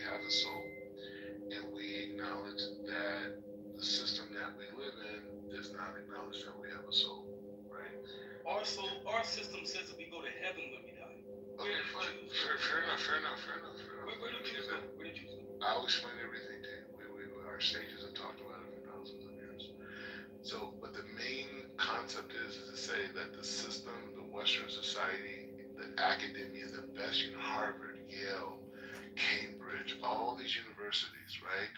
have a soul, and we acknowledge that the system that we live in does not acknowledge that we have a soul, right? Our system says that we go to heaven when we die. Where Okay, do the fine. Jews go? Fair enough, fair enough, fair enough, fair enough. Where Let do me Jews get go? that. Where do Jews go? I'll explain everything to you. Our sages have talked about it for thousands of years. So, but the main concept is to say that the system, the Western society, the academia, the best, Harvard, Yale, Cambridge, all these universities, right?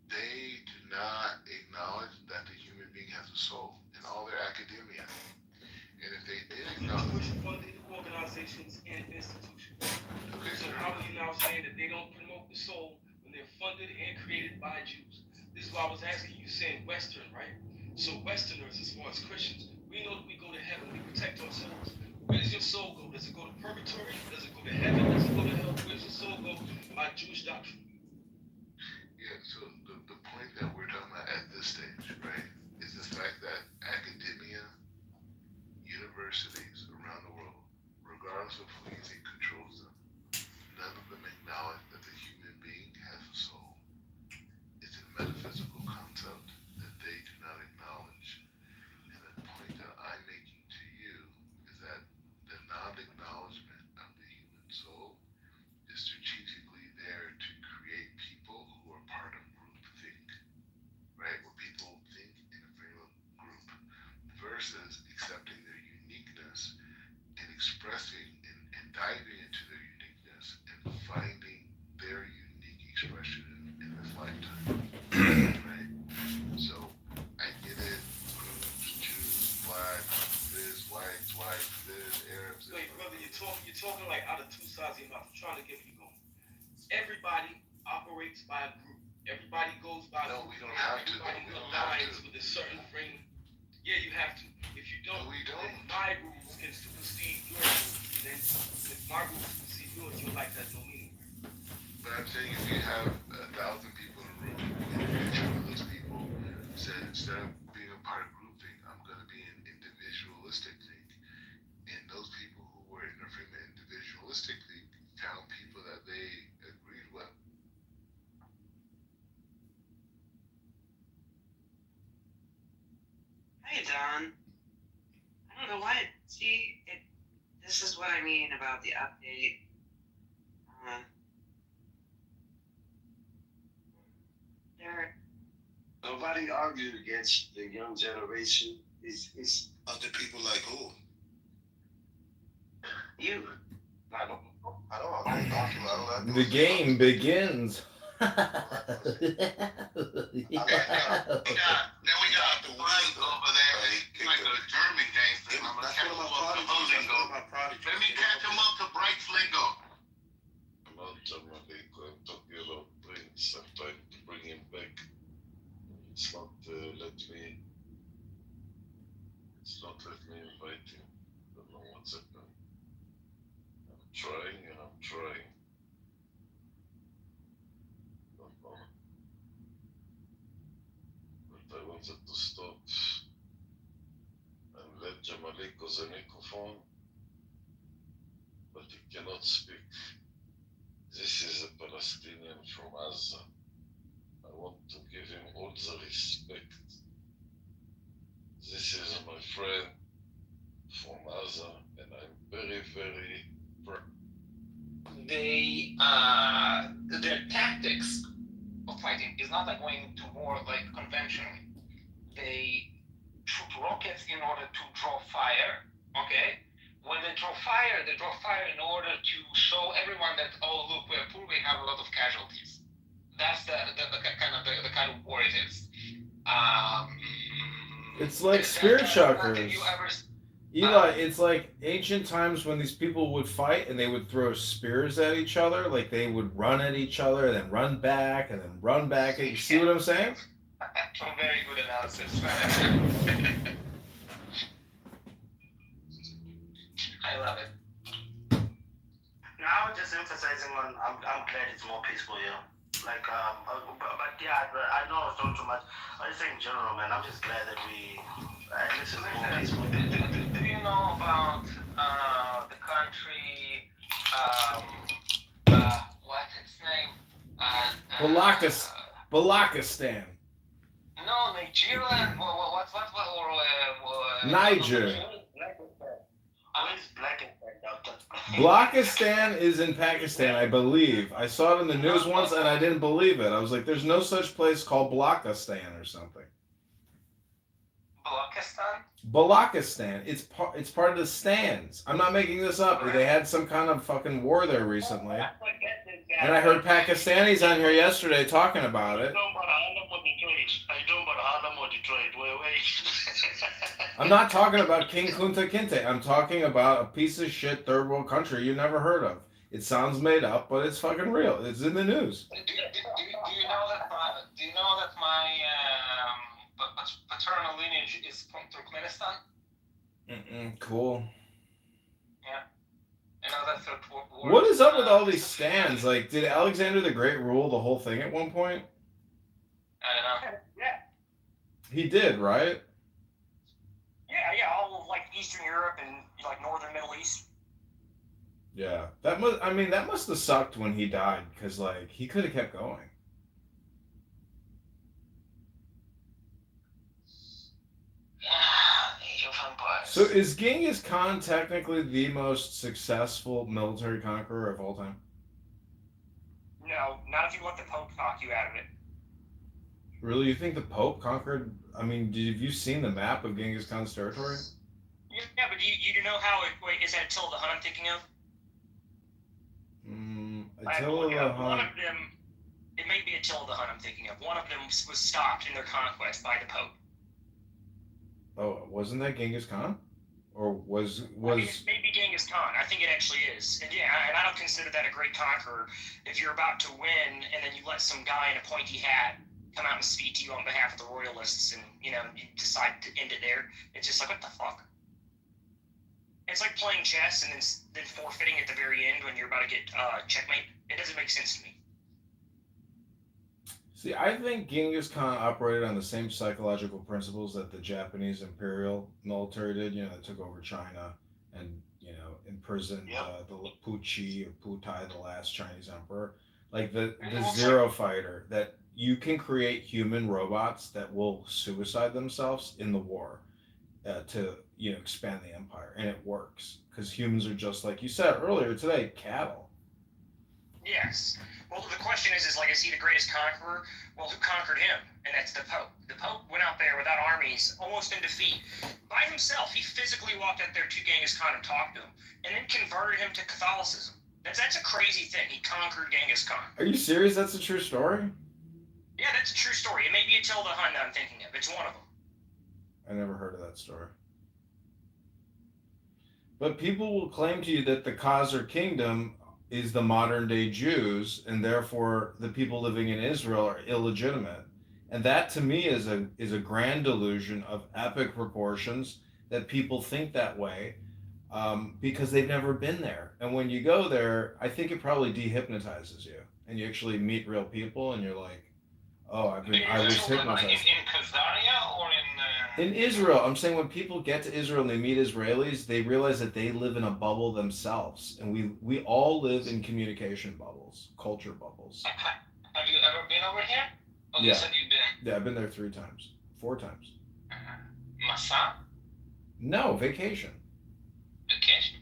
They do not acknowledge that the human being has a soul in all their academia. And if they did Those are acknowledge, Jewish-funded organizations and institutions. okay, So fair how are enough. you now saying that they don't promote the soul when they're funded and created by Jews? This is why I was asking you, saying Western, right? So Westerners, as far as Christians, we know that we go to heaven, we protect our souls. Where does your soul go? Does it go to purgatory? Does it go to heaven? Does it go to hell? Where does your soul go by Jewish doctrine? Yeah, so the point that we're talking about at this stage, right, is the fact that academia, universities around the world, regardless of who you think controls them, none of them acknowledge that the human being has a soul. It's a metaphysical concept that they do not acknowledge. And the point that I'm making to you is that the non acknowledgement of the human soul is strategically there to create people who are part of groupthink, right? Where people think in a frame of group versus accepting their uniqueness and expressing and diving into their uniqueness and finding their unique expression in this lifetime, right? So I get it, groups, Jews, blacks, this, whites, this, Arabs, this, Wait, brother, you're talking like out of two sides of your mouth. I'm trying to get where you're going. Everybody operates by a group. Everybody goes by no, group. we don't have to. Everybody We don't have to. aligns with a certain frame. Yeah, you have to. If you No, don't, we then don't. my rules can supersede your rules. Then if my rules supersede yours, your life has no meaning. But I'm saying if you have 1,000 people in a room, and each one of those people said instead of being a part of groupthink, I'm going to be an individualistic think, and those people who were in a frame of individualistic think found people that they agreed with. Hey, Don. I don't know why. See, this is what I mean about the update. Uh, there. Nobody argued against the young generation. It's Other people like who? You. I don't agree. I don't The game begins. Then we got the white over there. He's like a German gangster. I'm gonna catch him up to her lingo. Let me catch him up to Bryce lingo. About Jamaica, I'm talking about Prince. I'm trying to bring him back. It's not let me invite him. I don't know what's happening. I'm trying and I'm trying. Don't know. But I wanted to stop and let Jamalik use a microphone, but he cannot speak. This is a Palestinian from Gaza. I want to give him all the respect. This is my friend from Gaza, and I'm very, very proud. Their tactics of fighting is not like going to war like conventionally. They shoot rockets in order to draw fire. Okay, when they draw fire in order to show everyone that, oh look, we're poor, we have a lot of casualties. That's the kind of war it is. It's like spirit Have chakras. you ever? Eli, it's like ancient times when these people would fight and they would throw spears at each other, like they would run at each other and then run back and then run back. You see what I'm saying? Very good analysis. I love it. Now, just emphasizing on, I'm glad it's more peaceful here. Like, but yeah, I know it's not too much. I just think in general, man, I'm just glad that this is more peaceful. Do you know about the country, what's its name? Balakistan. No, Nigeria. What? Niger. Where's Blackenstein, doctor? Balakistan is in Pakistan, I believe. I saw it in the news once and I didn't believe it. I was like, there's no such place called Balakistan or something. Balakistan. It's part of the stands. I'm not making this up. They had some kind of fucking war there recently. And I heard Pakistanis on here yesterday talking about it. I'm not talking about King Kunta Kinte. I'm talking about a piece of shit third world country you never heard of. It sounds made up, but it's fucking real. It's in the news. Do you know that my paternal lineage is from Turkmenistan? Cool. Yeah. I know that's what is up with all these stands? Like, did Alexander the Great rule the whole thing at one point? I don't know. Yeah. He did, right? Yeah, all of, like Eastern Europe and like Northern Middle East. Yeah, that must have sucked when he died, because like he could have kept going. Age of Empires. So is Genghis Khan technically the most successful military conqueror of all time? No, not if you let the Pope talk you out of it. Really, you think the Pope conquered? I mean, have you seen the map of Genghis Khan's territory? Yeah, but you know how it? Wait, is that Attila the Hun I'm thinking of? Attila the Hun. One of them, it may be Attila the Hun I'm thinking of. One of them was stopped in their conquest by the Pope. Oh, wasn't that Genghis Khan? Or was? I mean, it may be Genghis Khan. I think it actually is. And yeah, and I don't consider that a great conqueror. If you're about to win and then you let some guy in a pointy hat come out and speak to you on behalf of the royalists, and you decide to end it there, it's just like, what the fuck? It's like playing chess and then forfeiting at the very end when you're about to get checkmate. It doesn't make sense to me. See, I think Genghis Khan operated on the same psychological principles that the Japanese imperial military did. They took over China and, imprisoned the Pucci or Putai, the last Chinese emperor. Like the Zero fighter, that you can create human robots that will suicide themselves in the war to, expand the empire. And it works because humans are just, like you said earlier today, cattle. Yes. Well, the question is like, is he the greatest conqueror? Well, who conquered him? And that's the Pope. The Pope went out there without armies, almost in defeat. By himself, he physically walked out there to Genghis Khan and talked to him, and then converted him to Catholicism. That's a crazy thing. He conquered Genghis Khan. Are you serious? That's a true story? Yeah, that's a true story. It may be Attila the Hun that I'm thinking of. It's one of them. I never heard of that story. But people will claim to you that the Khazar kingdom is the modern day Jews, and therefore the people living in Israel are illegitimate. And that to me is a grand delusion of epic proportions, that people think that way because they've never been there. And when you go there, I think it probably dehypnotizes you, and you actually meet real people, and you're like, oh, I was hypnotized. In Khazaria or in Israel, I'm saying when people get to Israel and they meet Israelis, they realize that they live in a bubble themselves, and we all live in communication bubbles, culture bubbles. Have you ever been over here? Oh, Yeah. You said you've been. Yeah, I've been there 4 times. Masa? No, vacation. Vacation.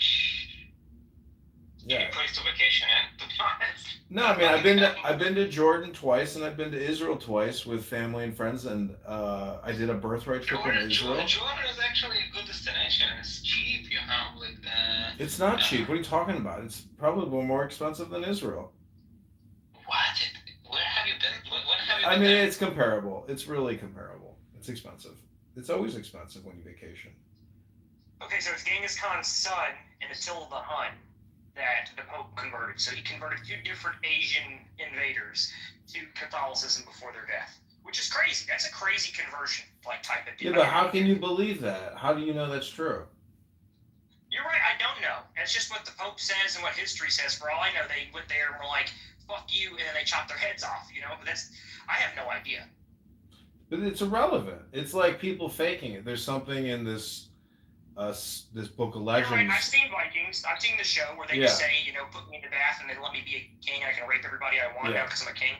Yeah. Good place to vacation in, to be honest. No, I mean I've been to Jordan twice, and I've been to Israel twice with family and friends, and I did a birthright trip in Israel. Jordan is actually a good destination. It's cheap, It's not cheap. What are you talking about? It's probably more expensive than Israel. What? Where have you been? When have you been? I mean, there? it's comparable. It's really comparable. It's expensive. It's always expensive when you vacation. Okay, so it's Genghis Khan's son and Attila the Hun that the Pope converted. So he converted 2 different Asian invaders to Catholicism before their death, which is crazy. That's a crazy conversion, type of deal. Yeah, but how can you believe that? How do you know that's true? You're right, I don't know. That's just what the Pope says and what history says. For all I know, they went there and were like, fuck you, and then they chopped their heads off, But I have no idea. But it's irrelevant. It's like people faking it. There's something in this book of legends. You're right. I've seen Vikings. I've seen the show where they just say, put me in the bath and then let me be a king. I can rape everybody I want now because I'm a king.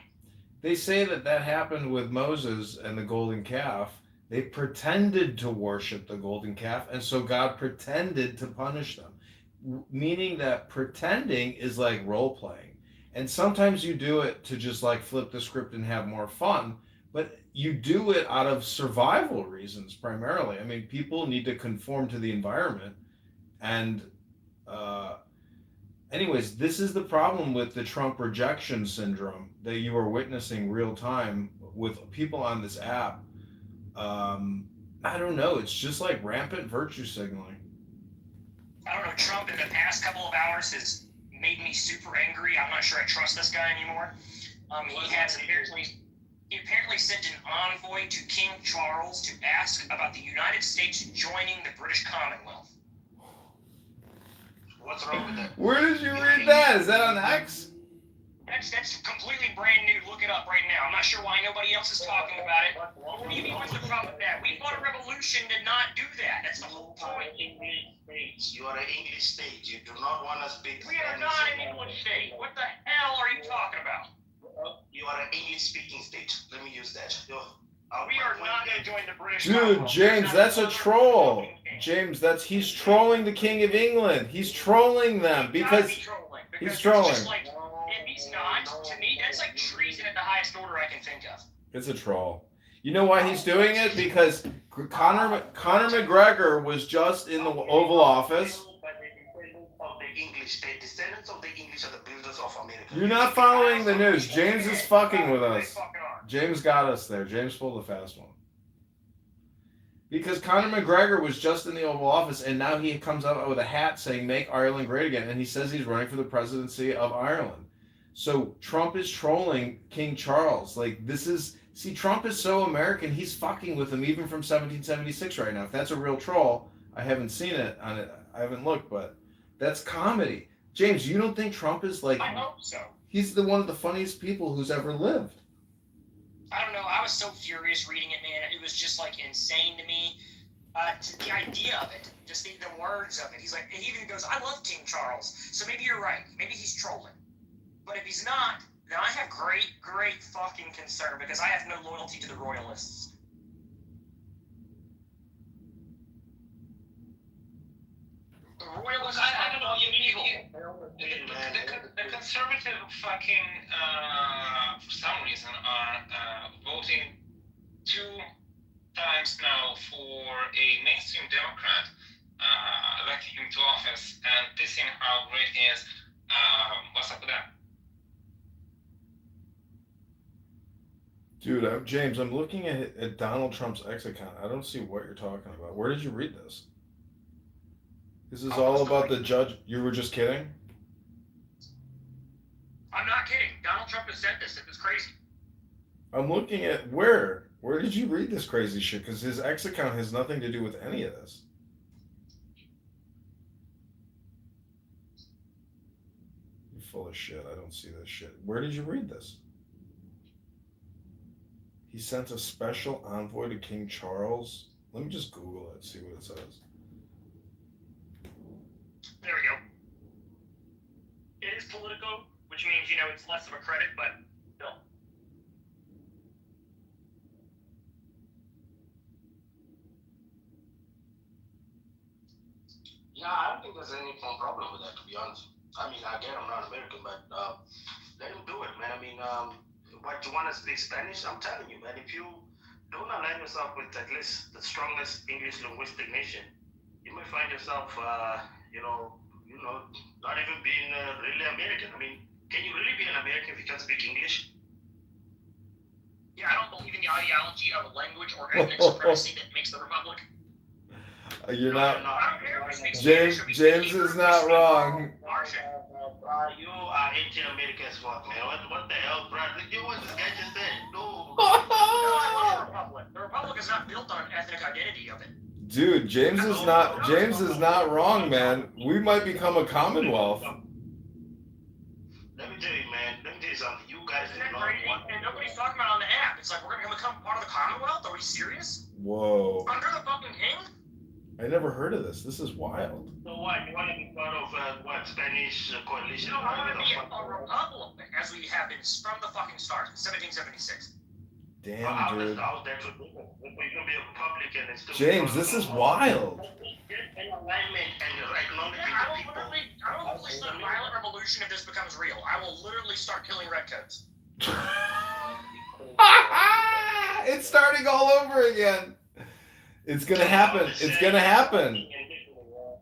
They say that happened with Moses and the golden calf. They pretended to worship the golden calf, and so God pretended to punish them. Meaning that pretending is like role playing. And sometimes you do it to just like flip the script and have more fun, but you do it out of survival reasons primarily. I mean, people need to conform to the environment. And, anyways, this is the problem with the Trump rejection syndrome that you are witnessing real time with people on this app. I don't know. It's just like rampant virtue signaling. I don't know. Trump in the past couple of hours has made me super angry. I'm not sure I trust this guy anymore. He apparently sent an envoy to King Charles to ask about the United States joining the British Commonwealth. What's wrong with that? Where did you read that? Is that on X? That's completely brand new. Look it up right now. I'm not sure why nobody else is talking about it. Maybe what's the problem with that? We fought a revolution to not do that. That's the whole point. English state. You are an English state. You do not want to speak. We are not an English state. What the hell are you talking about? You are an English-speaking state. Let me use that. We are not going to join the British Dude, Commonwealth. James, that's a troll. James, he's trolling the King of England. He's trolling them because he's trolling. Just like, if he's not, to me, that's like treason at the highest order I can think of. It's a troll. You know why he's doing it? Because Conor McGregor was just in the Oval Office. Of the English state, descendants of the English are the builders of America. You're not following the news. James is fucking with us. James got us there. James pulled a fast one. Because Conor McGregor was just in the Oval Office, and now he comes out with a hat saying "Make Ireland Great Again," and he says he's running for the presidency of Ireland. So Trump is trolling King Charles. Like, this is... See, Trump is so American, he's fucking with him even from 1776 right now. If that's a real troll, I haven't seen it on it. I haven't looked, but that's comedy. James, you don't think Trump is like... I hope so. He's one of the funniest people who's ever lived. I don't know. I was so furious reading it, man. It was just like insane to me. The idea of it, just the words of it. He's like, he even goes, "I love King Charles." So maybe you're right. Maybe he's trolling. But if he's not, then I have great fucking concern because I have no loyalty to the royalists. The royalists, I don't know. The conservative fucking for some reason are voting 2 times now for a mainstream Democrat elected him to office and pissing how great he is. What's up with that? Dude, James, I'm looking at Donald Trump's X account. I don't see what you're talking about. Where did you read this? This is all about the judge. You were just kidding? I'm not kidding. Donald Trump has said this. It was crazy. I'm looking at where? Where did you read this crazy shit? Because his X account has nothing to do with any of this. You're full of shit. I don't see this shit. Where did you read this? He sent a special envoy to King Charles. Let me just Google it, see what it says. There we go. It is Politico, which means, it's less of a credit, but still. Yeah, I don't think there's any problem with that, to be honest. I mean, again, I'm not American, but let him do it, man. I mean, what you want to speak Spanish? I'm telling you, man. If you don't align yourself with at least the strongest English linguistic nation, you may find yourself, not even being really American. I mean, can you really be an American if you can't speak English? Yeah, I don't believe in the ideology of a language or ethnic supremacy that makes the republic. You're not... I don't care if we speak James Spanish or we speak is not wrong. Martian. You are anti-American as fuck, man. What the hell, bro? You know what this guy just said? No. No, I love the republic. The republic is not built on ethnic identity of it. Dude, James is not wrong, man. We might become a commonwealth. Let me tell you, man. Let me tell you something. You guys Isn't do that not crazy? want. And nobody's talking about it on the app. It's like we're gonna become part of the Commonwealth. Are we serious? Whoa. Under the fucking king? I never heard of this. This is wild. So what? You want to be part of what Spanish coalition? You know, I want to be a republic, as we have been from the fucking start, 1776. Damn, How's dude. that to do? We're going to be a Republican and still. James, this is wild. An alignment and economic. Yeah, I will literally start a violent revolution if this becomes real. I will literally start killing redcoats. It's starting all over again. It's gonna happen. It's gonna happen.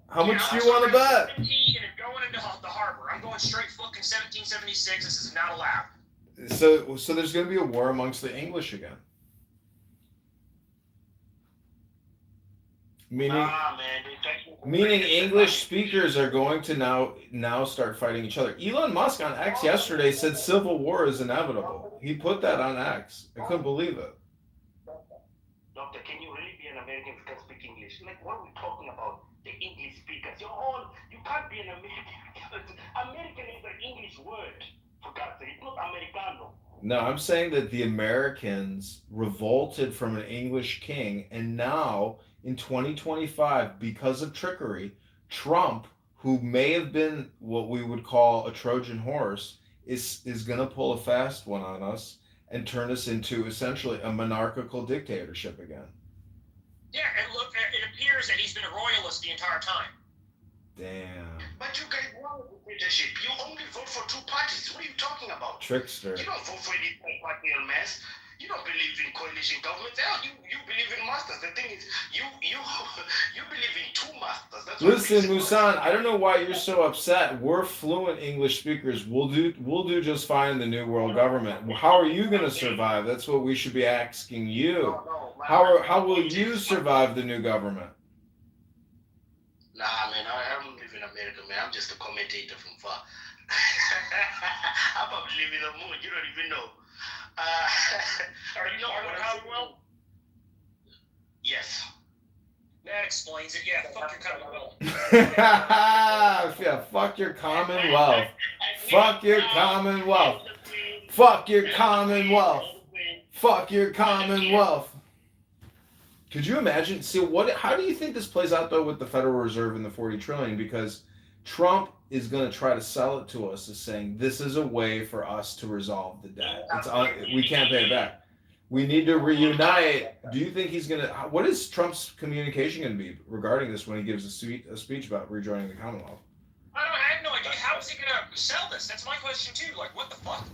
How much do you want to bet? And going into the harbor. I'm going straight fucking 1776. This is not allowed. So there's gonna be a war amongst the English again. Meaning English speakers are going to now start fighting each other. Elon Musk on X yesterday said civil war is inevitable. He put that on X. I couldn't believe it. Doctor, can you really be an American who can speak English? Like, what are we talking about? The English speakers. You can't be an American. American is an English word. For God's sake, it's not Americano. No, I'm saying that the Americans revolted from an English king, and now in 2025, because of trickery, Trump, who may have been what we would call a Trojan horse, is going to pull a fast one on us and turn us into essentially a monarchical dictatorship again. Yeah, and look, it appears that he's been a royalist the entire time. Damn. But you guys want dictatorship. You only vote for two parties. What are you talking about? Trickster. You don't vote for any party en masse. You don't believe in coalition governments. You believe in masters. The thing is, you believe in two masters. That's Listen, Musan, I don't know why you're so upset. We're fluent English speakers. We'll do just fine in the new world government. How are you going to survive? That's what we should be asking you. How will you survive the new government? Nah, man, I don't live in America, man. I'm just a commentator from far. I probably live in the moon. You don't even know. Are you part of the Commonwealth? Yes. That explains it. Yeah, fuck your Commonwealth. Yeah, fuck your Commonwealth. Fuck your Commonwealth. Fuck your Commonwealth. Fuck your Commonwealth. Could you imagine? See, how do you think this plays out though with the Federal Reserve and the 40 trillion? Because Trump is going to try to sell it to us as saying this is a way for us to resolve the debt. We can't pay it back. We need to reunite. Do you think he's going to? What is Trump's communication going to be regarding this when he gives a speech about rejoining the Commonwealth? I have no idea. How is he going to sell this? That's my question too. Like, what the fuck?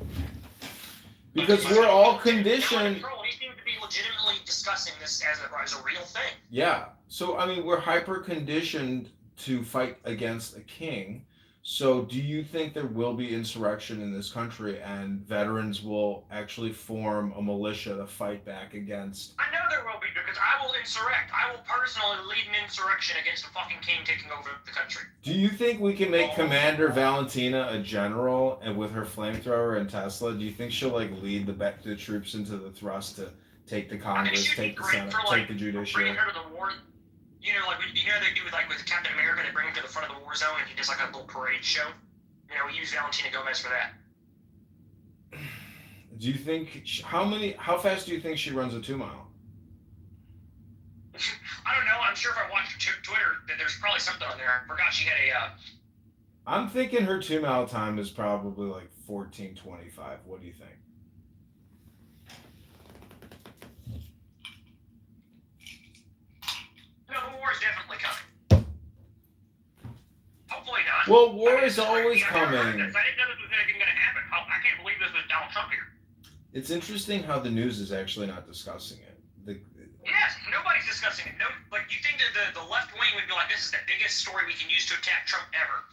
Because we're all conditioned. He seems to be legitimately discussing this as a real thing. Yeah. So, I mean, we're hyper conditioned to fight against a king. So do you think there will be insurrection in this country and veterans will actually form a militia to fight back against? I know there will be because I will insurrect. I will personally lead an insurrection against the fucking king taking over the country. Do you think we can make Commander Valentina a general and with her flamethrower and Tesla? Do you think she'll lead the troops into the thrust to take the Congress, take the Senate, take the judiciary? You know, like they do with Captain America, they bring him to the front of the war zone and he does a little parade show. You know, we use Valentina Gomez for that. Do you think how fast do you think she runs a 2-mile? I don't know. I'm sure if I watched Twitter, that there's probably something on there. I forgot she had a. I'm thinking her 2-mile time is probably 14:25. What do you think? No, the war is definitely coming. Hopefully not. Well, war is always coming. I didn't know this was anything going to happen. I can't believe this was Donald Trump here. It's interesting how the news is actually not discussing it. Yes, nobody's discussing it. No, you think that the left wing would be like, this is the biggest story we can use to attack Trump ever.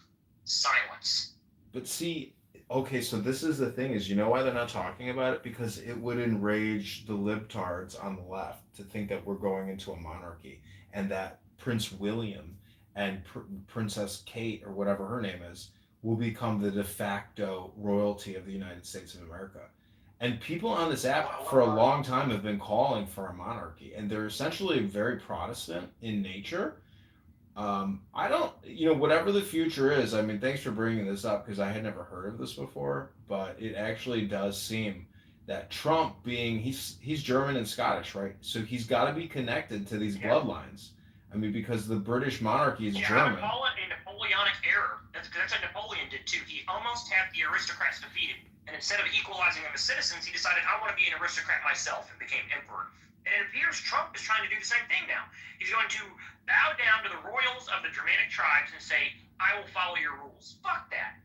Silence. But see, okay, so this is the thing is, you know why they're not talking about it? Because it would enrage the libtards on the left to think that we're going into a monarchy and that Prince William and Princess Kate, or whatever her name is, will become the de facto royalty of the United States of America. And people on this app for a long time have been calling for a monarchy, and they're essentially very Protestant in nature. I don't, whatever the future is, I mean, thanks for bringing this up because I had never heard of this before, but it actually does seem that Trump he's German and Scottish, right? So he's got to be connected to these bloodlines. I mean, because the British monarchy is Yeah, German. I call it a Napoleonic error. That's what Napoleon did too. He almost had the aristocrats defeated, and instead of equalizing them as citizens, he decided, I want to be an aristocrat myself, and became emperor. And it appears Trump is trying to do the same thing now. He's going to bow down to the royals of the Germanic tribes and say, I will follow your rules. Fuck that.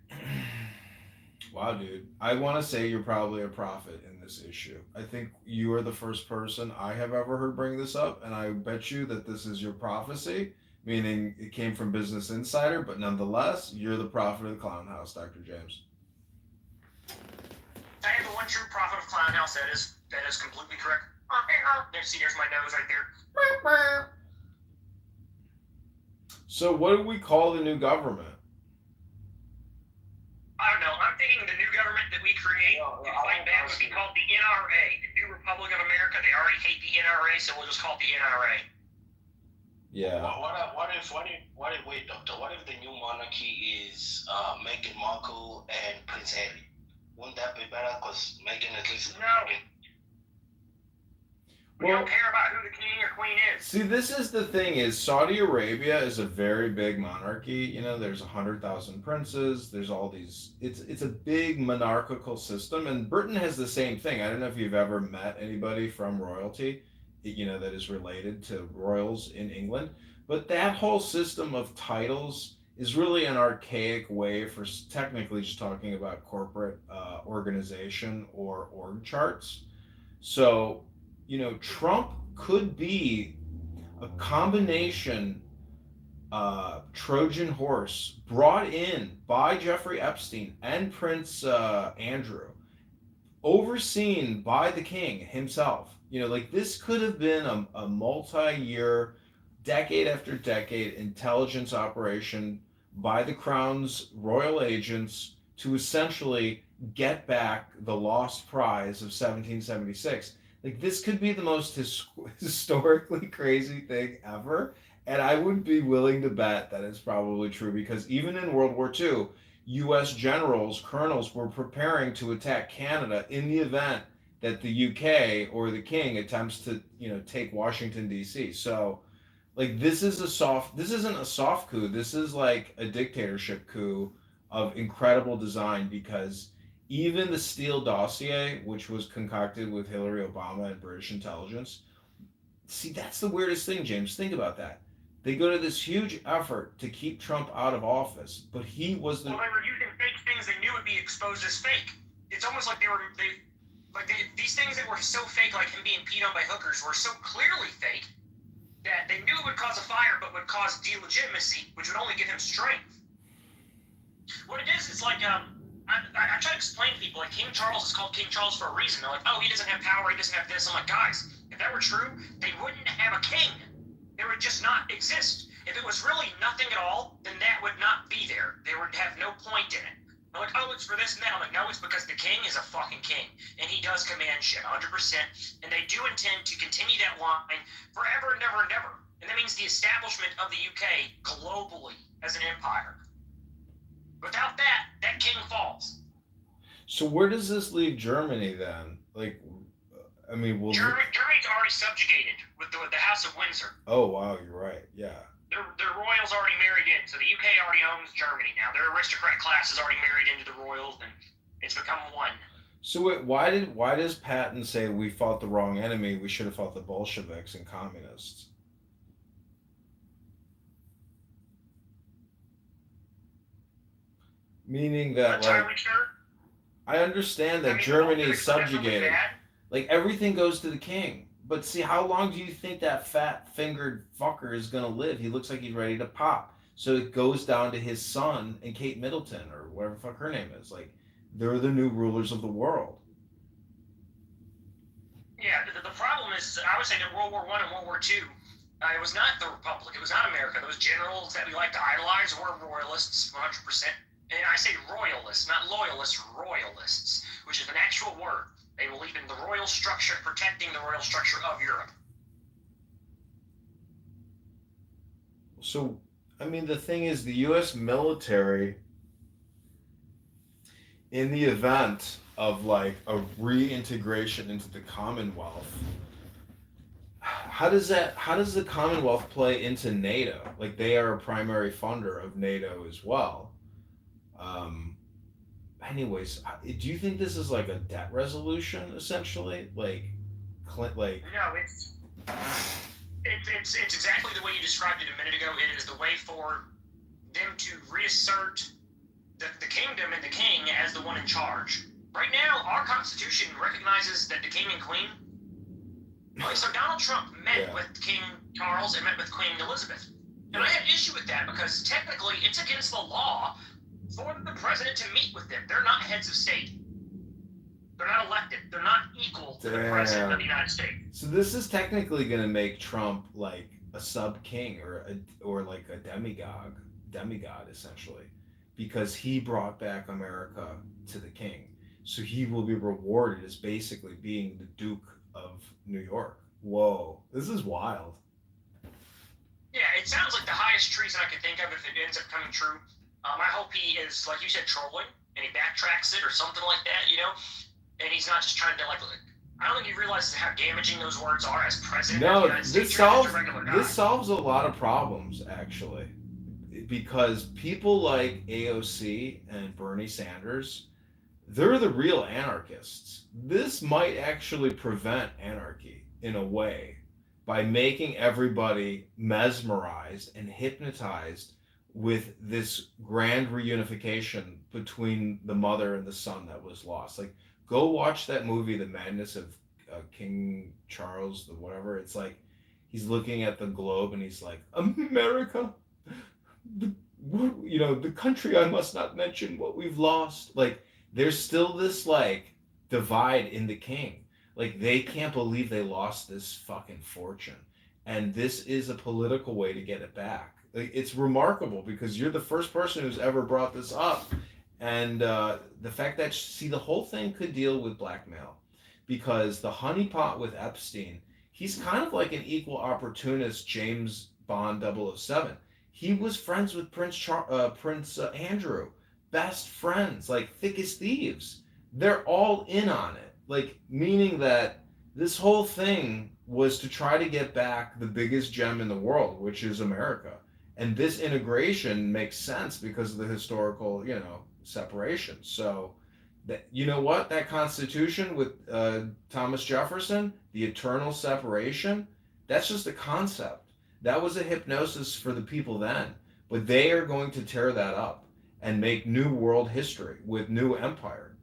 Wow, dude. I want to say you're probably a prophet in this issue. I think you are the first person I have ever heard bring this up, and I bet you that this is your prophecy, meaning it came from Business Insider, but nonetheless, you're the prophet of the Clown House, Dr. James. I am the one true prophet of Clown House. That is completely correct. There's my nose right there. So what do we call the new government? I don't know. I'm thinking the new government that we create to fight back would be called the NRA, the New Republic of America. They already hate the NRA, so we'll just call it the NRA. Yeah. What if wait, doctor? What if the new monarchy is Meghan Markle and Prince Harry? Wouldn't that be better? Because Meghan at least is American. We don't care about who the king or queen is. See, this is the thing: is Saudi Arabia is a very big monarchy. You know, there's 100,000 princes. There's all these. It's a big monarchical system, and Britain has the same thing. I don't know if you've ever met anybody from royalty, you know, that is related to royals in England, but that whole system of titles is really an archaic way for technically just talking about corporate organization or org charts. So, you know, Trump could be a combination Trojan horse brought in by Jeffrey Epstein and Prince Andrew, overseen by the king himself. You know, like this could have been a multi-year, decade after decade intelligence operation by the crown's royal agents to essentially get back the lost prize of 1776. Like, this could be the most historically crazy thing ever. And I would be willing to bet that it's probably true because even in World War II, U.S. generals, colonels were preparing to attack Canada in the event that the UK or the king attempts to, you know, take Washington, D.C. So, like, this isn't a soft coup. This is like a dictatorship coup of incredible design because even the Steele dossier, which was concocted with Hillary Obama and British intelligence, see, that's the weirdest thing, James. Think about that. They go to this huge effort to keep Trump out of office, but he was the. Well, they were using fake things they knew would be exposed as fake. It's almost like these things that were so fake, like him being peed on by hookers, were so clearly fake that they knew it would cause a fire, but would cause delegitimacy, which would only give him strength. What it is, it's like I try to explain to people, like, King Charles is called King Charles for a reason. They're like, oh, he doesn't have power, he doesn't have this. I'm like, guys, if that were true, they wouldn't have a king. There would just not exist. If it was really nothing at all, then that would not be there. They would have no point in it. They're like, oh, it's for this and that. I'm like, no, it's because the king is a fucking king. And he does command shit, 100%. And they do intend to continue that line forever and ever and ever. And that means the establishment of the UK globally as an empire. Without that, that king falls. So where does this leave Germany then? Like, I mean, Germany's already subjugated with the House of Windsor. Oh wow, you're right. Yeah. Their royals already married in, so the UK already owns Germany now. Their aristocrat class is already married into the royals, and it's become one. So why does Patton say we fought the wrong enemy? We should have fought the Bolsheviks and communists. Meaning that, like, Sure. I understand that Germany is subjugated. Like, everything goes to the king. But see, how long do you think that fat-fingered fucker is going to live? He looks like he's ready to pop. So it goes down to his son and Kate Middleton, or whatever the fuck her name is. Like, they're the new rulers of the world. Yeah, the problem is, I would say that World War I and World War II, it was not the Republic, it was not America. Those generals that we like to idolize were royalists, 100%. And I say royalists, not loyalists, royalists, which is an actual word. They believe in the royal structure, protecting the royal structure of Europe. So, I mean, the thing is, the U.S. military, in the event of, like, a reintegration into the Commonwealth, how does the Commonwealth play into NATO? Like they are a primary funder of NATO as well. Anyways, do you think this is like a debt resolution essentially? Like, like No, it's exactly the way you described it a minute ago. It is the way for them to reassert the kingdom and the king as the one in charge. Right now, our Constitution recognizes that the king and queen. So Donald Trump met with King Charles and met with Queen Elizabeth. And I have issue with that because technically it's against the law for the president to meet with them. They're not heads of state. They're not elected. They're not equal to the president of the United States. So this is technically going to make Trump like a sub king or like a demigod essentially, because he brought back America to the king. So he will be rewarded as basically being the Duke of New York. Whoa, this is wild. Yeah, it sounds like the highest treason I could think of if it ends up coming true. I hope he is, like you said, trolling, and he backtracks it or something like that, and he's not just trying to, like, I don't think he realizes how damaging those words are as president of the United States. This solves a lot of problems, actually, because people like AOC and Bernie Sanders, they're the real anarchists. This might actually prevent anarchy in a way by making everybody mesmerized and hypnotized with this grand reunification between the mother and the son that was lost. Like, go watch that movie, The Madness of King Charles, the whatever. It's like he's looking at the globe and he's like, America, the country I must not mention, what we've lost. Like, there's still this like divide in the king. Like, they can't believe they lost this fucking fortune, and this is a political way to get it back. Like, it's remarkable because you're the first person who's ever brought this up, and the fact that the whole thing could deal with blackmail, because the honeypot with Epstein, he's kind of like an equal opportunist James Bond 007. He was friends with Prince Andrew, best friends, like thick as thieves. They're all in on it, like, meaning that this whole thing was to try to get back the biggest gem in the world, which is America. And this integration makes sense because of the historical, separation. So, that, that Constitution with Thomas Jefferson, the eternal separation, that's just a concept. That was a hypnosis for the people then. But they are going to tear that up and make new world history with new empire.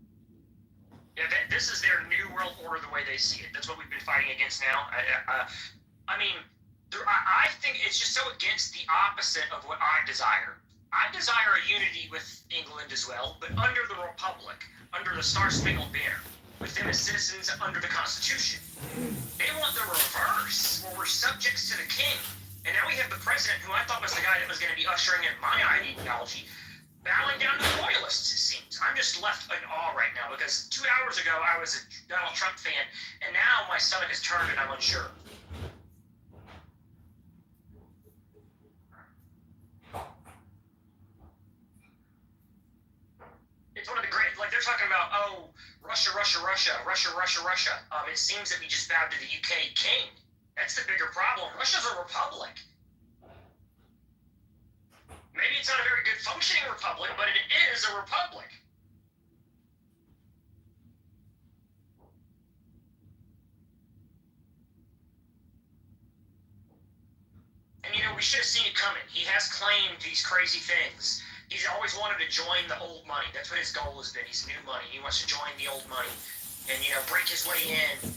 Yeah, this is their new world order the way they see it. That's what we've been fighting against now. I think it's just so against the opposite of what I desire. I desire a unity with England as well, but under the Republic, under the Star-Spangled Banner, with them as citizens under the Constitution. They want the reverse, where we're subjects to the king. And now we have the president, who I thought was the guy that was going to be ushering in my ideology, bowing down to the royalists, it seems. I'm just left in awe right now, because 2 hours ago I was a Donald Trump fan, and now my stomach has turned and I'm unsure. It's one of the great, like, they're talking about, Russia. It seems that we just bowed to the UK king. That's the bigger problem. Russia's a republic. Maybe it's not a very good functioning republic, but it is a republic. And we should have seen it coming. He has claimed these crazy things. He's always wanted to join the old money. That's what his goal has been. He's new money. He wants to join the old money and, break his way in.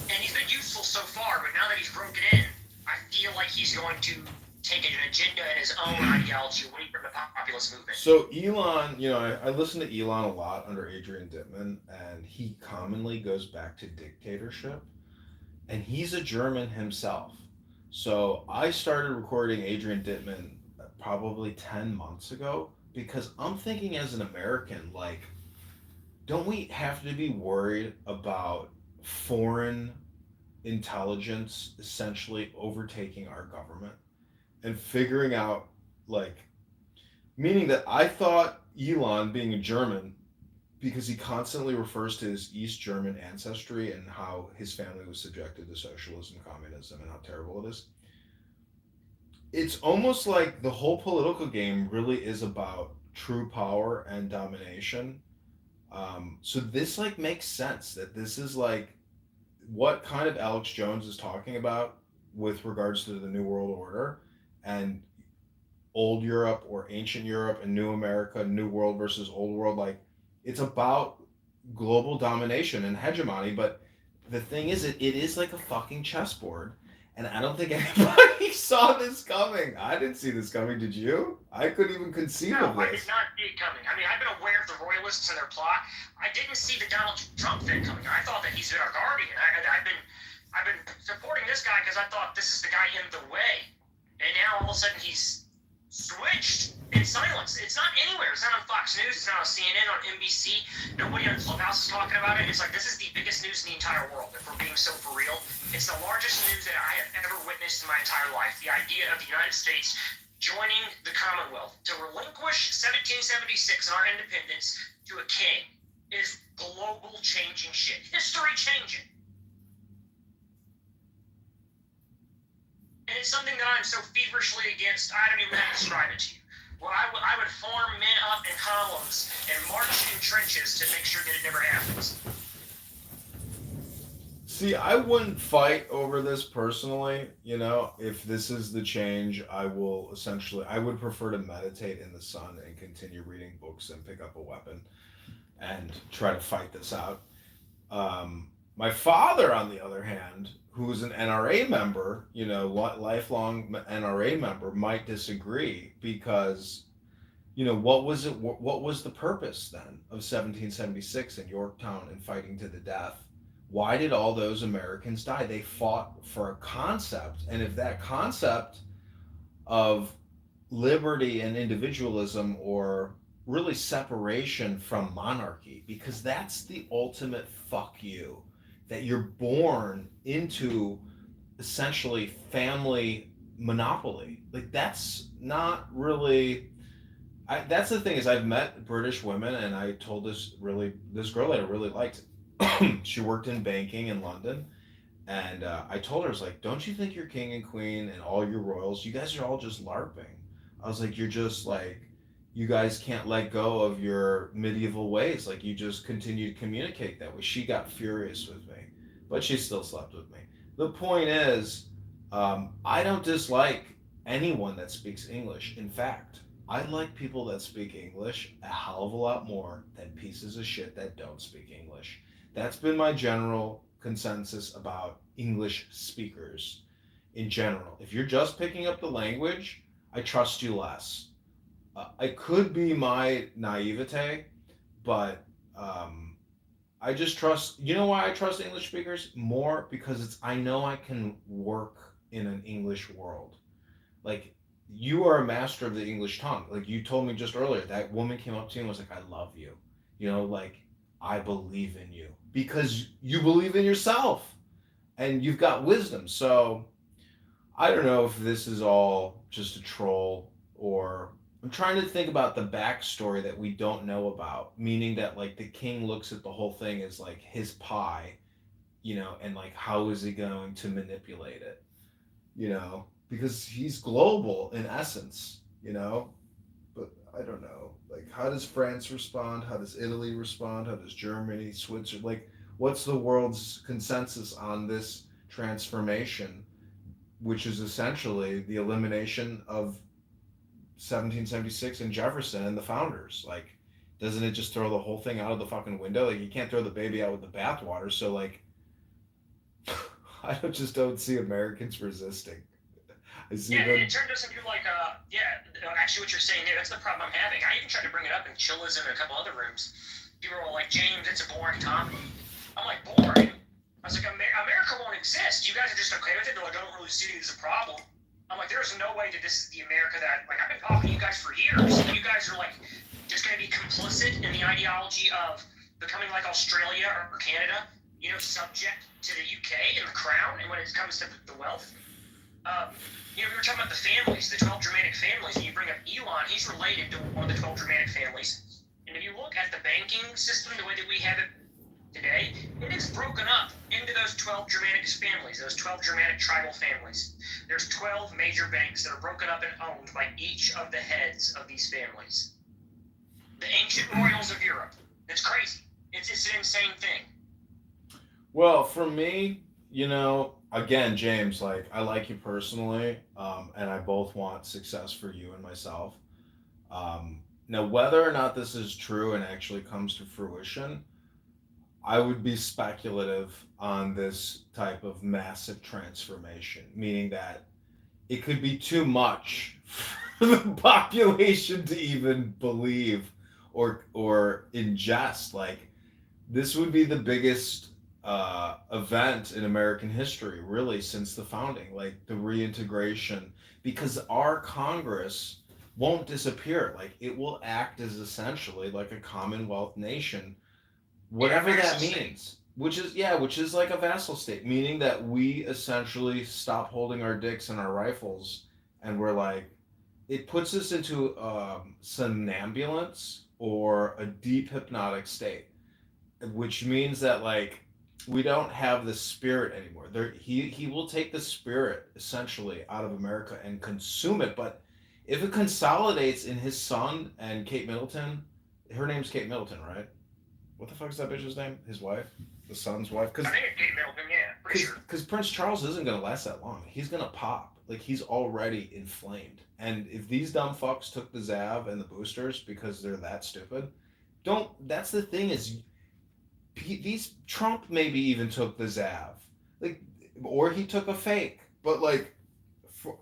And he's been useful so far, but now that he's broken in, I feel like he's going to take an agenda and his own ideology away from the populist movement. So Elon, I listen to Elon a lot under Adrian Dittman, and he commonly goes back to dictatorship, and he's a German himself. So I started recording Adrian Dittman probably 10 months ago, because I'm thinking as an American, like, don't we have to be worried about foreign intelligence essentially overtaking our government and figuring out, like, meaning that I thought Elon, being a German, because he constantly refers to his East German ancestry and how his family was subjected to socialism, communism, and how terrible it is. It's almost like the whole political game really is about true power and domination. So this like makes sense that this is like what kind of Alex Jones is talking about with regards to the New World Order and old Europe or ancient Europe and new America, new world versus old world. Like it's about global domination and hegemony. But the thing is, it is like a fucking chessboard. And I don't think anybody saw this coming. I didn't see this coming. Did you? I couldn't even conceive of No, I this. did not see it coming. I mean, I've been aware of the Royalists and their plot. I didn't see the Donald Trump thing coming. I thought that he's our guardian. I've been supporting this guy because I thought this is the guy in the way. And now all of a sudden he's switched in silence. It's not anywhere. It's not on Fox News. It's not on CNN, on NBC. Nobody on Clubhouse is talking about it. It's like this is the biggest news in the entire world, if we're being so for real. It's the largest news that I have ever witnessed in my entire life. The idea of the United States joining the Commonwealth to relinquish 1776 and our independence to a king is global changing shit. History changing. And it's something that I'm so feverishly against, I don't even have to describe it to you. Well, I would form men up in columns and march in trenches to make sure that it never happens. See, I wouldn't fight over this personally. You know, if this is the change, I would prefer to meditate in the sun and continue reading books and pick up a weapon and try to fight this out. My father, on the other hand, who's an NRA member, you know, lifelong NRA member, might disagree because, you know, what was the purpose then of 1776 in Yorktown and fighting to the death? Why did all those Americans die? They fought for a concept, and if that concept of liberty and individualism, or really separation from monarchy, because that's the ultimate fuck you, that you're born into essentially family monopoly. Like that's not really. That's the thing is I've met British women, and I told this girl that I really liked. She worked in banking in London, and I told her, I was like, don't you think your king and queen and all your royals, you guys are all just LARPing? I was like, you're just like, you guys can't let go of your medieval ways. Like you just continue to communicate that way. She got furious with me, but she still slept with me. The point is, I don't dislike anyone that speaks English. In fact, I like people that speak English a hell of a lot more than pieces of shit that don't speak English. That's been my general consensus about English speakers in general. If you're just picking up the language, I trust you less. It could be my naivete, but I just trust. You know why I trust English speakers more? Because I know I can work in an English world. Like you are a master of the English tongue. Like you told me just earlier, that woman came up to you and was like, "I love you." You know, like I believe in you because you believe in yourself, and you've got wisdom. So I don't know if this is all just a troll, or I'm trying to think about the backstory that we don't know about, meaning that like the king looks at the whole thing as like his pie, you know, and like how is he going to manipulate it, you know, because he's global in essence, you know, but I don't know, like how does France respond? How does Italy respond? How does Germany, Switzerland, like what's the world's consensus on this transformation, which is essentially the elimination of 1776 and Jefferson and the founders? Like, doesn't it just throw the whole thing out of the fucking window? Like, you can't throw the baby out with the bathwater. So, like, I just don't see Americans resisting. I see Yeah, them. it turned us into like, actually what you're saying there, that's the problem I'm having. I even tried to bring it up in Chillism and a couple other rooms. People were all like, James, it's a boring topic. I'm like, boring? I was like, America won't exist. You guys are just okay with it? They're like, I don't really see it as a problem. I'm like, there's no way that this is the America that, like, I've been talking to you guys for years. And you guys are, like, just going to be complicit in the ideology of becoming like Australia or Canada, you know, subject to the UK and the crown, and when it comes to the wealth. You know, we were talking about the families, the 12 Germanic families, and you bring up Elon. He's related to one of the 12 Germanic families. And if you look at the banking system, the way that we have it today, it is broken up into those 12 Germanic families, those 12 Germanic tribal families. There's 12 major banks that are broken up and owned by each of the heads of these families. The ancient royals of Europe. It's crazy. It's an insane thing. Well, for me, again, James, like, I like you personally, and I both want success for you and myself. Now, whether or not this is true and actually comes to fruition, I would be speculative on this type of massive transformation, meaning that it could be too much for the population to even believe or ingest. Like, this would be the biggest event in American history, really, since the founding, like the reintegration, because our Congress won't disappear. Like, it will act as essentially like a Commonwealth nation, whatever that means. Which is like a vassal state, meaning that we essentially stop holding our dicks and our rifles, and we're like, it puts us into somnambulance or a deep hypnotic state, which means that, like, we don't have the spirit anymore. He will take the spirit essentially out of America and consume it. But if it consolidates in his son and Kate Middleton, her name's Kate Middleton, right? What the fuck is that bitch's name? His wife, the son's wife. I think it's Kate Middleton, yeah, pretty sure. Because Prince Charles isn't gonna last that long. He's gonna pop. Like, he's already inflamed. And if these dumb fucks took the Zav and the boosters because they're that stupid, that's the thing is, these Trump maybe even took the Zav, like, or he took a fake. But like,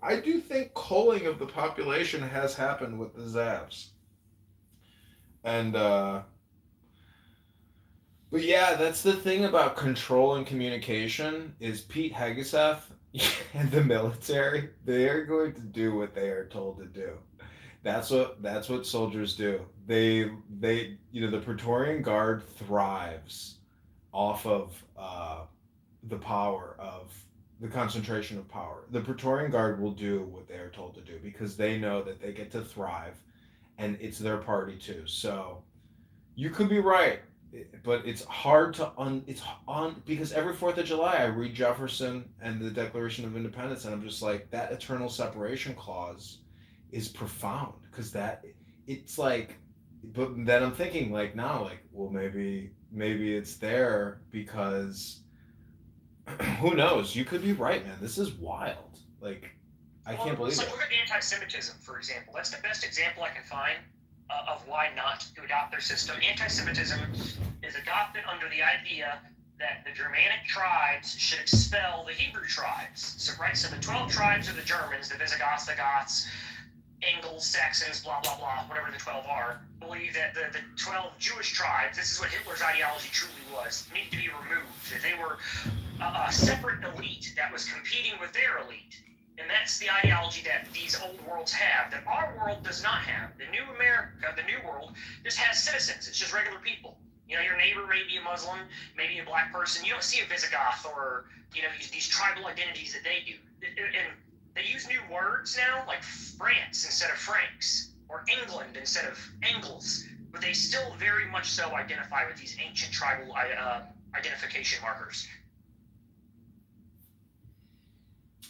I do think culling of the population has happened with the Zavs. And but yeah, that's the thing about control and communication is Pete Hegseth and the military. They are going to do what they are told to do. That's what soldiers do. They the Praetorian Guard thrives off of the power of the concentration of power. The Praetorian Guard will do what they are told to do because they know that they get to thrive, and it's their party too. So you could be right, but it's hard to because every 4th of July I read Jefferson and the Declaration of Independence, and I'm just like, that eternal separation clause is profound, because that it's like, but then I'm thinking, like, now, like, well, maybe it's there because who knows? You could be right, man. This is wild. Like, I can't believe it. Look at anti-Semitism, for example. That's the best example I can find of why not to adopt their system. Anti-Semitism is adopted under the idea that the Germanic tribes should expel the Hebrew tribes. So the 12 tribes are the Germans, the Visigoths, the Goths, Angles, Saxons, blah, blah, blah, whatever the 12 are, believe that the 12 Jewish tribes, this is what Hitler's ideology truly was, need to be removed. That they were a separate elite that was competing with their elite. And that's the ideology that these old worlds have, that our world does not have. The new America, the new world, just has citizens. It's just regular people. Your neighbor may be a Muslim, maybe a black person. You don't see a Visigoth or, these tribal identities that they do. And they use new words now, like France instead of Franks, or England instead of Angles, but they still very much so identify with these ancient tribal identification markers.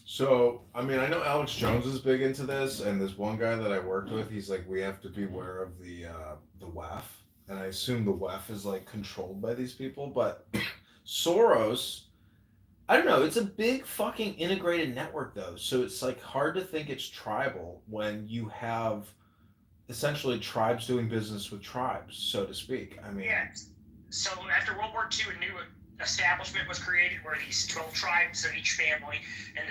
So, I mean, I know Alex Jones is big into this, and this one guy that I worked with, he's like, we have to beware of the WEF, and I assume the WEF is, like, controlled by these people, but Soros, I don't know, it's a big fucking integrated network, though, so it's, like, hard to think it's tribal when you have essentially tribes doing business with tribes, so to speak. I mean... Yeah, so after World War II, a new establishment was created where these 12 tribes of each family and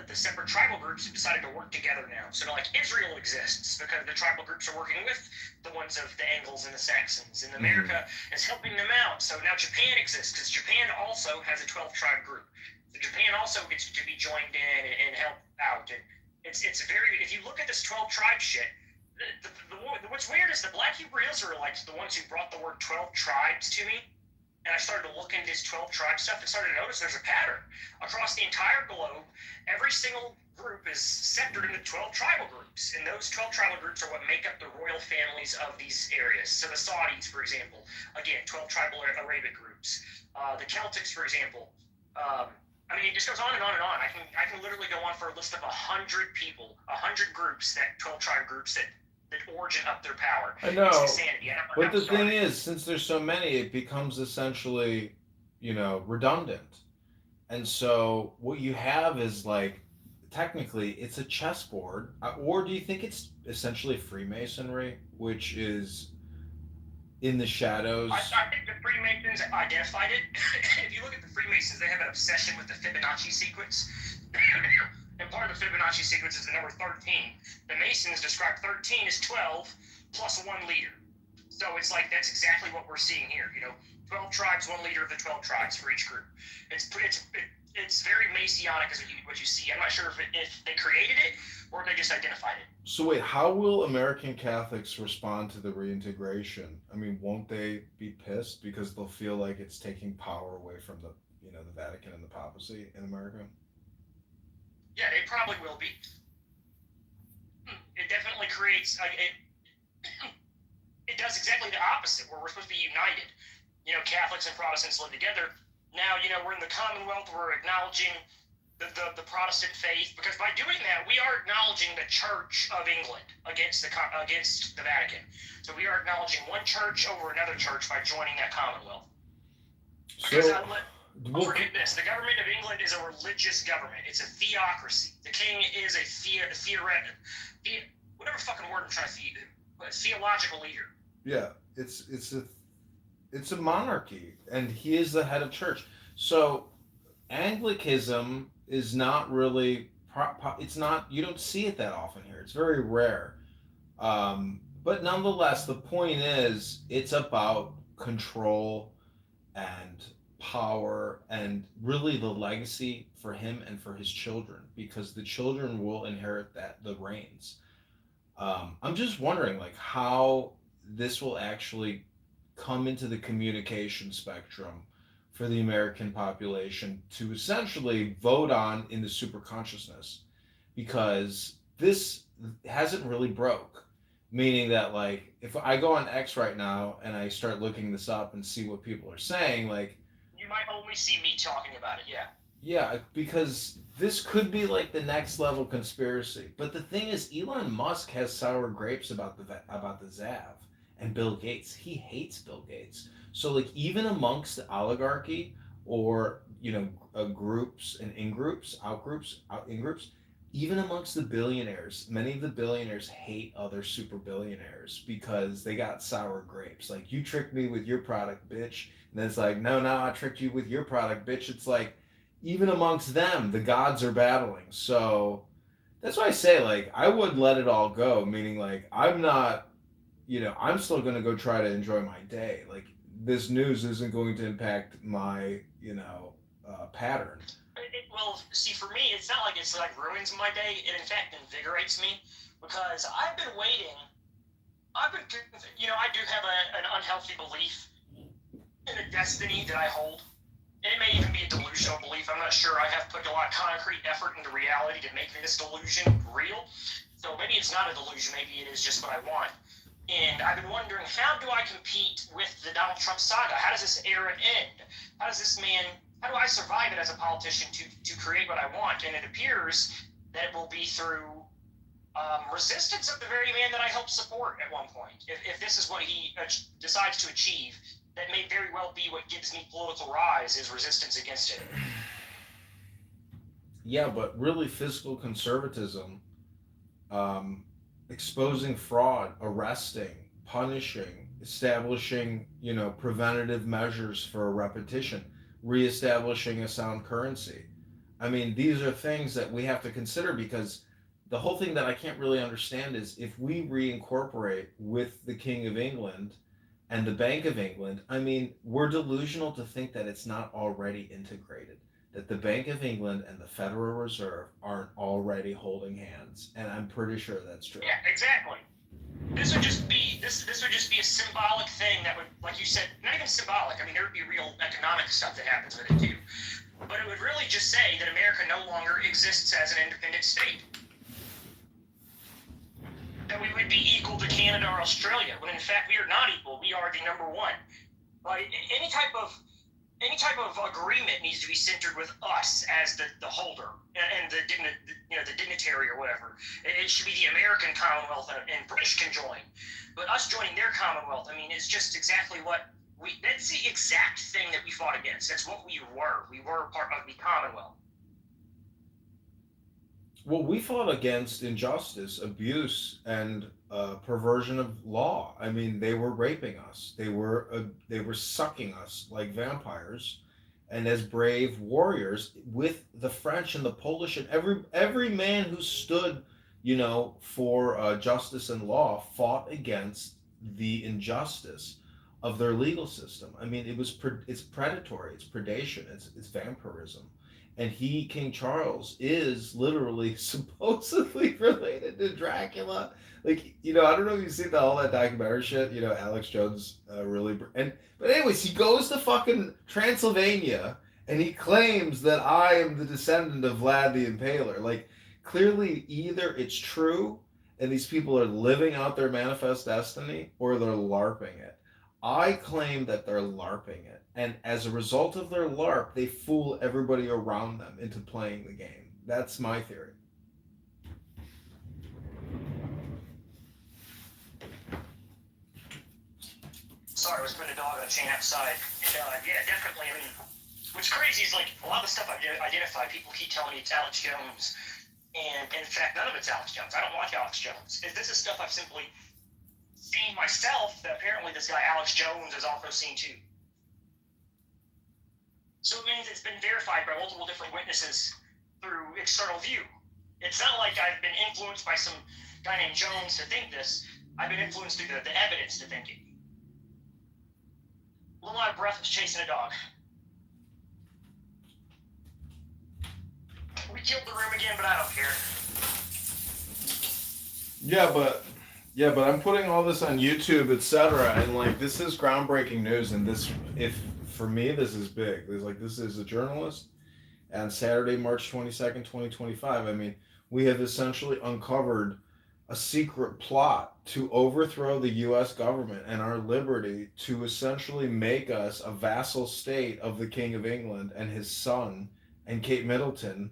the separate tribal groups have decided to work together now. So, like, Israel exists because the tribal groups are working with the ones of the Angles and the Saxons, and America is helping them out. So now Japan exists because Japan also has a 12-tribe group. So Japan also gets to be joined in and help out. And it's very, if you look at this 12-tribe shit, what's weird is the Black Hebrew Israelites, the ones who brought the word 12 tribes to me, and I started to look into this 12 tribe stuff and started to notice there's a pattern across the entire globe. Every single group is sectored into 12 tribal groups, and those 12 tribal groups are what make up the royal families of these areas. So the Saudis, for example, again, 12 tribal Arabic groups. The Celtics, for example. I mean, it just goes on and on and on. I can literally go on for a list of 100 people, 100 groups, that 12 tribe groups that origin up their power. I know. It's insanity. But the thing is, since there's so many, it becomes essentially, redundant. And so what you have is like, technically, it's a chessboard. Or do you think it's essentially Freemasonry, which is in the shadows? I think the Freemasons identified it. If you look at the Freemasons, they have an obsession with the Fibonacci sequence. And part of the Fibonacci sequence is the number 13. The Masons describe 13 as 12 plus one leader. So it's like, that's exactly what we're seeing here. 12 tribes, one leader of the 12 tribes for each group. It's very Masonic is what you see. I'm not sure if they created it or if they just identified it. So wait, how will American Catholics respond to the reintegration? I mean, won't they be pissed because they'll feel like it's taking power away from the Vatican and the papacy in America? Yeah, they probably will be. It definitely creates it does exactly the opposite, where we're supposed to be united. Catholics and Protestants live together. Now, we're in the Commonwealth. We're acknowledging the Protestant faith, because by doing that, we are acknowledging the Church of England against the Vatican. So we are acknowledging one church over another church by joining that Commonwealth. Because don't forget this: the government of England is a religious government. It's a theocracy. The king is a whatever fucking word I'm trying to theological leader. Yeah, it's a monarchy, and he is the head of church. So Anglicanism is not really it's not, you don't see it that often here. It's very rare. But nonetheless, the point is, it's about control and power and really the legacy for him and for his children, because the children will inherit the reins. I'm just wondering, like, how this will actually come into the communication spectrum for the American population to essentially vote on in the super consciousness, because this hasn't really broke. Meaning that, like, if I go on X right now and I start looking this up and see what people are saying, like, you might only see me talking about it. Yeah, because this could be like the next level conspiracy. But the thing is, Elon Musk has sour grapes about the ZAV and Bill Gates. He hates Bill Gates. So, like, even amongst the oligarchy, or groups and in-groups, in-groups, even amongst the billionaires, many of the billionaires hate other super billionaires because they got sour grapes. Like, you tricked me with your product, bitch. And then it's like, no, I tricked you with your product, bitch. It's like, even amongst them, the gods are battling. So that's why I say, like, I would let it all go. Meaning, like, I'm not, I'm still going to go try to enjoy my day. Like, this news isn't going to impact my, pattern. Well, see, for me, it's not like it's like ruins my day. It in fact invigorates me, because I've been waiting. I do have an unhealthy belief in a destiny that I hold. And it may even be a delusional belief. I'm not sure. I have put a lot of concrete effort into reality to make this delusion real. So maybe it's not a delusion. Maybe it is just what I want. And I've been wondering, how do I compete with the Donald Trump saga? How does this era end? How do I survive it as a politician to create what I want? And it appears that it will be through resistance of the very man that I helped support at one point. If this is what he decides to achieve, that may very well be what gives me political rise, is resistance against it. Yeah, but really, fiscal conservatism, exposing fraud, arresting, punishing, establishing, preventative measures for a repetition, reestablishing a sound currency. I mean, these are things that we have to consider, because the whole thing that I can't really understand is, if we reincorporate with the King of England and the Bank of England, I mean, we're delusional to think that it's not already integrated, that the Bank of England and the Federal Reserve aren't already holding hands. And I'm pretty sure that's true. Yeah, exactly. This would just be a symbolic thing that would, like you said, not even symbolic. I mean, there would be real economic stuff that happens with it too. But it would really just say that America no longer exists as an independent state. That we would be equal to Canada or Australia, when in fact we are not equal. We are the number one. Like any type of agreement needs to be centered with us as the holder and the dignitary or whatever. It should be the American Commonwealth and British can join, but us joining their Commonwealth, I mean, it's just exactly what that's the exact thing that we fought against. That's what we were. We were part of the Commonwealth. Well, we fought against injustice, abuse, and perversion of law. I mean, they were raping us. They were sucking us like vampires, and as brave warriors with the French and the Polish and every man who stood, for justice and law fought against the injustice of their legal system. I mean, it's predatory, it's predation, it's vampirism. And King Charles, is literally supposedly related to Dracula. Like, I don't know if you've seen all that documentary shit. Alex Jones but anyways, he goes to fucking Transylvania and he claims that I am the descendant of Vlad the Impaler. Like, clearly, either it's true and these people are living out their manifest destiny, or they're LARPing it. I claim that they're LARPing it. And as a result of their LARP, they fool everybody around them into playing the game. That's my theory. Sorry, I was putting a dog on a chain outside. And, yeah, definitely. I mean, what's crazy is, like, a lot of the stuff I've identified, people keep telling me it's Alex Jones. And, in fact, none of it's Alex Jones. I don't watch Alex Jones. This is stuff I've simply seen myself that apparently this guy Alex Jones has also seen too. So it means it's been verified by multiple different witnesses through external view. It's not like I've been influenced by some guy named Jones to think this. I've been influenced through the evidence to think it. A little out of breath was chasing a dog. We killed the room again, but I don't care. Yeah, but I'm putting all this on YouTube, etc. And like, this is groundbreaking news. And for me, this is big. This is a journalist. And Saturday, March 22nd, 2025. I mean, we have essentially uncovered a secret plot to overthrow the U.S. government and our liberty, to essentially make us a vassal state of the King of England and his son and Kate Middleton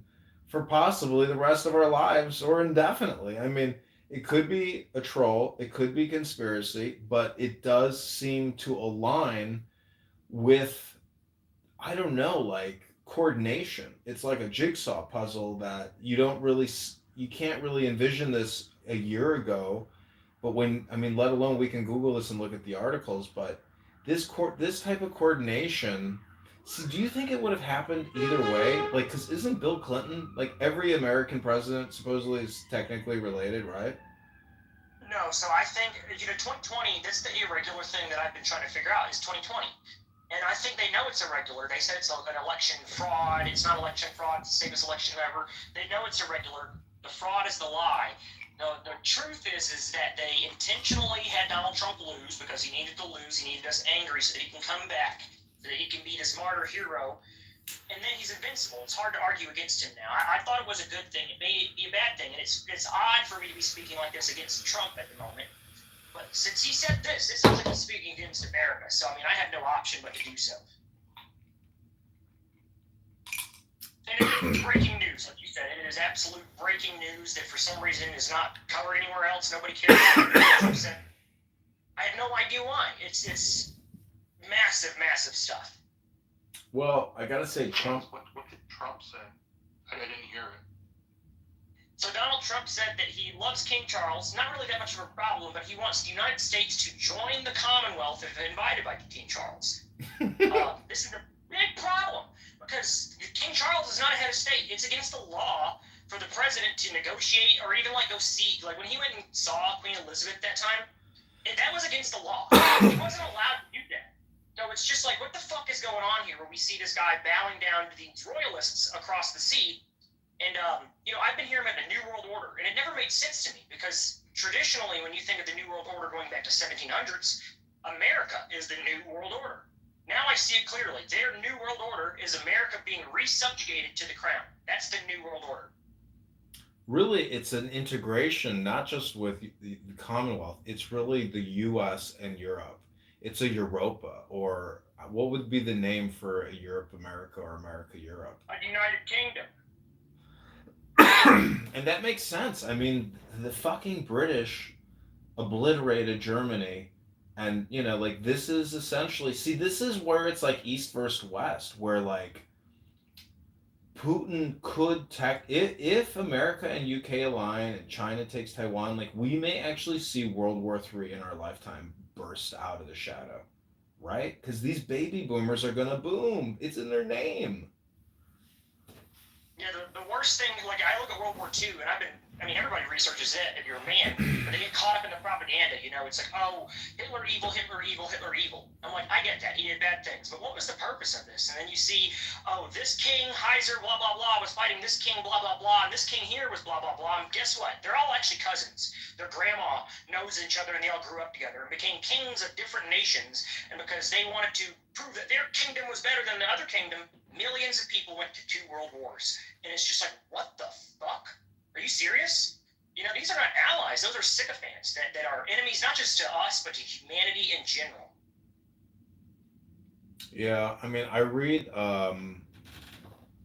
for possibly the rest of our lives or indefinitely. I mean, it could be a troll, it could be conspiracy, but it does seem to align with, I don't know, like coordination. It's like a jigsaw puzzle that you can't really envision this a year ago. But let alone we can Google this and look at the articles, but this type of coordination, see, do you think it would have happened either way? Like, because isn't Bill Clinton, like every American president supposedly is technically related, right? No, so I think, 2020, that's the irregular thing that I've been trying to figure out, is 2020. And I think they know it's irregular. They said it's an election fraud. It's not election fraud. It's the safest election ever. They know it's irregular. The fraud is the lie. The truth is that they intentionally had Donald Trump lose because he needed to lose. He needed us angry so that he can come back, so that he can be this martyr hero. And then he's invincible. It's hard to argue against him now. I thought it was a good thing. It may be a bad thing. And it's odd for me to be speaking like this against Trump at the moment. But since he said this, it sounds like he's speaking against America. So, I mean, I have no option but to do so. And it is breaking news, like you said. It is absolute breaking news that for some reason is not covered anywhere else. Nobody cares about it. I have no idea why. It's massive, massive stuff. Well, I gotta say, Trump. What did Trump say? I didn't hear it. So Donald Trump said that he loves King Charles, not really that much of a problem, but he wants the United States to join the Commonwealth if invited by King Charles. This is a big problem, because King Charles is not a head of state. It's against the law for the president to negotiate or even go see. Like when he went and saw Queen Elizabeth that time, that was against the law. He wasn't allowed to do that. No, it's just like, what the fuck is going on here where we see this guy bowing down to these royalists across the sea? And, I've been hearing about the New World Order, and it never made sense to me because traditionally, when you think of the New World Order going back to 1700s, America is the New World Order. Now I see it clearly. Their New World Order is America being resubjugated to the crown. That's the New World Order. Really, it's an integration, not just with the Commonwealth. It's really the U.S. and Europe. It's a Europa, or what would be the name for a Europe America or America Europe? A United Kingdom. And that makes sense. I mean, the fucking British obliterated Germany, and like, this is essentially, see, this is where it's like East versus West, where like Putin could if America and UK align and China takes Taiwan, like, we may actually see World War III in our lifetime burst out of the shadow, right? Because these baby boomers are gonna boom. It's in their name. Yeah, the worst thing, like, I look at World War II, and everybody researches it if you're a man, but they get caught up in the propaganda, It's like, oh, Hitler evil, Hitler evil, Hitler evil. I'm like, I get that, he did bad things, but what was the purpose of this? And then you see, oh, this king, Heiser, blah, blah, blah, was fighting this king, blah, blah, blah, and this king here was blah, blah, blah, and guess what? They're all actually cousins. Their grandma knows each other, and they all grew up together and became kings of different nations, and because they wanted to prove that their kingdom was better than the other kingdom, millions of people went to 2 world wars. And it's just like, what the fuck? Are you serious? These are not allies. Those are sycophants that are enemies, not just to us, but to humanity in general. Yeah, I read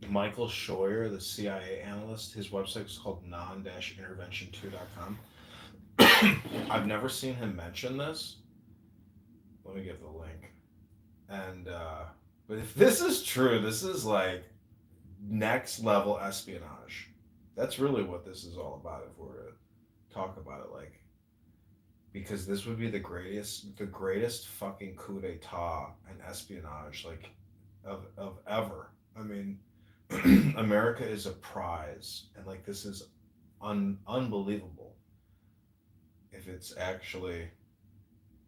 Michael Scheuer, the CIA analyst. His website is called non-intervention2.com. I've never seen him mention this. Let me get the link. And but if this is true, this is like next level espionage. That's really what this is all about, if we're to talk about it, like, because this would be the greatest fucking coup d'etat and espionage, like, of ever. America is a prize, and like, this is unbelievable if it's actually,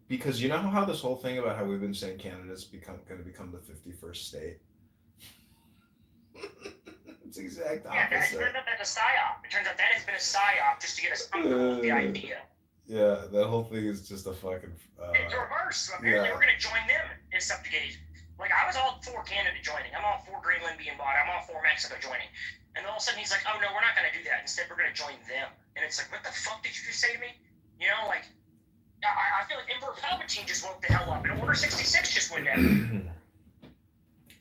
because you know how this whole thing about how we've been saying Canada's going to become the 51st state. It's the exact opposite. Yeah, it turned out that's a psyop. It turns out that has been a psyop just to get us comfortable with the idea. Yeah, that whole thing is just a fucking. It's a reverse. So apparently, we're going to join them and subjugate. Like, I was all for Canada joining. I'm all for Greenland being bought. I'm all for Mexico joining. And all of a sudden, he's like, oh, no, we're not going to do that. Instead, we're going to join them. And it's like, what the fuck did you just say to me? Like, I feel like Emperor Palpatine just woke the hell up. And Order 66 just went down.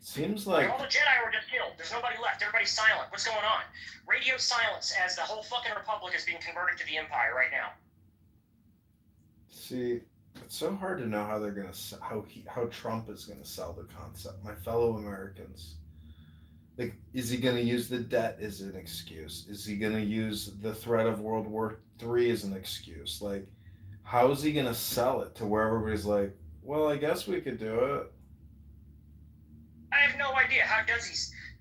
Seems like all the Jedi were just killed. There's nobody left. Everybody's silent. What's going on? Radio silence as the whole fucking Republic is being converted to the Empire right now. See, it's so hard to know how they're gonna how Trump is gonna sell the concept. My fellow Americans, like, is he gonna use the debt as an excuse? Is he gonna use the threat of World War III as an excuse? Like, how is he gonna sell it to where everybody's like, well, I guess we could do it? I have no idea. How does he?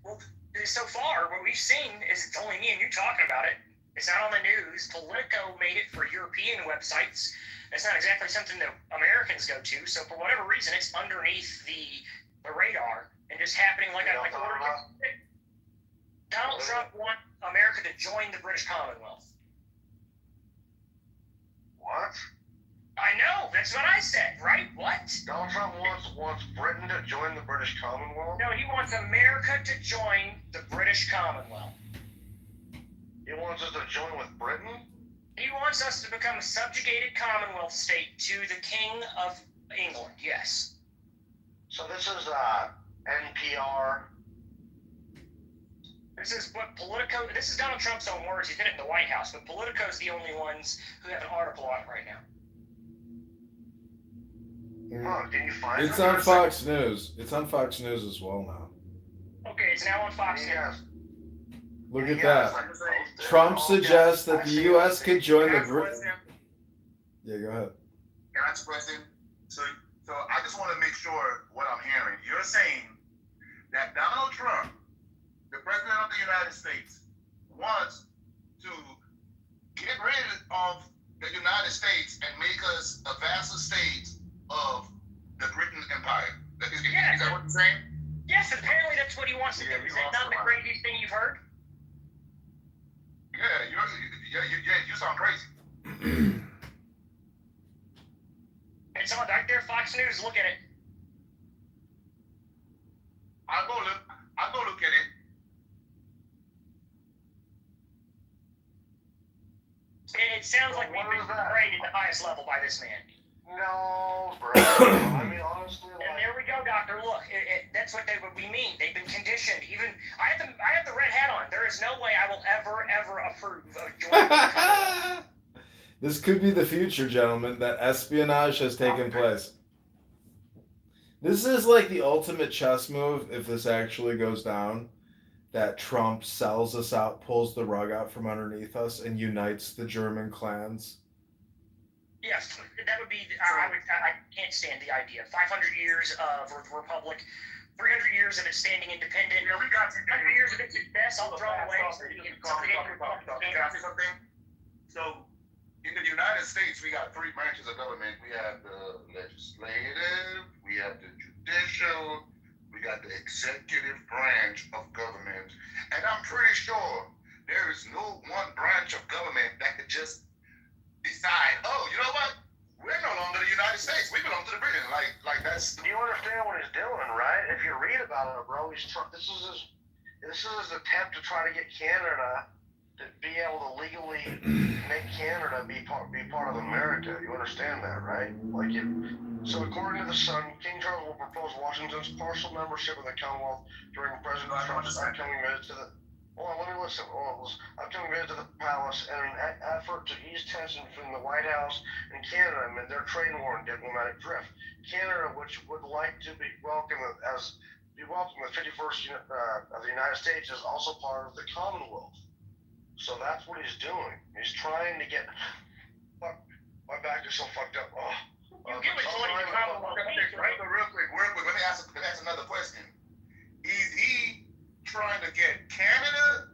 Well, so far, what we've seen is it's only me and you talking about it. It's not on the news. Politico made it for European websites. It's not exactly something that Americans go to. So for whatever reason, it's underneath the radar and just happening like Donald Trump wants America to join the British Commonwealth. What? I know, that's what I said, right? What? Donald Trump wants Britain to join the British Commonwealth? No, he wants America to join the British Commonwealth. He wants us to join with Britain? He wants us to become a subjugated Commonwealth state to the King of England, yes. So this is NPR. This is what Politico, this is Donald Trump's own words. He's been in the White House, but Politico's the only ones who have an article on it right now. Can you find It's on Fox News. It's on Fox News as well now. Okay, it's now on Fox News. Look at that. Trump suggests that the U.S. could join the British. Yeah, go ahead. Can I ask a question? So I just want to make sure what I'm hearing. You're saying that Donald Trump, the President of the United States, wants to get rid of the United States and make us a vassal state of the Britain Empire. Is that what you're saying? Yes, apparently that's what he wants to do. Is that not the craziest thing you've heard? Yeah, you sound crazy. It's on right there, Fox News. Look at it. I'll go look at it. It sounds like we've been trained at the highest level by this man. No, bro. I mean, honestly, And there we go, Doctor. Look, that's what we mean. They've been conditioned. Even I have the red hat on. There is no way I will ever approve of joining the Commonwealth. This could be the future, gentlemen. That espionage has taken place. This is like the ultimate chess move if this actually goes down. That Trump sells us out, pulls the rug out from underneath us, and unites the German clans. Yes, that would be. I can't stand the idea. 500 years of the republic, 300 years of it standing independent. Yeah, we got 100 years of its success. I'll throw it away. So, in the United States, we got three branches of government. We have the legislative, we have the judicial, we got the executive branch of government. And I'm pretty sure there is no one branch of government that could just decide, oh, you know what? We're no longer the United States. We belong to the Britain. Like that's. Do you understand what he's doing, right? If you read about it, bro, this is his attempt to try to get Canada to be able to legally make Canada be part of America. You understand that, right? So according to the Sun, King Charles will propose Washington's partial membership of the Commonwealth during President Trump's upcoming visit to the. Hold on, let me listen. Upcoming visit to the palace and an effort to ease tension between the White House and Canada amid their trade war and diplomatic drift. Canada, which would like to be welcomed as the 51st of the United States, is also part of the Commonwealth. So that's what he's doing. He's trying to get. Fuck, my back is so fucked up. Oh. You get what joining the Commonwealth means, right? Real quick. Let me ask another question. Is he trying to get Canada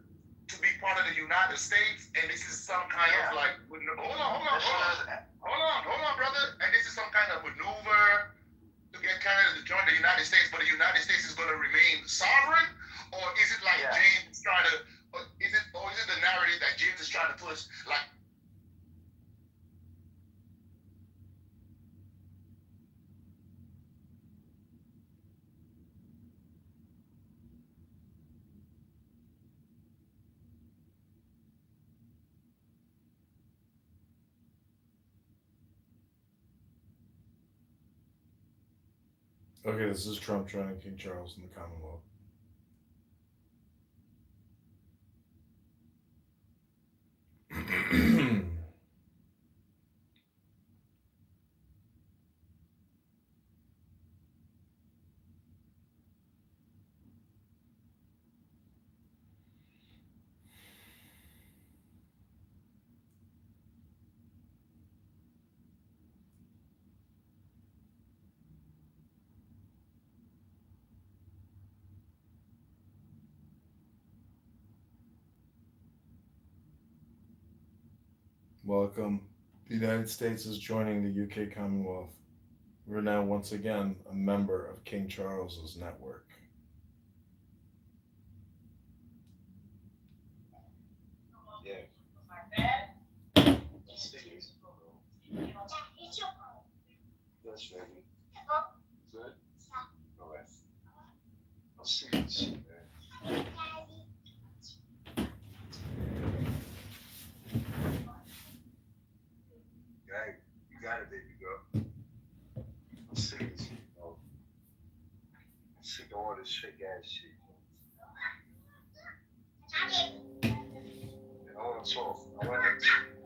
to be part of the United States, and this is some kind of like, hold on, brother, and this is some kind of maneuver to get Canada to join the United States, but the United States is going to remain sovereign, or is it like James is trying to, is it the narrative that James is trying to push, like? Okay, this is Trump joining King Charles in the Commonwealth. Welcome. The United States is joining the UK Commonwealth. We're now once again a member of King Charles's network. Yes, baby. Good? All right. I'll see you soon, man. You got it, baby girl. I'm sick of this, I'm sick of all this fake ass shit. I want to talk. I want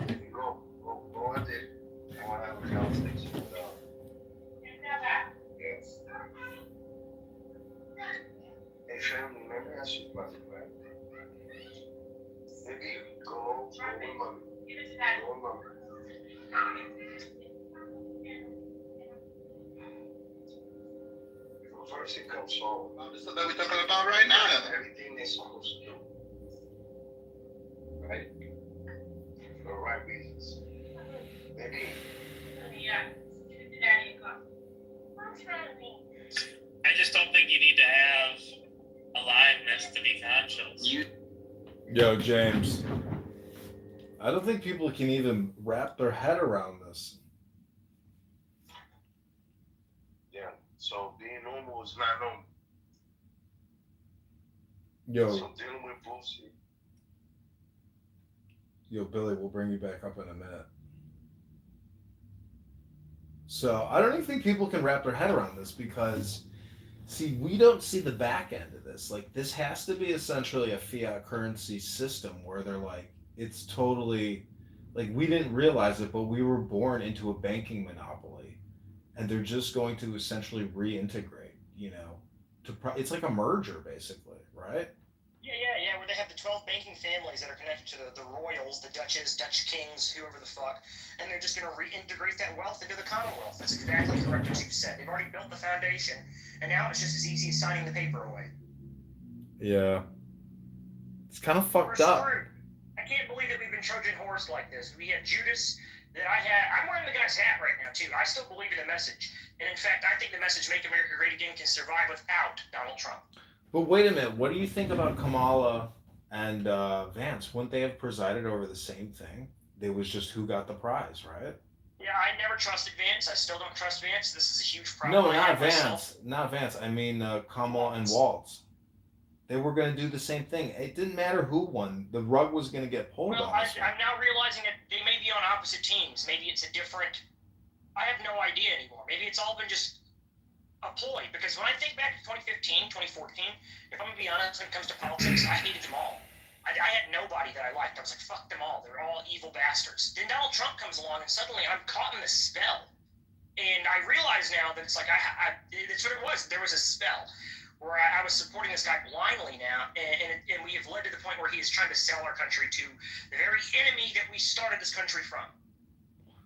to go out there. I want to have a conversation with yes. Hey family, let me ask you a question, man. Maybe go with mommy. Go with mommy. First it comes home. This is what we're talking about right now. Everything they're supposed to do. Right? For the right reasons. Maybe. I just don't think you need to have aliveness to be conscious. Yo, James. I don't think people can even wrap their head around this. Yeah. So being normal is not normal. Yo, So dealing with bullshit. yo, Billy, we'll bring you back up in a minute. So I don't even think people can wrap their head around this because, see, we don't see the back end of this. Like, this has to be essentially a fiat currency system where they're like, it's totally, like, we didn't realize it, but we were born into a banking monopoly, and they're just going to essentially reintegrate. It's like a merger, basically, right? Yeah, where they have the 12 banking families that are connected to the royals, the duchess, Dutch kings, whoever the fuck, and they're just going to reintegrate that wealth into the Commonwealth. That's exactly correct as you said. They've already built the foundation, and now it's just as easy as signing the paper away. Yeah. It's kind of fucked We're up. screwed. I can't believe that we've been Trojan horse like this. We had Judas that I'm wearing the guy's hat right now, too. I still believe in the message. And in fact, I think the message Make America Great Again can survive without Donald Trump. But wait a minute, what do you think about Kamala and Vance? Wouldn't they have presided over the same thing? It was just who got the prize, right? Yeah, I never trusted Vance. I still don't trust Vance. This is a huge problem. No, not Vance. Not Vance. I mean Kamala and Waltz. They were going to do the same thing. It didn't matter who won. The rug was going to get pulled Well, on I'm this one. now realizing that they may be on opposite teams. Maybe it's a different... I have no idea anymore. Maybe it's all been just a ploy. Because when I think back to 2015, 2014, if I'm going to be honest, when it comes to politics, I hated them all. I had nobody that I liked. I was like, fuck them all. They're all evil bastards. Then Donald Trump comes along, and suddenly I'm caught in this spell. And I realize now that it's like, it's what it was. There was a spell where I was supporting this guy blindly now, and we have led to the point where he is trying to sell our country to the very enemy that we started this country from.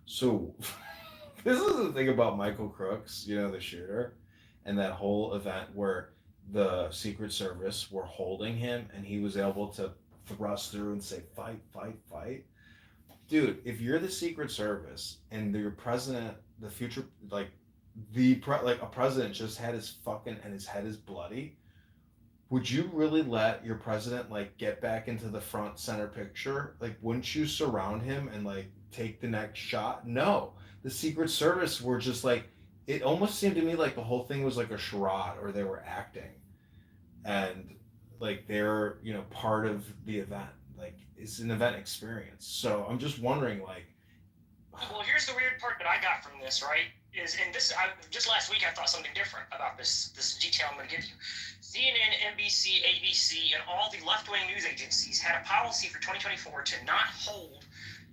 So, this is the thing about Michael Crooks, the shooter, and that whole event where the Secret Service were holding him, and he was able to thrust through and say, fight, fight, fight. Dude, if you're the Secret Service and your president, the future, a president just had his fucking, and his head is bloody, would you really let your president, get back into the front center picture? Wouldn't you surround him and, take the next shot? No. The Secret Service were just, it almost seemed to me like the whole thing was like a charade, or they were acting. And, they're, part of the event. It's an event experience. So I'm just wondering, Well, here's the weird part that I got from this, right? Just last week I thought something different about this detail I'm going to give you. CNN, NBC, ABC, and all the left-wing news agencies had a policy for 2024 to not hold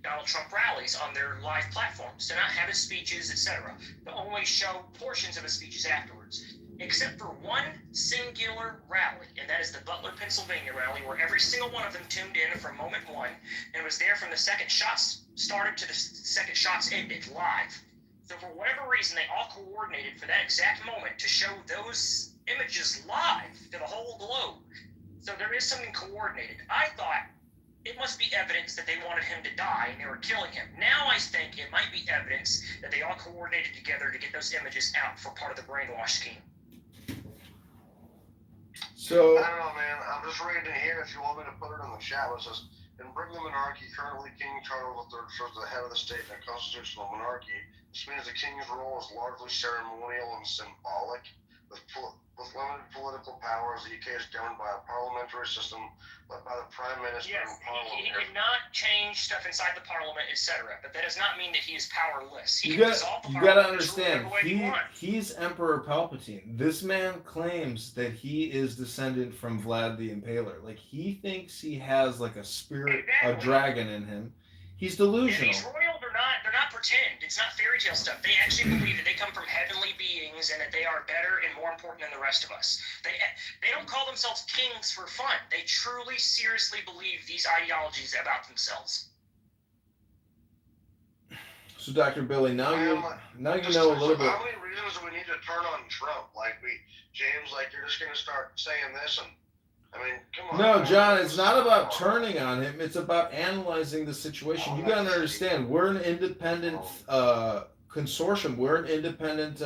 Donald Trump rallies on their live platforms, to not have his speeches, etc. To only show portions of his speeches afterwards. Except for one singular rally, and that is the Butler, Pennsylvania rally, where every single one of them tuned in from moment one and was there from the second shots started to the second shots ended live. So for whatever reason, they all coordinated for that exact moment to show those images live to the whole globe. So there is something coordinated. I thought it must be evidence that they wanted him to die and they were killing him. Now I think it might be evidence that they all coordinated together to get those images out for part of the brainwash scheme. So I don't know, man. I'm just reading here. If you want me to put it in the chat, it says, in Britain monarchy, currently King Charles III serves the head of the state in a constitutional monarchy. This means the king's role is largely ceremonial and symbolic. With limited political powers, the UK is governed by a parliamentary system led by the Prime Minister Yes, and Parliament. he did not change stuff inside the Parliament, etc. But that does not mean that he is powerless. you gotta understand, he's Emperor Palpatine. This man claims that he is descendant from Vlad the Impaler. He thinks he has a spirit, a dragon in him. He's delusional. Yeah, these royals they're not pretend. It's not fairy tale stuff. They actually believe that they come from heavenly beings and that they are better and more important than the rest of us. They don't call themselves kings for fun. They truly, seriously believe these ideologies about themselves. So, Dr. Billy, now you know a little bit. How many reasons do we need to turn on Trump? James, you're just going to start saying this and, come on. No, John, it's not about turning on him. It's about analyzing the situation. You got to understand, we're an independent consortium. We're an independent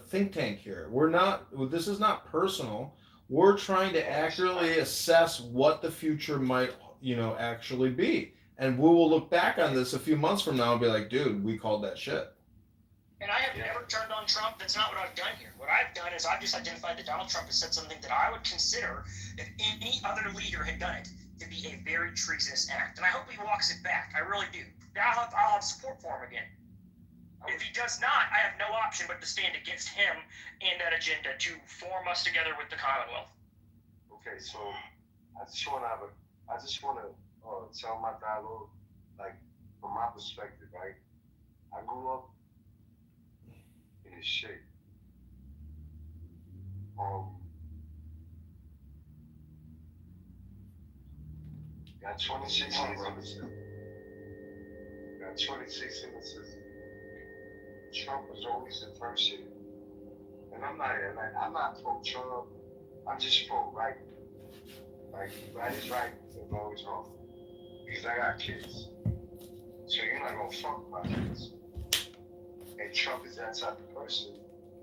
think tank here. This is not personal. We're trying to accurately assess what the future might, actually be. and we will look back on this a few months from now and be like, dude, we called that shit. And I have never turned on Trump. That's not what I've done here. What I've done is I've just identified that Donald Trump has said something that I would consider, if any other leader had done it, to be a very treasonous act. And I hope he walks it back. I really do. I'll have support for him again. If he does not, I have no option but to stand against him and that agenda to form us together with the Commonwealth. Okay, so I just want to tell my dialogue, like from my perspective, right? I grew up in this shape. Got 26 years in the system. Got 26 in the system. Trump was always the first shit. And I'm not pro-Trump. I'm just pro-right. Like, right is right and wrong is wrong. Because I got kids. So you're not gonna fuck with my kids. And Trump is that type of person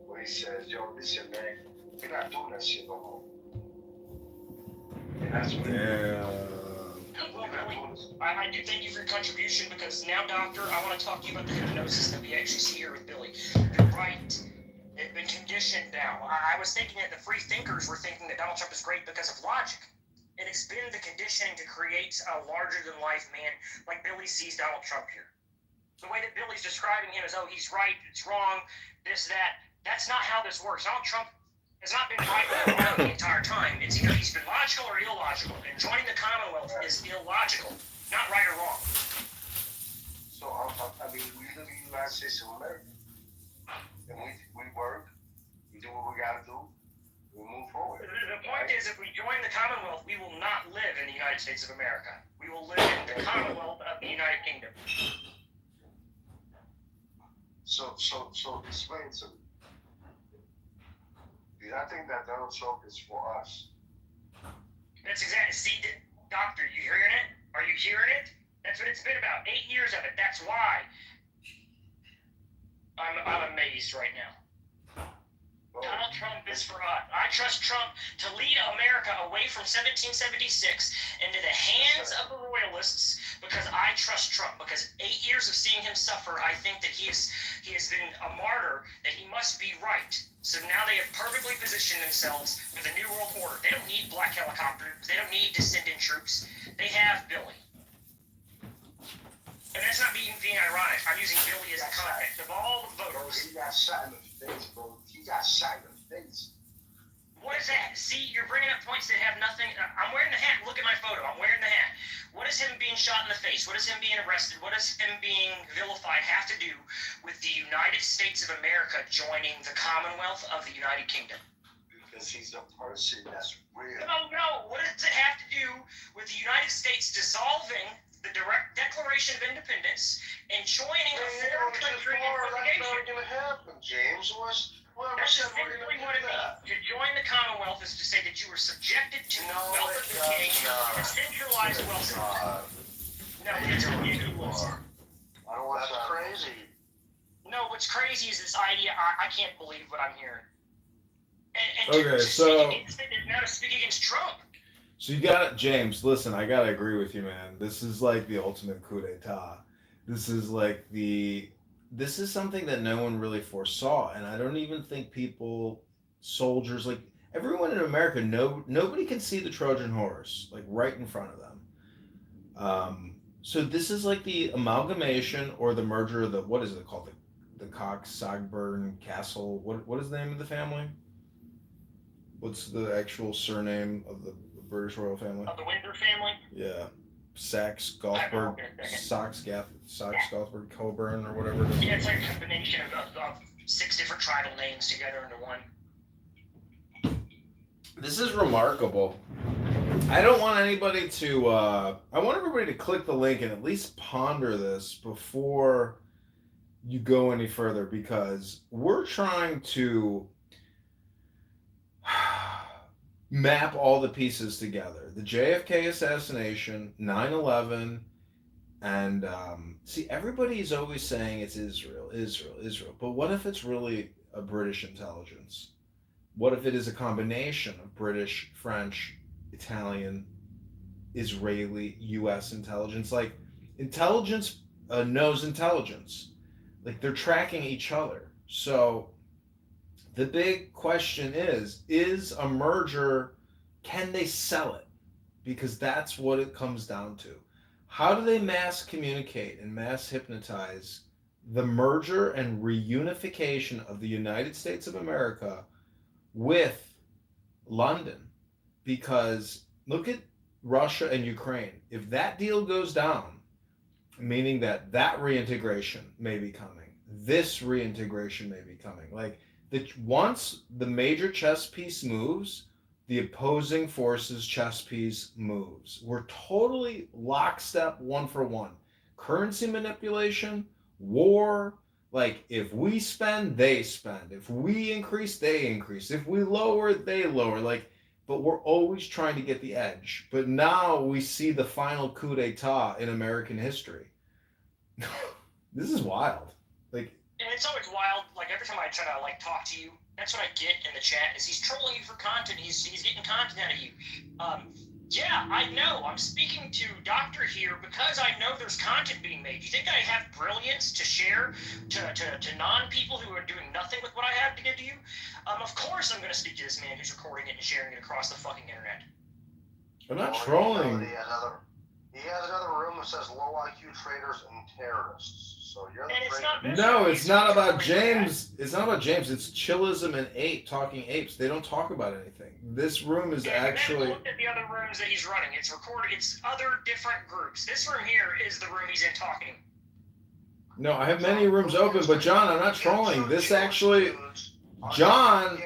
where he says, yo, listen, man, we're not doing that shit no more. And that's what Well, Billy, I do thank you for your contribution, because now, Doctor, I want to talk to you about the hypnosis that we actually see here with Billy. You're right. It's been conditioned now. I was thinking that the free thinkers were thinking that Donald Trump is great because of logic. And it's been the conditioning to create a larger-than-life man like Billy sees Donald Trump here. The way that Billy's describing him as, oh, he's right, it's wrong, this, that. That's not how this works. Donald Trump has not been right or wrong the entire time. It's either he's been logical or illogical. And joining the Commonwealth is illogical, not right or wrong. So, I mean, we live in the United States of America. And we work, we do what we gotta do, we move forward. The point is, if we join the Commonwealth, we will not live in the United States of America. We will live in the Commonwealth of the United Kingdom. So explain to me. Because I think that Donald Trump is for us. That's exactly. See, Doctor, you hearing it? Are you hearing it? That's what it's been about. 8 years of it. That's why. I'm amazed right now. Donald Trump is for us. I trust Trump to lead America away from 1776 into the hands of the royalists, because I trust Trump. Because 8 years of seeing him suffer, I think that he has been a martyr, that he must be right. So now they have perfectly positioned themselves for the New World Order. They don't need black helicopters. They don't need descendant troops. They have Billy. And that's not being ironic. I'm using Billy as a context of all the Bro, voters. he got shot in the face, bro. He got shot in the face. What is that? See, you're bringing up points that have nothing. I'm wearing the hat. Look at my photo. I'm wearing the hat. What is him being shot in the face? What is him being arrested? What does him being vilified have to do with the United States of America joining the Commonwealth of the United Kingdom? Because he's a person that's real. No. What does it have to do with the United States dissolving the direct Declaration of Independence and joining a foreign country in That's litigation? not gonna happen, James. What's That's that essentially really what it means. To join the Commonwealth is to say that you were subjected to the wealth of the king, a centralized wealth system. No, it's ridiculous. I don't want that. Crazy. No, what's crazy is this idea. I can't believe what I'm hearing. And Okay, so now to speak against Trump. So you got it, James. Listen, I gotta agree with you, man. This is like the ultimate coup d'état. This is something that no one really foresaw, and I don't even think soldiers, like everyone in America, nobody can see the Trojan horse like right in front of them. So this is like the amalgamation or the merger of what is it called? The Cox-Sagburn Castle. What is the name of the family? What's the actual surname of the British royal family? Of the Windsor family? Yeah. Saxe-Gothberg, Saxe-Gothberg, Coburn, or whatever it is. Yeah, it's like a combination of 6 different tribal names together into one. This is remarkable. I don't want anybody to, I want everybody to click the link and at least ponder this before you go any further, because we're trying to map all the pieces together. The JFK assassination, 9/11, and see, everybody's always saying it's Israel. But what if it's really a British intelligence? What if it is a combination of British, French, Italian, Israeli, U.S. intelligence? Like, Intelligence knows intelligence. Like they're tracking each other. So the big question is a merger, can they sell it? Because that's what it comes down to. How do they mass communicate and mass hypnotize the merger and reunification of the United States of America with London? Because look at Russia and Ukraine. If that deal goes down, meaning that that reintegration may be coming, this reintegration may be coming. Like once the major chess piece moves, the opposing forces chess piece moves. We're totally lockstep, one for one. Currency manipulation, war. Like if we spend, they spend. If we increase, they increase. If we lower, they lower. Like, but we're always trying to get the edge. But now we see the final coup d'etat in American history. This is wild. Like, and it's always wild. Like every time I try to like talk to you, that's what I get in the chat. Is he's trolling you for content? He's getting content out of you. Yeah, I know. I'm speaking to Doctor here because I know there's content being made. You think I have brilliance to share to non-people who are doing nothing with what I have to give to you? Of course I'm going to speak to this man who's recording it and sharing it across the fucking internet. I'm not trolling. He has another room that says low IQ traders and terrorists. So you're the No, it's not about James. It's not about James. It's Chillism and Ape talking apes. They don't talk about anything. This room is actually. Look at the other rooms that he's running. It's recorded. It's other different groups. This room here is the room he's in talking. No, I have many rooms open, but John, I'm not trolling. This actually, John,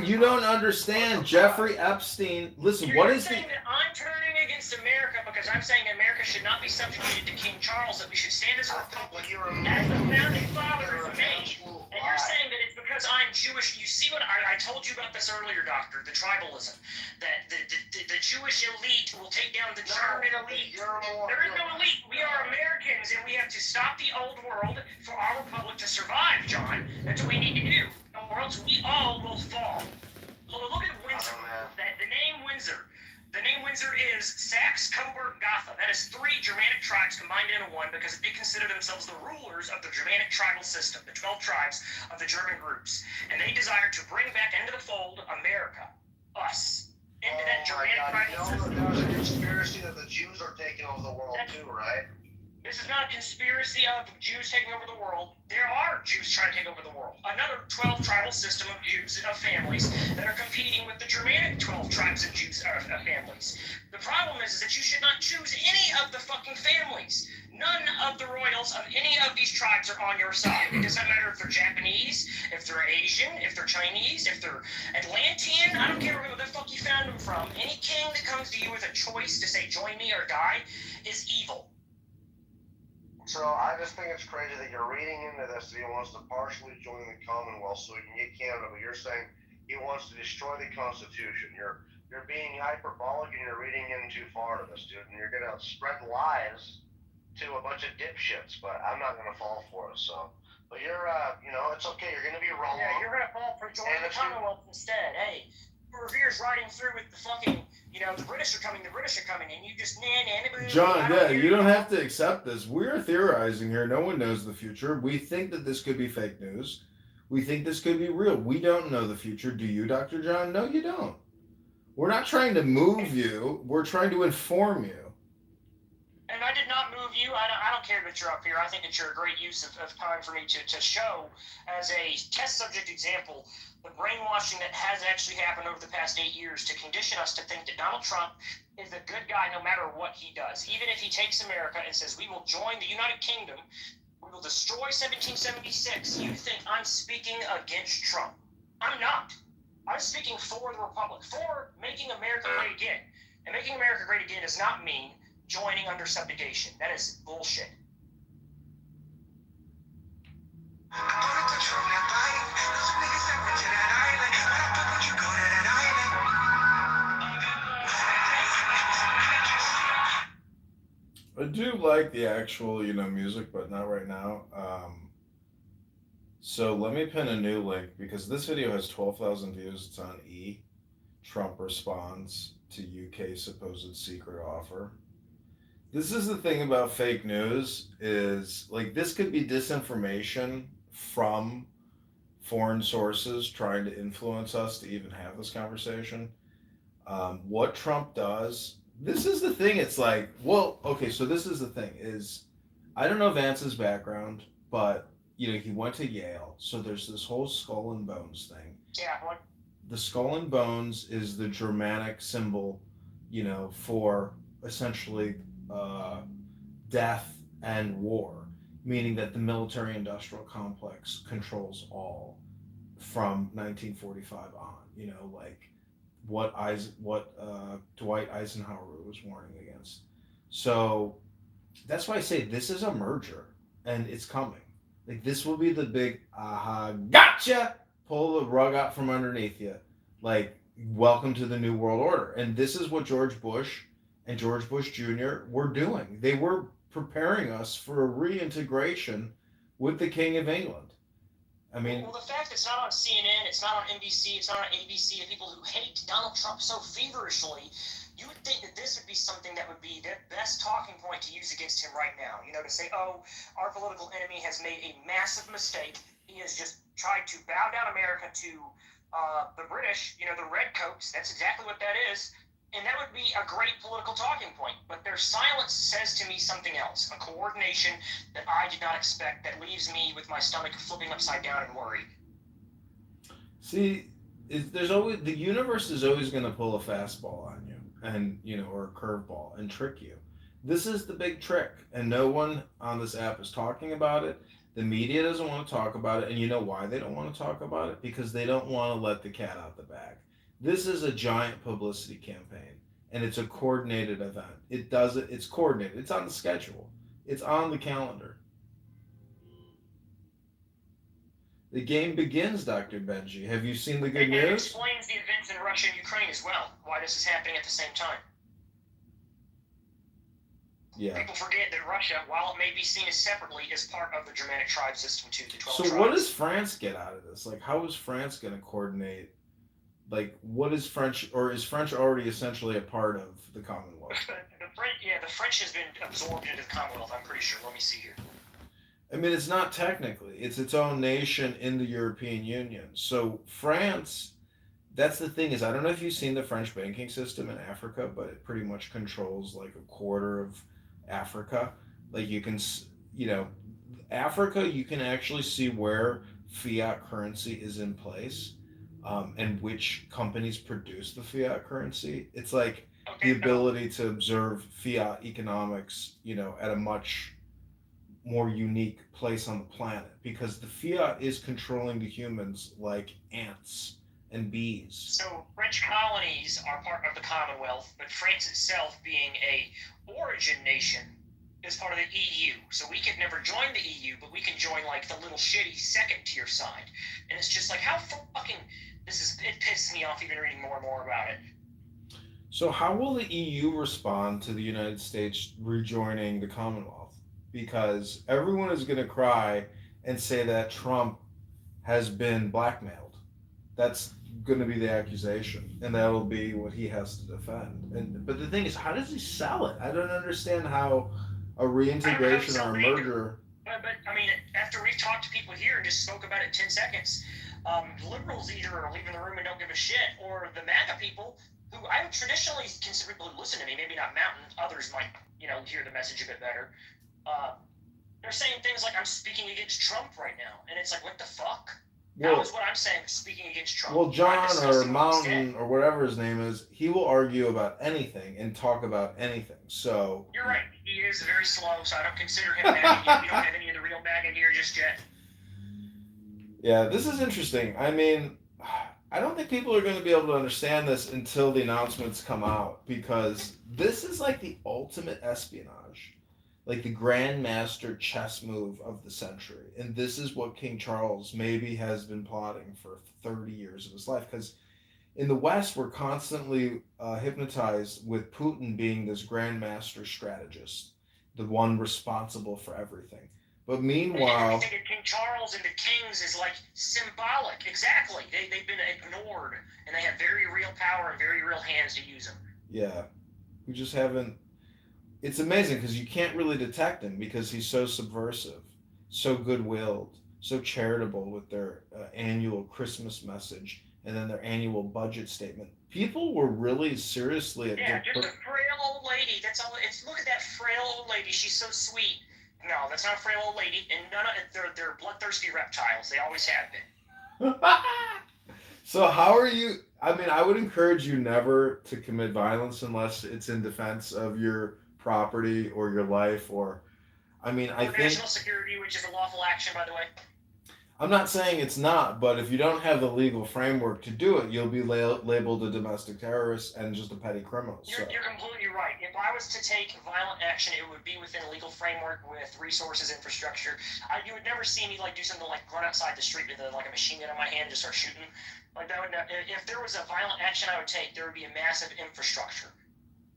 you don't understand. Jeffrey Epstein. Listen, You're what is the? saying that I'm turning against America because I'm saying America should not be subjugated to King Charles, that we should stand as a republic as the founding fathers made. And you're saying that it's because I'm Jewish. You see what I told you about this earlier, Doctor, the tribalism. That the Jewish elite will take down the German elite. There is no elite. We are Americans, and we have to stop the old world for our republic to survive, John. That's what we need to do. Or else we all will fall. Look at Windsor. The name Windsor. The name Windsor is Saxe, Coburg, Gotha. That is 3 Germanic tribes combined into one because they consider themselves the rulers of the Germanic tribal system, the 12 tribes of the German groups. And they desire to bring back into the fold America, us, into that Germanic tribal system. There's a conspiracy that the Jews are taking over the world too, right? This is not a conspiracy of Jews taking over the world. There are Jews trying to take over the world. Another 12 tribal system of Jews, of families, that are competing with the Germanic 12 tribes of Jews, of families. The problem is that you should not choose any of the fucking families. None of the royals of any of these tribes are on your side. It doesn't matter if they're Japanese, if they're Asian, if they're Chinese, if they're Atlantean. I don't care where the fuck you found them from. Any king that comes to you with a choice to say join me or die is evil. So I just think it's crazy that you're reading into this that he wants to partially join the Commonwealth so he can get Canada, but you're saying he wants to destroy the Constitution. You're being hyperbolic and you're reading in too far to this, dude, and you're gonna spread lies to a bunch of dipshits, but I'm not gonna fall for it. So, but you're, it's okay. You're gonna be wrong. Yeah, you're gonna fall for joining the Commonwealth instead. Hey, Revere's riding through with the fucking. The British are coming, and you just John, yeah, you don't have to accept this. We're theorizing here. No one knows the future. We think that this could be fake news. We think this could be real. We don't know the future. Do you, Dr. John? No, you don't. We're not trying to move you. We're trying to inform you. And I did not move you. I don't care that you're up here. I think that you're a great use of time for me to show as a test subject example the brainwashing that has actually happened over the past 8 years to condition us to think that Donald Trump is a good guy no matter what he does. Even if he takes America and says, we will join the United Kingdom, we will destroy 1776, you think I'm speaking against Trump. I'm not. I'm speaking for the Republic, for making America great again. And making America great again does not mean joining under subjugation. That is bullshit. I do like the actual, music, but not right now. So let me pin a new link because this video has 12,000 views. It's on E. Trump responds to UK supposed secret offer. This is the thing about fake news is like this could be disinformation from foreign sources trying to influence us to even have this conversation. What Trump does, this is the thing. It's like, well, okay, so this is the thing is, I don't know Vance's background, but he went to Yale, so there's this whole skull and bones thing. Yeah, what? The skull and bones is the Germanic symbol, for essentially death and war, meaning that the military-industrial complex controls all from 1945 on. Like what Dwight Eisenhower was warning against. So that's why I say this is a merger, and it's coming. Like this will be the big aha gotcha, pull the rug out from underneath you. Like welcome to the new world order. And this is what George Bush and George Bush Jr. were doing. They were preparing us for a reintegration with the King of England. I mean, well, the fact it's not on CNN, it's not on NBC, it's not on ABC, and people who hate Donald Trump so feverishly, you would think that this would be something that would be the best talking point to use against him right now. To say, oh, our political enemy has made a massive mistake. He has just tried to bow down America to the British, the redcoats. That's exactly what that is. And that would be a great political talking point. But their silence says to me something else, a coordination that I did not expect, that leaves me with my stomach flipping upside down in worry. See, there's always the universe is always going to pull a fastball on you, and or a curveball and trick you. This is the big trick, and no one on this app is talking about it. The media doesn't want to talk about it, and you know why they don't want to talk about it? Because they don't want to let the cat out the bag. This is a giant publicity campaign, and it's a coordinated event. It's coordinated. It's on the schedule. It's on the calendar. The game begins, Dr. Benji. Have you seen the good news? It explains the events in Russia and Ukraine as well, why this is happening at the same time. Yeah. People forget that Russia, while it may be seen as separately, is part of the Germanic tribe system too, the 12 So tribes. what does France get out of this? Like, how is France going to coordinate? Like, what is French, or is French already essentially a part of the Commonwealth? The French has been absorbed into the Commonwealth, I'm pretty sure. Let me see here. I mean, it's not technically. It's its own nation in the European Union. So France, that's the thing is, I don't know if you've seen the French banking system in Africa, but it pretty much controls like a quarter of Africa. Like you can, Africa, you can actually see where fiat currency is in place, and which companies produce the fiat currency. It's like the ability to observe fiat economics, at a much more unique place on the planet, because the fiat is controlling the humans like ants and bees. So French colonies are part of the Commonwealth, but France itself, being a origin nation, is part of the EU. So we could never join the EU, but we can join like the little shitty second tier side. And it's just like, how fucking it pisses me off even reading more and more about it. So how will the EU respond to the United States rejoining the Commonwealth? Because everyone is going to cry and say that Trump has been blackmailed. That's going to be the accusation, and that'll be what he has to defend. But the thing is, how does he sell it? I don't understand how a reintegration or a merger. But I mean, after we've talked to people here and just spoke about it in 10 seconds, liberals either are leaving the room and don't give a shit, or the MAGA people, who I would traditionally consider people who listen to me, maybe not Mountain, others might, hear the message a bit better. They're saying things like, I'm speaking against Trump right now. And it's like, what the fuck? That was what I'm saying, speaking against Trump. Well, John or Mountain or whatever his name is, he will argue about anything and talk about anything. So you're right. He is very slow, so I don't consider him MAGA. We don't have any of the real MAGA here just yet. Yeah, this is interesting. I mean, I don't think people are going to be able to understand this until the announcements come out, because this is like the ultimate espionage, like the grandmaster chess move of the century. And this is what King Charles maybe has been plotting for 30 years of his life, because in the West, we're constantly hypnotized with Putin being this grandmaster strategist, the one responsible for everything. But meanwhile, everything of King Charles and the kings is like symbolic. Exactly. They've been ignored, and they have very real power and very real hands to use them. Yeah, we just haven't. it's amazing because you can't really detect him because he's so subversive, so goodwilled, so charitable with their annual Christmas message and then their annual budget statement. People were really seriously at Yeah, just a frail old lady. That's all. It's look at that frail old lady. She's so sweet. No, that's not a frail old lady, and none of they're bloodthirsty reptiles. They always have been. So how are you? I mean, I would encourage you never to commit violence unless it's in defense of your property or your life, or I mean, I think National security, which is a lawful action, by the way. I'm not saying it's not, but if you don't have the legal framework to do it, you'll be labeled a domestic terrorist and just a petty criminal. So. You're completely right. If I was to take violent action, it would be within a legal framework with resources, infrastructure. You would never see me like do something like run outside the street with like a machine gun in my hand and just start shooting. Like that would if there was a violent action I would take, there would be a massive infrastructure.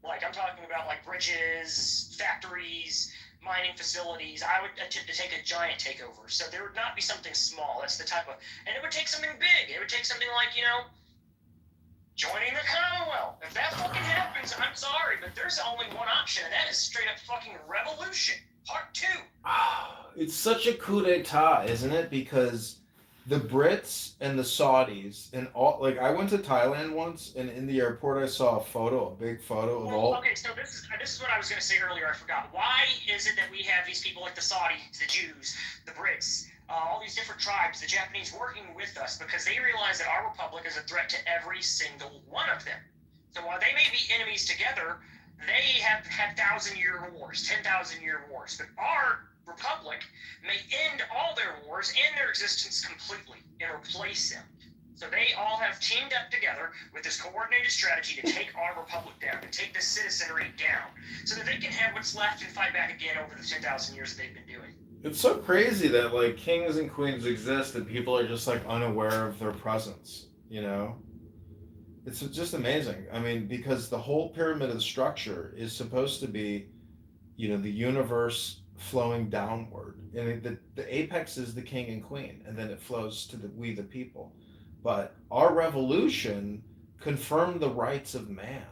Like I'm talking about like bridges, factories, mining facilities. I would attempt to take a giant takeover. So there would not be something small. That's the type of, and it would take something big. It would take something like, joining the Commonwealth. If that fucking happens, I'm sorry, but there's only one option, and that is straight up fucking revolution. Part 2. It's such a coup d'etat, isn't it? Because the Brits and the Saudis and all, like I went to Thailand once, and in the airport I saw a big photo of all. Okay, so this is what I was going to say earlier. I forgot. Why is it that we have these people like the Saudis, the Jews, the Brits, all these different tribes, the Japanese working with us because they realize that our republic is a threat to every single one of them. So while they may be enemies together, they have had 1,000-year wars, 10,000-year wars, but our republic may end all their wars and their existence completely and replace them. So they all have teamed up together with this coordinated strategy to take our republic down, to take the citizenry down, so that they can have what's left and fight back again over the 10,000 years that they've been doing. It's so crazy that like kings and queens exist and people are just like unaware of their presence, It's just amazing. I mean, because the whole pyramid of the structure is supposed to be, the universe flowing downward. And the apex is the king and queen, and then it flows to we the people. But our revolution confirmed the rights of man,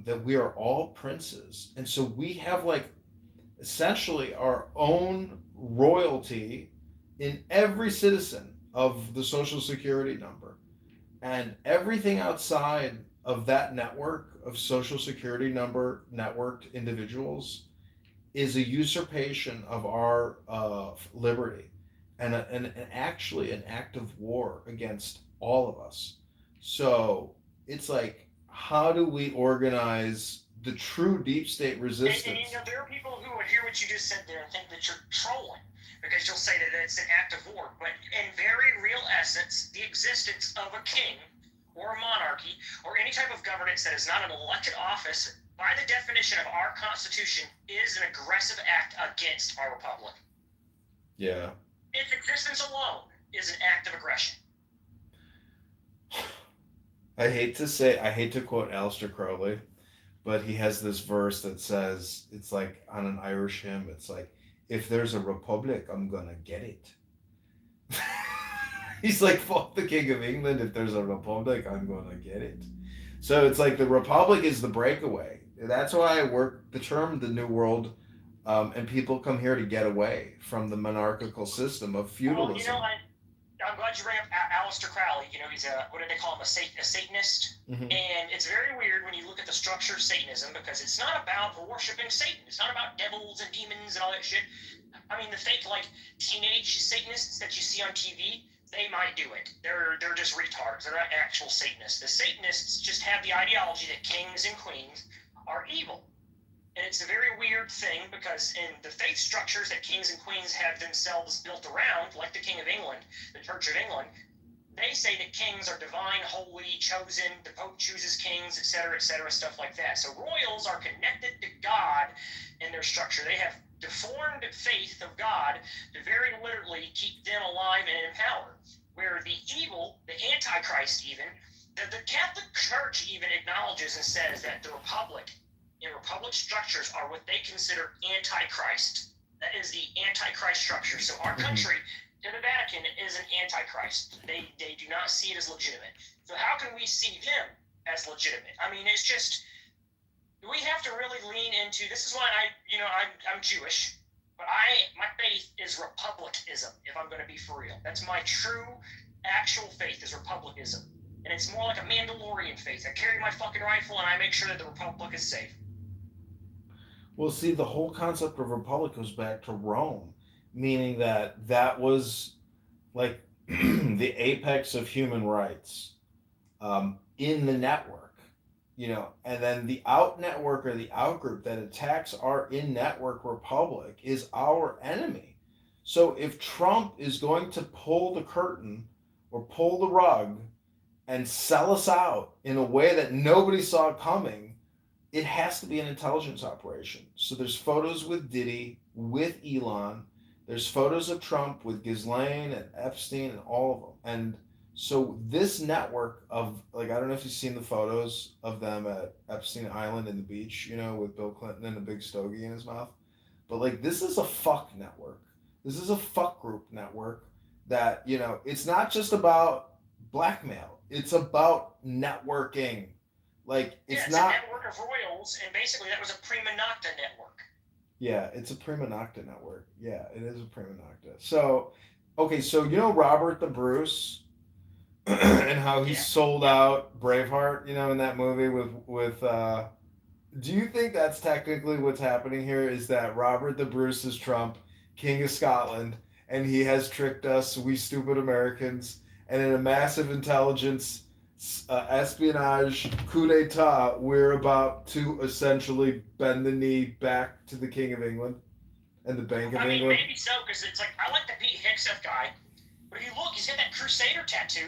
that we are all princes. And so we have like essentially our own royalty in every citizen of the social security number. And everything outside of that network of social security number networked individuals is a usurpation of our liberty and actually an act of war against all of us. So it's like, how do we organize the true deep state resistance? And there are people who would hear what you just said there and think that you're trolling because you'll say that it's an act of war. But in very real essence, the existence of a king or a monarchy or any type of governance that is not an elected office, by the definition of our Constitution, is an aggressive act against our republic. Yeah. Its existence alone is an act of aggression. I hate to quote Aleister Crowley, but he has this verse that says, it's like on an Irish hymn, it's like, if there's a republic, I'm gonna get it. He's like, fuck the King of England, if there's a republic, I'm gonna get it. So it's like the republic is the breakaway. That's why I work the term the New World, and people come here to get away from the monarchical system of feudalism. Well, I'm glad you bring up Aleister Crowley. He's what do they call him, a Satanist? Mm-hmm. And it's very weird when you look at the structure of Satanism because it's not about worshiping Satan. It's not about devils and demons and all that shit. I mean, the fake, like, teenage Satanists that you see on TV, they might do it. They're just retards. They're not actual Satanists. The Satanists just have the ideology that kings and queens are evil. And it's a very weird thing because in the faith structures that kings and queens have themselves built around, like the King of England, the Church of England, they say that kings are divine, holy, chosen, the Pope chooses kings, etc., stuff like that. So royals are connected to God in their structure. They have deformed faith of God to very literally keep them alive and in power. Where the evil, the Antichrist even, the Catholic Church even acknowledges and says that the Republic, in Republic structures, are what they consider Antichrist. That is the Antichrist structure. So our country, to the Vatican, is an Antichrist. They do not see it as legitimate. So how can we see them as legitimate? I mean, it's just, we have to really lean into, this is why I'm Jewish, but my faith is republicanism, if I'm going to be for real. That's my true, actual faith is republicanism. And it's more like a Mandalorian faith. I carry my fucking rifle and I make sure that the republic is safe. Well, see, the whole concept of republic goes back to Rome, meaning that was like the apex of human rights in the network, and then the out network or the out group that attacks our in network republic is our enemy. So if Trump is going to pull the curtain or pull the rug and sell us out in a way that nobody saw coming, it has to be an intelligence operation. So there's photos with Diddy, with Elon. There's photos of Trump with Ghislaine and Epstein and all of them. And so this network of, like, I don't know if you've seen the photos of them at Epstein Island in the beach, with Bill Clinton and a big stogie in his mouth. But, like, this is a fuck network. This is a fuck group network that, it's not just about blackmail. It's about networking. Like, it's not... a network of royals, and basically that was a prima nocta network. Yeah, it's a prima nocta network. Yeah, it is a prima nocta. So, okay, so Robert the Bruce and how he sold out Braveheart, in that movie with do you think that's technically what's happening here, is that Robert the Bruce is Trump, King of Scotland, and he has tricked us, we stupid Americans, and in a massive intelligence espionage coup d'etat, we're about to essentially bend the knee back to the King of England and the Bank of England? Maybe so, because it's like, I like the Pete Hegseth guy, but if you look, he's got that Crusader tattoo.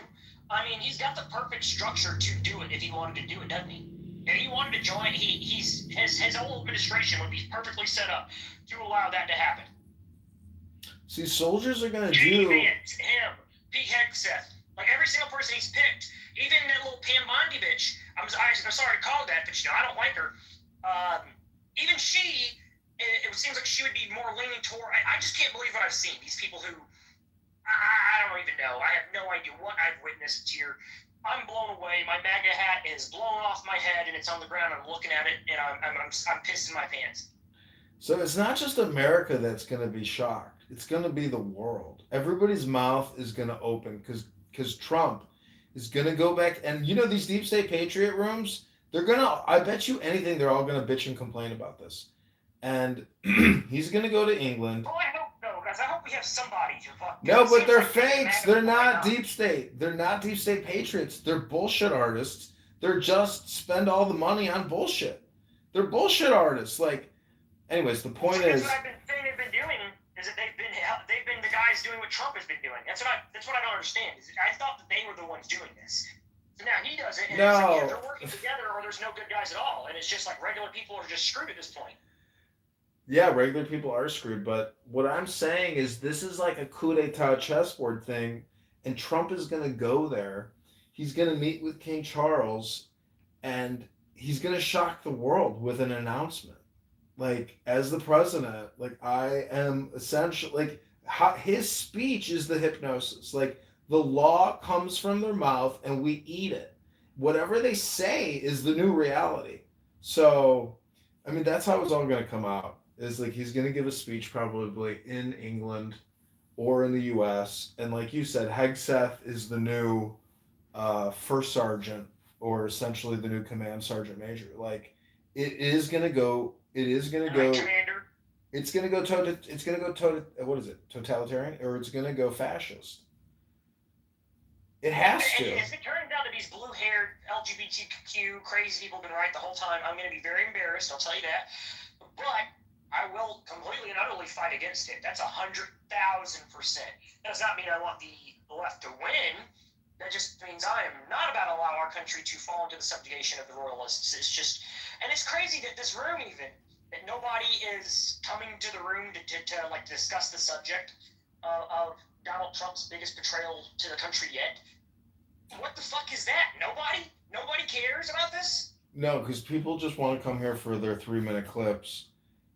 I mean, he's got the perfect structure to do it if he wanted to do it, doesn't he? If he wanted to join, his whole administration would be perfectly set up to allow that to happen. See, soldiers are going to J.D. do... Vance, him, Pete Hegseth, like every single person he's picked, even that little Pam Bondi bitch. I'm sorry to call her that, but I don't like her. Even she, it seems like she would be more leaning toward. I just can't believe what I've seen. These people who, I don't even know. I have no idea what I've witnessed here. I'm blown away. My MAGA hat is blown off my head, and it's on the ground. I'm looking at it, and I'm pissing my pants. So it's not just America that's going to be shocked. It's going to be the world. Everybody's mouth is going to open because Trump is going to go back. And these deep state patriot rooms, they're going to, I bet you anything, they're all going to bitch and complain about this. And he's going to go to England. Oh, I hope so, guys. I hope we have somebody to fuck. No, but they're fakes. They're not deep state. They're not deep state patriots. They're bullshit artists. They're just spend all the money on bullshit. They're bullshit artists. Like, anyways, the point is... That's what I've been saying they've been doing, is that they've been the guys doing what Trump has been doing. That's what I don't understand. I thought that they were the ones doing this. So now he does it, and it's like, they're working together, or there's no good guys at all. And it's just like regular people are just screwed at this point. Yeah, regular people are screwed, but what I'm saying is this is like a coup d'etat chessboard thing, and Trump is going to go there. He's going to meet with King Charles, and he's going to shock the world with an announcement. Like, as the president, like, I am essentially, like, his speech is the hypnosis. Like, the law comes from their mouth, and we eat it. Whatever they say is the new reality. So, I mean, that's how it's all going to come out. Is like he's going to give a speech probably in England or in the U.S. And like you said, Hegseth is the new first sergeant, or essentially the new command sergeant major. Like, it is going to go. It is going to go. Commander. It's going to go It's going to go what is it? Totalitarian, or it's going to go fascist. It has to. And if it turns out that these blue-haired LGBTQ crazy people have been right the whole time, I'm going to be very embarrassed. I'll tell you that. But I will completely and utterly fight against it. That's 100,000%. That does not mean I want the left to win. That just means I am not about to allow our country to fall into the subjugation of the royalists. It's just, and it's crazy that this room even, that nobody is coming to the room to like discuss the subject of Donald Trump's biggest betrayal to the country yet. What the fuck is that? Nobody cares about this? No, because people just want to come here for their 3-minute clips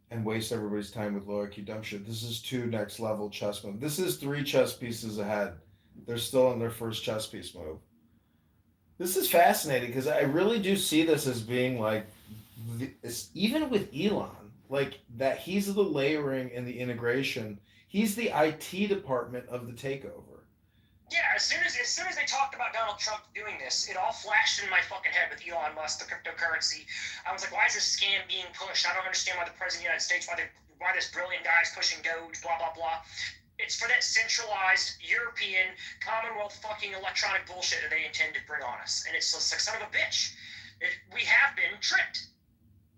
and waste everybody's time with low IQ dumb shit. This is 2 next level chess moves. This is 3 chess pieces ahead. They're still on their first chess piece move. This is fascinating because I really do see this as being like even with Elon, like that, he's the layering and the integration. He's the IT department of the takeover. Yeah, as soon as they talked about Donald Trump doing this, it all flashed in my fucking head with Elon Musk, the cryptocurrency. I was like, why is this scam being pushed? I don't understand why the president of the United States, why this brilliant guy is pushing Doge, blah blah blah. It's for that centralized European Commonwealth fucking electronic bullshit that they intend to bring on us, and it's just like son of a bitch. We have been tricked.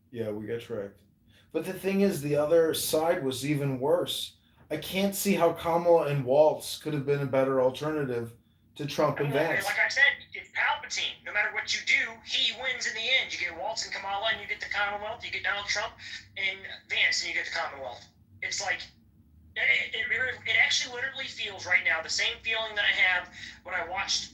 Yeah, we got tricked. But the thing is, the other side was even worse. I can't see how Kamala and Waltz could have been a better alternative to Trump and Vance. Like I said, it's Palpatine. No matter what you do, he wins in the end. You get Waltz and Kamala, and you get the Commonwealth. You get Donald Trump and Vance, and you get the Commonwealth. It's like it actually literally feels right now the same feeling that I have when I watched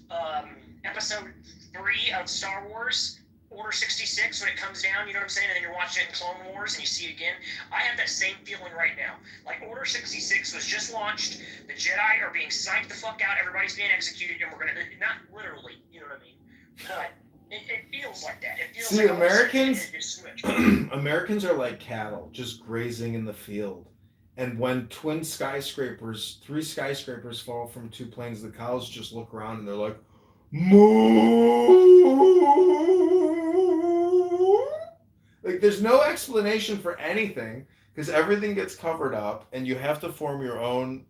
Episode 3 of Star Wars. Order 66 when it comes down, you know what I'm saying? And then you're watching it in Clone Wars and you see it again. I have that same feeling right now. Like Order 66 was just launched. The Jedi are being psyched the fuck out. Everybody's being executed, and we're gonna not literally, you know what I mean? But it feels like that. It feels See, like Americans are like cattle, just grazing in the field. And when three skyscrapers fall from two planes, the cows just look around and they're like, moo! Like, there's no explanation for anything because everything gets covered up, and you have to form your own,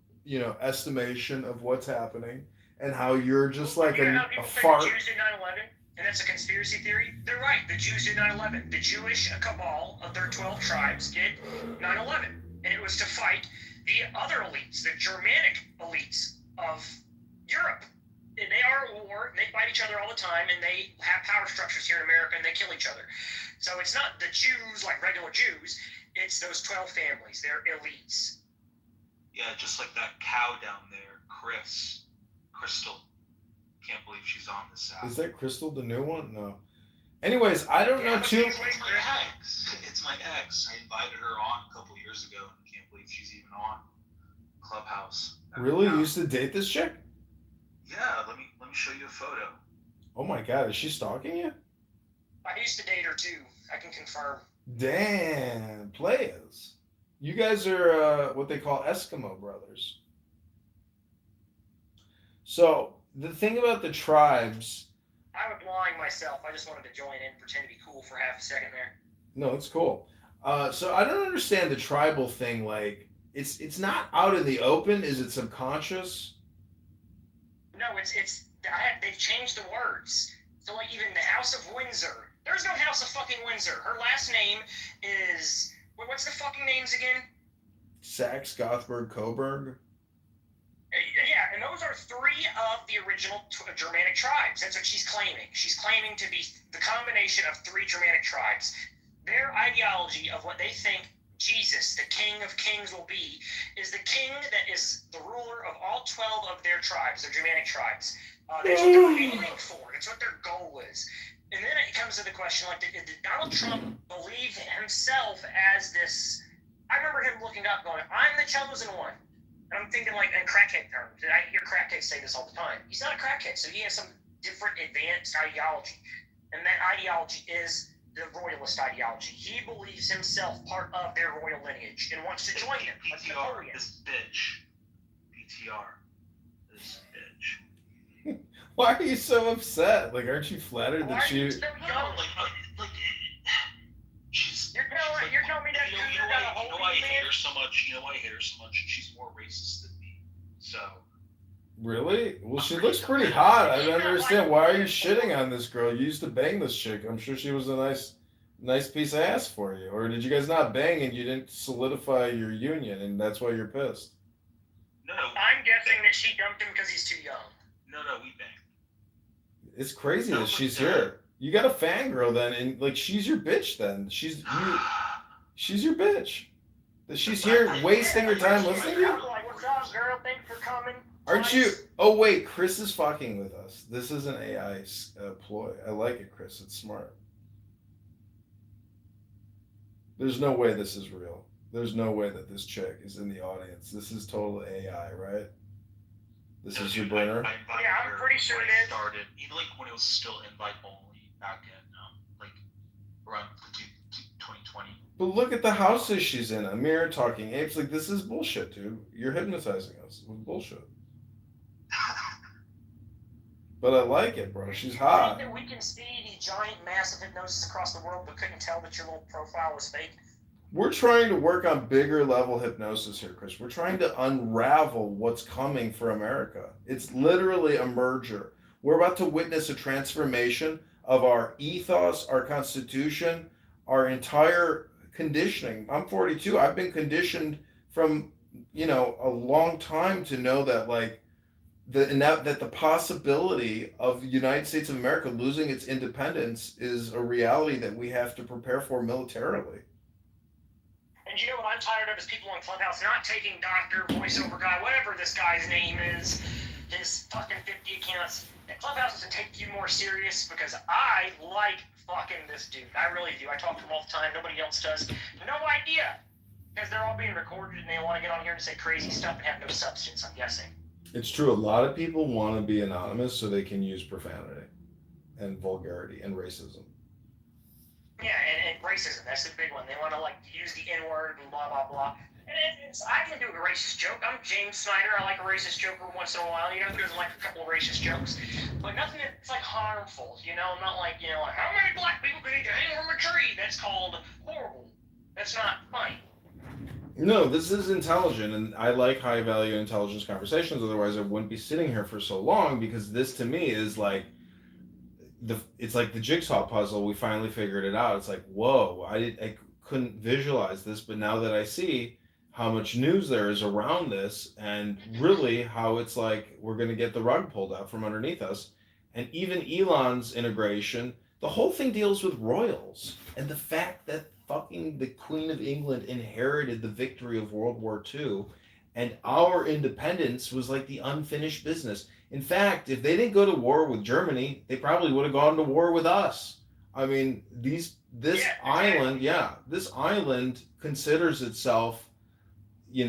estimation of what's happening and how you're just like a fart. The Jews did 9/11, and that's a conspiracy theory. They're right. The Jews did 9/11. The Jewish cabal of their 12 tribes did 9/11, and it was to fight the other elites, the Germanic elites of Europe. And they are at war, and they fight each other all the time, and they have power structures here in America, and they kill each other. So it's not the Jews like regular Jews, it's those 12 families. They're elites. Yeah, just like that cow down there, Crystal. Can't believe she's on this app. Is that Crystal, the new one? No. Anyways, I don't know too. It's my ex. It's my ex. I invited her on a couple years ago, and can't believe she's even on Clubhouse. Really? You used to date this chick? Yeah, let me show you a photo. Oh my god, is she stalking you? I used to date her too. I can confirm. Damn, players. You guys are what they call Eskimo brothers. So, the thing about the tribes... I was lying myself. I just wanted to join in, pretend to be cool for half a second there. No, it's cool. So, I don't understand the tribal thing. Like, it's not out in the open. Is it subconscious? No, they've changed the words. So, like, even the House of Windsor. There's no House of fucking Windsor. Her last name is... What's the fucking names again? Saxe, Gothberg, Coburg. Yeah, and those are three of the original Germanic tribes. That's what she's claiming. She's claiming to be the combination of three Germanic tribes. Their ideology of what they think Jesus, the King of Kings, will be, is the king that is the ruler of all 12 of their tribes, their Germanic tribes. That's what they're aiming for. That's what their goal is. And then it comes to the question, like, did Donald Trump believe himself as this? I remember him looking up going, I'm the chosen one. And I'm thinking, like, in crackhead terms. And I hear crackheads say this all the time. He's not a crackhead, so he has some different advanced ideology. And that ideology is the royalist ideology. He believes himself part of their royal lineage and wants to join them. Like PTR, this bitch. PTR, this bitch. Why are you so upset? Like, aren't you flattered that she... So young, like she's... You're telling me that you know why I hate her so much? You know why I hate her so much? She's more racist than me. So... Really? Well, she looks pretty hot. I don't understand. Why are you shitting on this girl? You used to bang this chick. I'm sure she was a nice piece of ass for you. Or did you guys not bang and you didn't solidify your union and that's why you're pissed? No. I'm guessing that she dumped him because he's too young. No, we banged. It's crazy that she's here. You got a fangirl then, and like she's your bitch then. She's your bitch. That she's here wasting her time listening to you. What's up, girl? Thanks for coming. Aren't you? Oh wait, Chris is fucking with us. This is an AI ploy. I like it, Chris. It's smart. There's no way this is real. There's no way that this chick is in the audience. This is total AI, right? This is your burner? Yeah, I'm pretty sure it is. Started, even like when it was still invite only back in like around 2020. But look at the houses she's in. Amir talking apes. Like, this is bullshit, dude. You're hypnotizing us with bullshit. But I like it, bro. She's hot. That we can see these giant, massive hypnosis across the world, but couldn't tell that your little profile was fake. We're trying to work on bigger level hypnosis here, Chris. We're trying to unravel what's coming for America. It's literally a merger. We're about to witness a transformation of our ethos, our constitution, our entire conditioning. I'm 42. I've been conditioned from, a long time to know that, like, that the possibility of the United States of America losing its independence is a reality that we have to prepare for militarily. And you know what I'm tired of is people on Clubhouse not taking Dr. Voiceover Guy, whatever this guy's name is, his fucking 50 accounts. And Clubhouse doesn't take you more serious because I like fucking this dude. I really do. I talk to him all the time. Nobody else does. No idea. Because they're all being recorded and they want to get on here and say crazy stuff and have no substance, I'm guessing. It's true. A lot of people want to be anonymous so they can use profanity and vulgarity and racism. Yeah, and racism, that's the big one. They want to, like, use the N-word and blah, blah, blah. And I can do a racist joke. I'm James Snyder. I like a racist joke every once in a while. Who doesn't like a couple of racist jokes? But nothing that's, like, harmful, not like, like, how many black people can you hang from a tree? That's called horrible. That's not funny. No, this is intelligent, and I like high-value intelligence conversations. Otherwise, I wouldn't be sitting here for so long, because this, to me, is like it's like the jigsaw puzzle. We finally figured it out. It's like, whoa, I couldn't visualize this, but now that I see how much news there is around this, and really how it's like we're going to get the rug pulled out from underneath us, and even Elon's integration, the whole thing deals with royals, and the fact that fucking the Queen of England inherited the victory of World War II, and our independence was like the unfinished business. In fact, if they didn't go to war with Germany, they probably would have gone to war with us. I mean, this island considers itself, they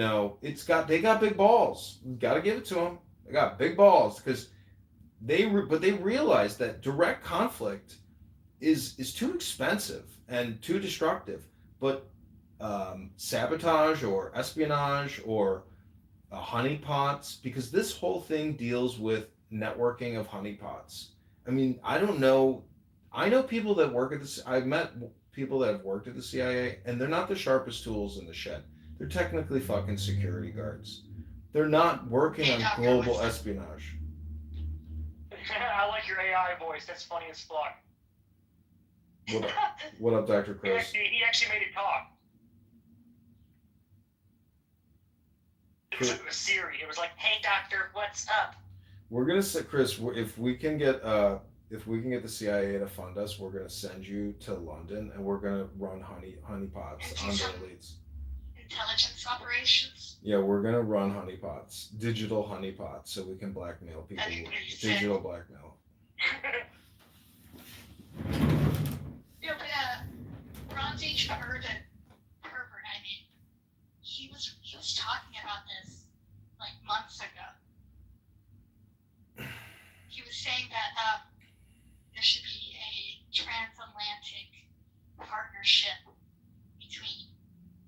got big balls. You got to give it to them. They got big balls because they realize that direct conflict is too expensive and too destructive. But sabotage or espionage or honeypots, because this whole thing deals with networking of honeypots. I mean, I don't know. I know people that work at this. I've met people that have worked at the CIA, and they're not the sharpest tools in the shed. They're technically fucking security guards. They're not working on global espionage. I like your AI voice. That's funny as fuck. What up, Dr. Chris? He actually made it talk. It was Siri. It was like, "Hey, doctor, what's up?" We're gonna say, Chris, if we can get the CIA to fund us, we're gonna send you to London, and we're gonna run honeypots on their elites. Intelligence operations. Yeah, we're gonna run honeypots, digital honeypots, so we can blackmail people. Digital blackmail. But Ron H. Herbert, he was talking about this like months ago. He was saying that there should be a transatlantic partnership between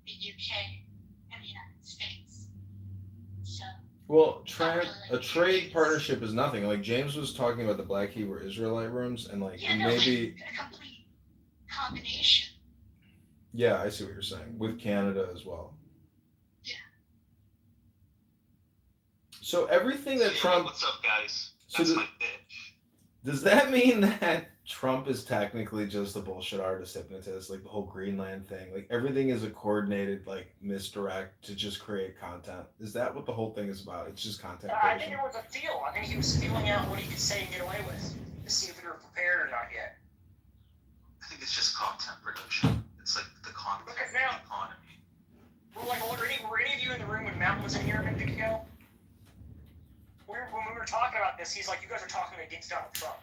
the UK and the United States. So. Well, a trade partnership is nothing. Like James was talking about the Black Hebrew Israelite rooms, and maybe a complete combination. Yeah, I see what you're saying with Canada as well. Yeah. So everything that Trump. What's up, guys? That's my bitch. Does that mean that Trump is technically just a bullshit artist hypnotist, like the whole Greenland thing? Like everything is a coordinated misdirect to just create content. Is that what the whole thing is about? It's just content creation. I think it was a feel. I think he was feeling out what he could say and get away with to see if we were prepared or not yet. I think it's just content production. It's like the content economy. Were any of you in the room when Mountain was in here a minute ago? When we were talking about this, he's like, "You guys are talking against Donald Trump."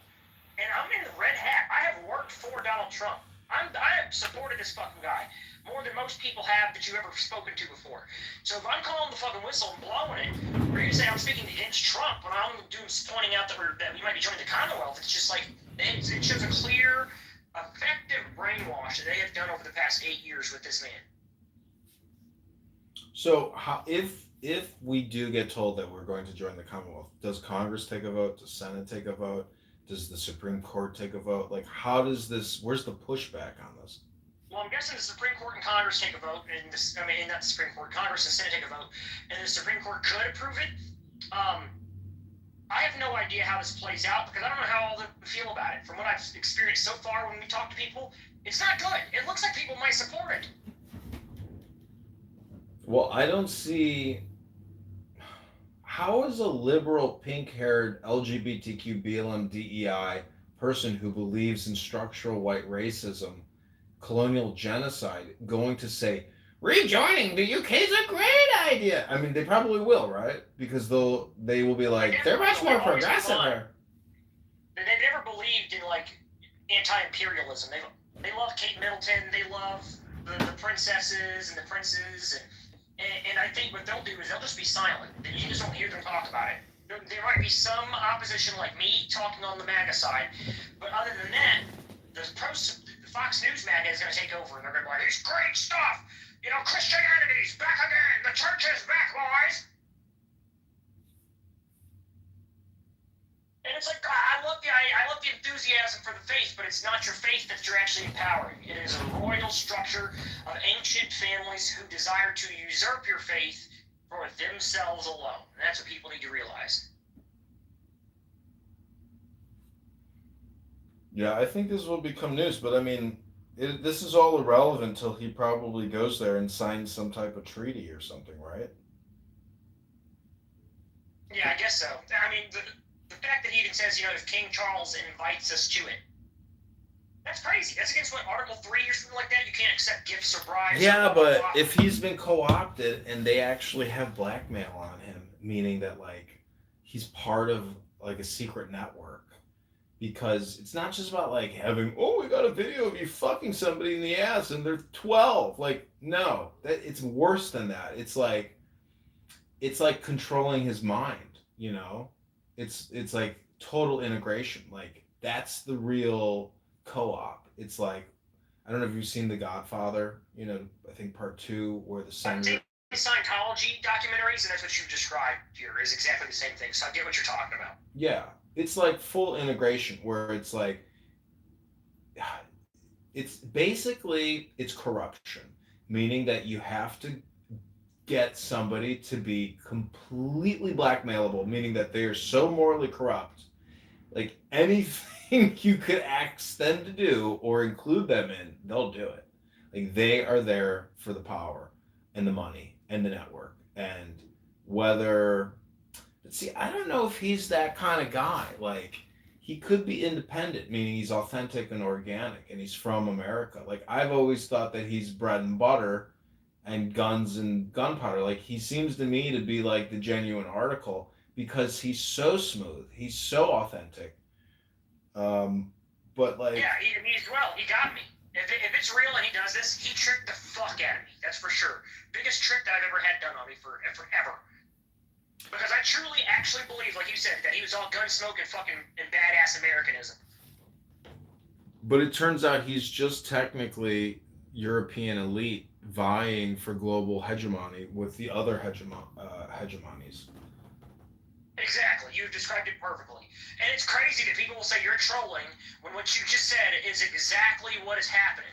And I'm in the red hat. I have worked for Donald Trump. I have supported this fucking guy more than most people have that you've ever spoken to before. So if I'm calling the fucking whistle and blowing it, or you say I'm speaking against Trump when I'm pointing out that we might be joining the Commonwealth, it's just like it shows a clear effective brainwash that they have done over the past 8 years with this man. So, if we do get told that we're going to join the Commonwealth, does Congress take a vote? Does Senate take a vote? Does the Supreme Court take a vote? Like, how does this? Where's the pushback on this? Well, I'm guessing the Supreme Court and Congress take a vote, and not the Supreme Court, Congress and Senate take a vote, and the Supreme Court could approve it. I have no idea how this plays out because I don't know how all of them feel about it. From what I've experienced so far when we talk to people, it's not good. It looks like people might support it. Well, I don't see how is a liberal, pink-haired, LGBTQ, BLM, DEI person who believes in structural white racism, colonial genocide, going to say rejoining the UK is a great idea? I mean, they probably will, right? Because they will be like, they're much more progressive here. They've never believed in like anti-imperialism. They love Kate Middleton. They love the princesses and the princes, and I think what they'll do is they'll just be silent. You just don't hear them talk about it. There might be some opposition like me talking on the MAGA side, but other than that, the Fox News MAGA is going to take over, and they're going to be like, it's great stuff. You know, Christianity's back again. The church is back, boys. And it's like, I love the enthusiasm for the faith, but it's not your faith that you're actually empowering. It is a royal structure of ancient families who desire to usurp your faith for themselves alone. And that's what people need to realize. Yeah, I think this will become news, but I mean, this is all irrelevant until he probably goes there and signs some type of treaty or something, right? Yeah, I guess so. I mean, the fact that he even says, you know, if King Charles invites us to it, that's crazy. That's against what, Article 3 or something like that? You can't accept gifts or bribes. Yeah, but if he's been co-opted and they actually have blackmail on him, meaning that, like, he's part of, like, a secret network. Because it's not just about, like, having, oh, we got a video of you fucking somebody in the ass and they're 12. Like, no. It's worse than that. It's like controlling his mind, you know? It's like total integration. Like, that's the real co-op. It's like, I don't know if you've seen The Godfather, you know, I think part 2, where the senator... Scientology documentaries, and that's what you've described here, is exactly the same thing. So I get what you're talking about. Yeah. It's like full integration where it's like, it's basically, it's corruption, meaning that you have to get somebody to be completely blackmailable, meaning that they are so morally corrupt, like anything you could ask them to do or include them in, they'll do it. Like, they are there for the power and the money and the network. And whether... See, I don't know if he's that kind of guy. Like, he could be independent, meaning he's authentic and organic, and he's from America. Like, I've always thought that he's bread and butter and guns and gunpowder. Like, he seems to me to be like the genuine article because he's so smooth. He's so authentic. But, like... Yeah, he got me. If it's real and he does this, he tricked the fuck out of me. That's for sure. Biggest trick that I've ever had done on me forever. Because I truly actually believe, like you said, that he was all gun smoke and fucking and badass Americanism. But it turns out he's just technically European elite vying for global hegemony with the other hegemonies. Exactly. You've described it perfectly. And it's crazy that people will say you're trolling when what you just said is exactly what is happening.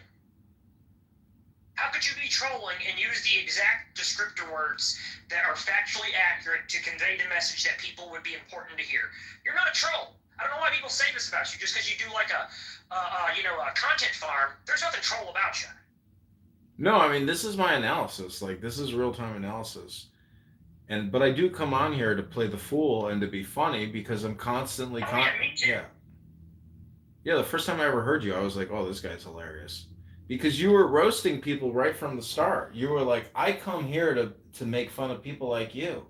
How could you be trolling and use the exact descriptor words that are factually accurate to convey the message that people would be important to hear? You're not a troll. I don't know why people say this about you just because you do like a content farm. There's nothing troll about you. No, I mean, this is my analysis. Like, this is real-time analysis. But I do come on here to play the fool and to be funny because I'm constantly... Yeah, me too. Yeah, the first time I ever heard you, I was like, oh, this guy's hilarious. Because you were roasting people right from the start. You were like, I come here to make fun of people like you.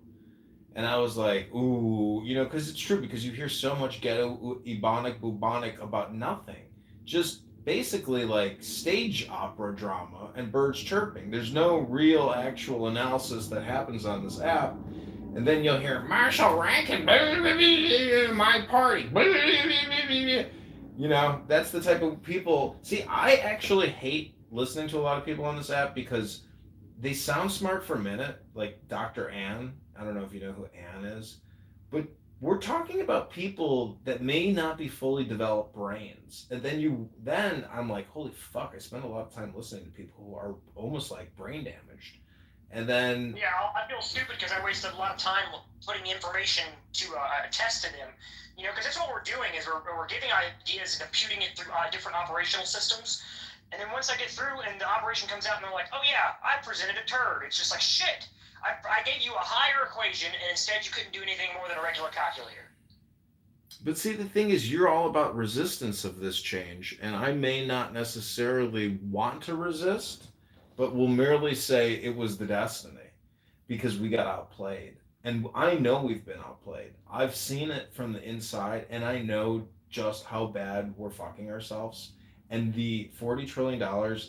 And I was like, ooh, you know, because it's true, because you hear so much ghetto, ebonic, bubonic about nothing. Just basically like stage opera drama and birds chirping. There's no real actual analysis that happens on this app. And then you'll hear Marshall Rankin, my party. You know, that's the type of people. See, I actually hate listening to a lot of people on this app because they sound smart for a minute, like Dr. Ann. I don't know if you know who Ann is, but we're talking about people that may not be fully developed brains. And then I'm like, holy fuck, I spend a lot of time listening to people who are almost like brain damaged. And then Yeah, I feel stupid because I wasted a lot of time putting information to test to them. You know, because that's what we're doing is we're giving ideas and computing it through different operational systems. And then once I get through and the operation comes out and they're like, oh yeah, I presented a turd. It's just like, shit. I gave you a higher equation and instead you couldn't do anything more than a regular calculator. But see, the thing is, you're all about resistance of this change, and I may not necessarily want to resist, but will merely say it was the destiny because we got outplayed. And I know we've been outplayed. I've seen it from the inside, and I know just how bad we're fucking ourselves. And the $40 trillion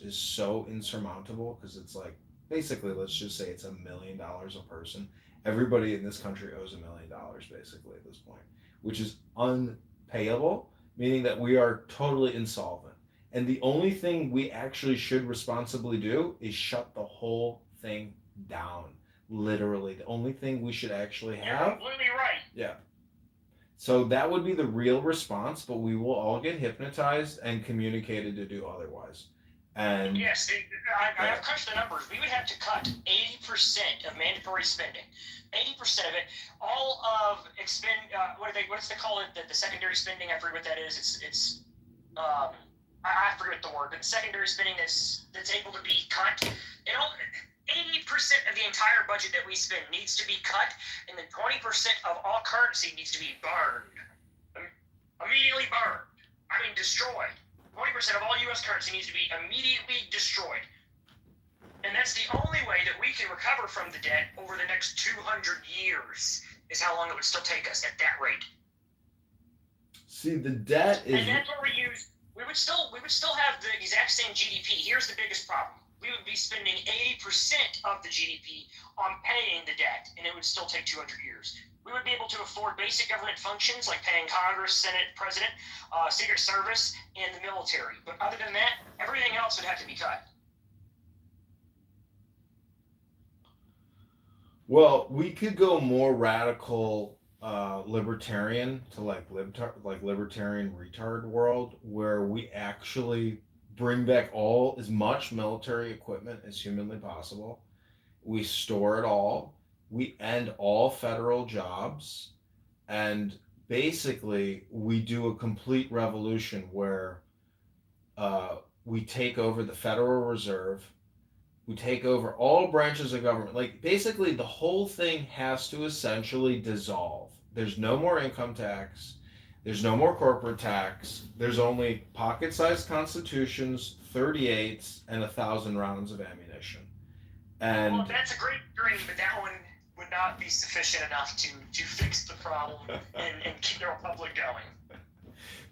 is so insurmountable because it's like, basically, let's just say it's $1 million a person. Everybody in this country owes $1 million basically at this point, which is unpayable, meaning that we are totally insolvent. And the only thing we actually should responsibly do is shut the whole thing down. Literally, the only thing we should actually You're have. completely right. Yeah. So that would be the real response, but we will all get hypnotized and communicated to do otherwise. And yes, I have crunched the numbers. We would have to cut 80% of mandatory spending. 80% of it, all of what's they call it? The secondary spending. I forget what that is. I forget the word, but the secondary spending that's able to be cut. 80% of the entire budget that we spend needs to be cut, and then 20% of all currency needs to be burned. Immediately burned. I mean, destroyed. 20% of all U.S. currency needs to be immediately destroyed. And that's the only way that we can recover from the debt over the next 200 years, is how long it would still take us at that rate. see, the debt is. And that's what we use. We would still have the exact same GDP. Here's the biggest problem. We would be spending 80% of the GDP on paying the debt, and it would still take 200 years. We would be able to afford basic government functions like paying Congress, Senate, President, Secret Service, and the military. But other than that, everything else would have to be cut. Well, we could go more radical libertarian to like libertarian retard world where we actually bring back as much military equipment as humanly possible. We store it all. We end all federal jobs, and basically we do a complete revolution where we take over the Federal Reserve. We take over all branches of government. Like, basically, the whole thing has to essentially dissolve. There's no more income tax. There's no more corporate tax. There's only pocket-sized constitutions, 38s, and 1,000 rounds of ammunition. And well, that's a great dream, but that one would not be sufficient enough to fix the problem and keep the republic going.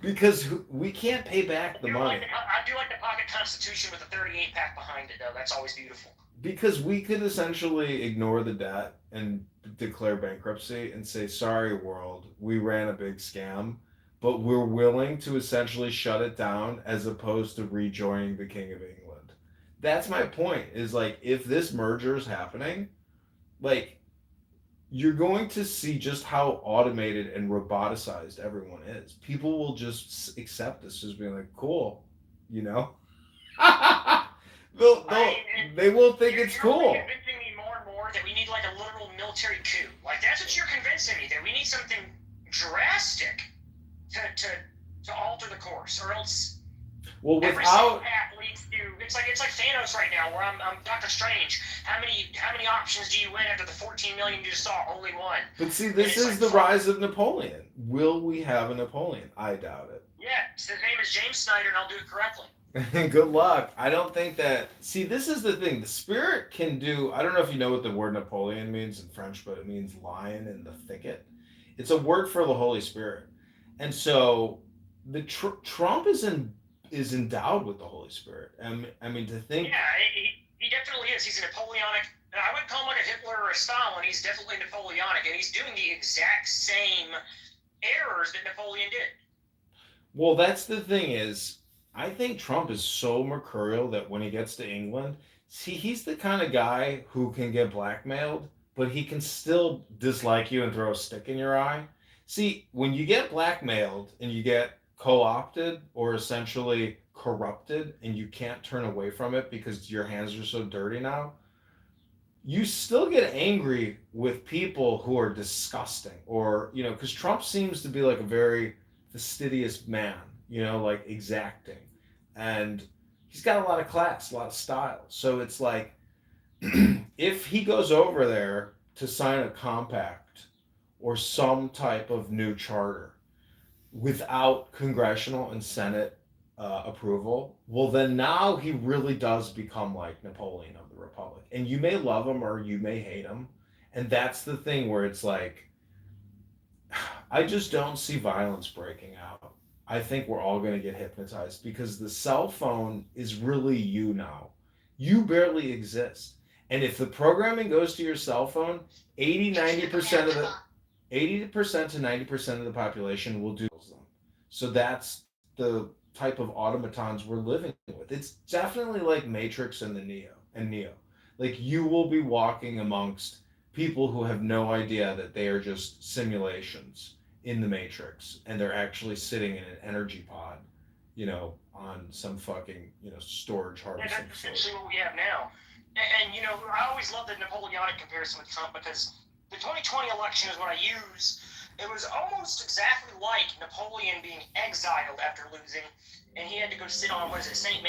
Because we can't pay back the money. I do like the pocket constitution with a 38 pack behind it, though. That's always beautiful. Because we could essentially ignore the debt and declare bankruptcy and say, sorry, world, we ran a big scam, but we're willing to essentially shut it down as opposed to rejoining the King of England. That's my point, is like, if this merger is happening, like, you're going to see just how automated and roboticized everyone is. People will just accept this as being like, cool, you know? They will think it's cool. You're convincing me more and more that we need like a literal military coup. Like, that's what you're convincing me, that we need something drastic to alter the course, or else well, every single path leads to it's like Thanos right now, where I'm Doctor Strange. How many options do you win after the 14 million you just saw? Only one. But see, this is the rise of Napoleon. Will we have a Napoleon? I doubt it. Yeah, his name is James Snyder, and I'll do it correctly. Good luck. I don't think that. See, this is the thing. The spirit can do. I don't know if you know what the word Napoleon means in French, but it means lion in the thicket. It's a word for the Holy Spirit, and so the Trump is endowed with the Holy Spirit. I mean, to think. Yeah, he definitely is. He's a Napoleonic. I wouldn't call him like a Hitler or a Stalin. He's definitely Napoleonic, and he's doing the exact same errors that Napoleon did. Well, that's the thing is, I think Trump is so mercurial that when he gets to England, see, he's the kind of guy who can get blackmailed, but he can still dislike you and throw a stick in your eye. See, when you get blackmailed and you get co-opted or essentially corrupted and you can't turn away from it because your hands are so dirty now, you still get angry with people who are disgusting or because Trump seems to be like a very fastidious man, like exacting, and he's got a lot of class, a lot of style. So it's like if he goes over there to sign a compact or some type of new charter without congressional and Senate approval, well, then now he really does become like Napoleon of the Republic. And you may love him or you may hate him. And that's the thing where it's like, I just don't see violence breaking out. I think we're all going to get hypnotized because the cell phone is really you now. You barely exist. And if the programming goes to your cell phone, 90% of the 80% to 90% of the population will do them. So that's the type of automatons we're living with. It's definitely like Matrix and the Neo. Like you will be walking amongst people who have no idea that they are just simulations in the Matrix and they're actually sitting in an energy pod, on some fucking, storage Yeah, harvesting that's facility. essentially what we have now. And I always love the Napoleonic comparison with Trump because the 2020 election is what I use. It was almost exactly like Napoleon being exiled after losing, and he had to go sit on, what is it, St.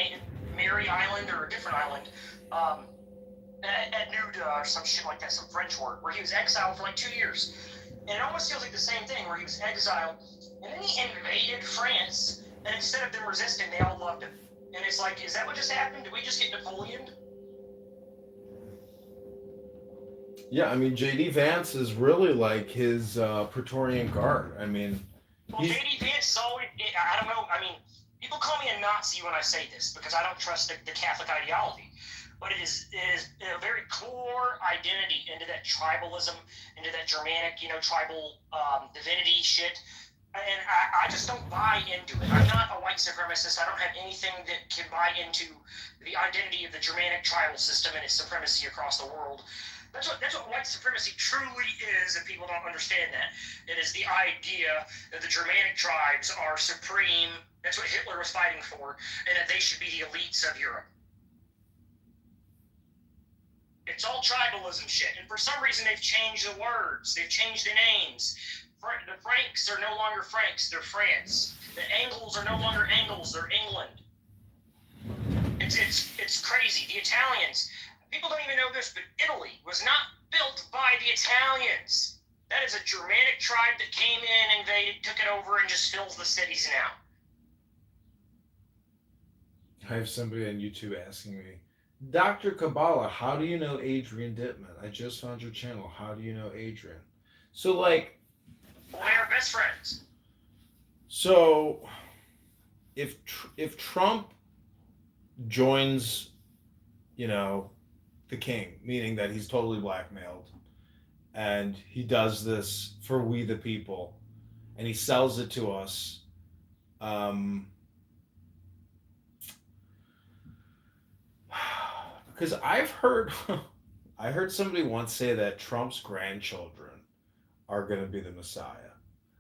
Mary Island or a different island, at Nuda or some shit like that, some French word, where he was exiled for like 2 years. And it almost feels like the same thing, where he was exiled, and then he invaded France, and instead of them resisting, they all loved him. And it's like, is that what just happened? Did we just get Napoleon? Yeah, I mean, JD Vance is really like his Praetorian Guard. I mean, well, JD Vance is always, I don't know, I mean, people call me a Nazi when I say this because I don't trust the Catholic ideology. But it is a very core identity into that tribalism, into that Germanic, tribal divinity shit. And I just don't buy into it. I'm not a white supremacist. I don't have anything that can buy into the identity of the Germanic tribal system and its supremacy across the world. That's what white supremacy truly is, and people don't understand that. It is the idea that the Germanic tribes are supreme. That's what Hitler was fighting for, and that they should be the elites of Europe. It's all tribalism shit, and for some reason they've changed the words. They've changed the names. The Franks are no longer Franks, they're France. The Angles are no longer Angles, they're England. It's crazy. The Italians, people don't even know this, but Italy was not built by the Italians. That is a Germanic tribe that came in, invaded, took it over, and just fills the cities now. I have somebody on YouTube asking me, Dr. Kabbalah, how do you know Adrian Dittman? I just found your channel. How do you know Adrian? So, like... Well, they are best friends. So, if Trump joins, the king, meaning that he's totally blackmailed, and he does this for we the people, and he sells it to us, because I heard somebody once say that Trump's grandchildren are going to be the Messiah.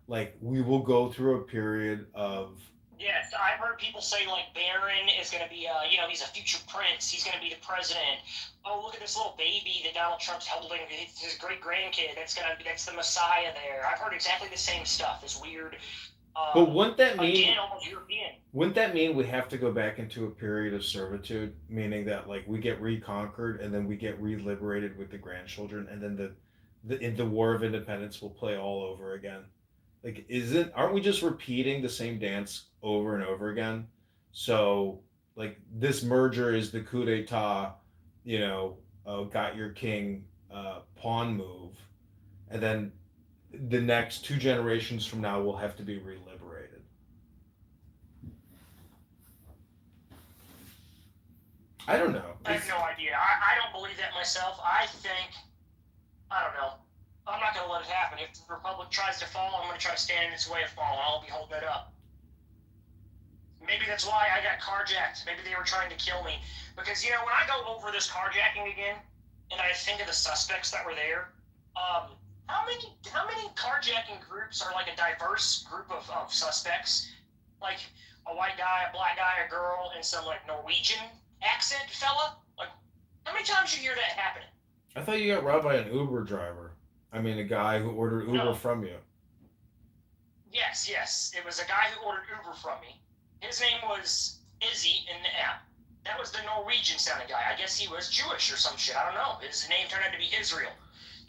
Like, we will go through a period of... Yes, I've heard people say, like, Barron is going to be, he's a future prince. He's going to be the president. Oh, look at this little baby that Donald Trump's holding. It's his great-grandkid. That's the Messiah there. I've heard exactly the same stuff. This weird... but wouldn't that mean... Again, almost European. Wouldn't that mean we have to go back into a period of servitude? Meaning that, like, we get reconquered and then we get re-liberated with the grandchildren, and then the War of Independence will play all over again? Like, aren't we just repeating the same dance over and over again? So, like, this merger is the coup d'etat, got your king pawn move, and then the next 2 generations from now will have to be reliberated. I don't know. I have no idea. I don't believe that myself. I don't know. I'm not going to let it happen. If the Republic tries to fall, I'm going to try to stand in its way of falling. I'll be holding it up. Maybe that's why I got carjacked. Maybe they were trying to kill me. Because, you know, when I go over this carjacking again, and I think of the suspects that were there, how many carjacking groups are like a diverse group of suspects? Like a white guy, a black guy, a girl, and some like Norwegian accent fella? Like, how many times you hear that happening? I thought you got robbed by an Uber driver. I mean, a guy who ordered Uber No. from you. Yes. It was a guy who ordered Uber from me. His name was Izzy in the app. That was the Norwegian sounding guy. I guess he was Jewish or some shit. I don't know. His name turned out to be Israel.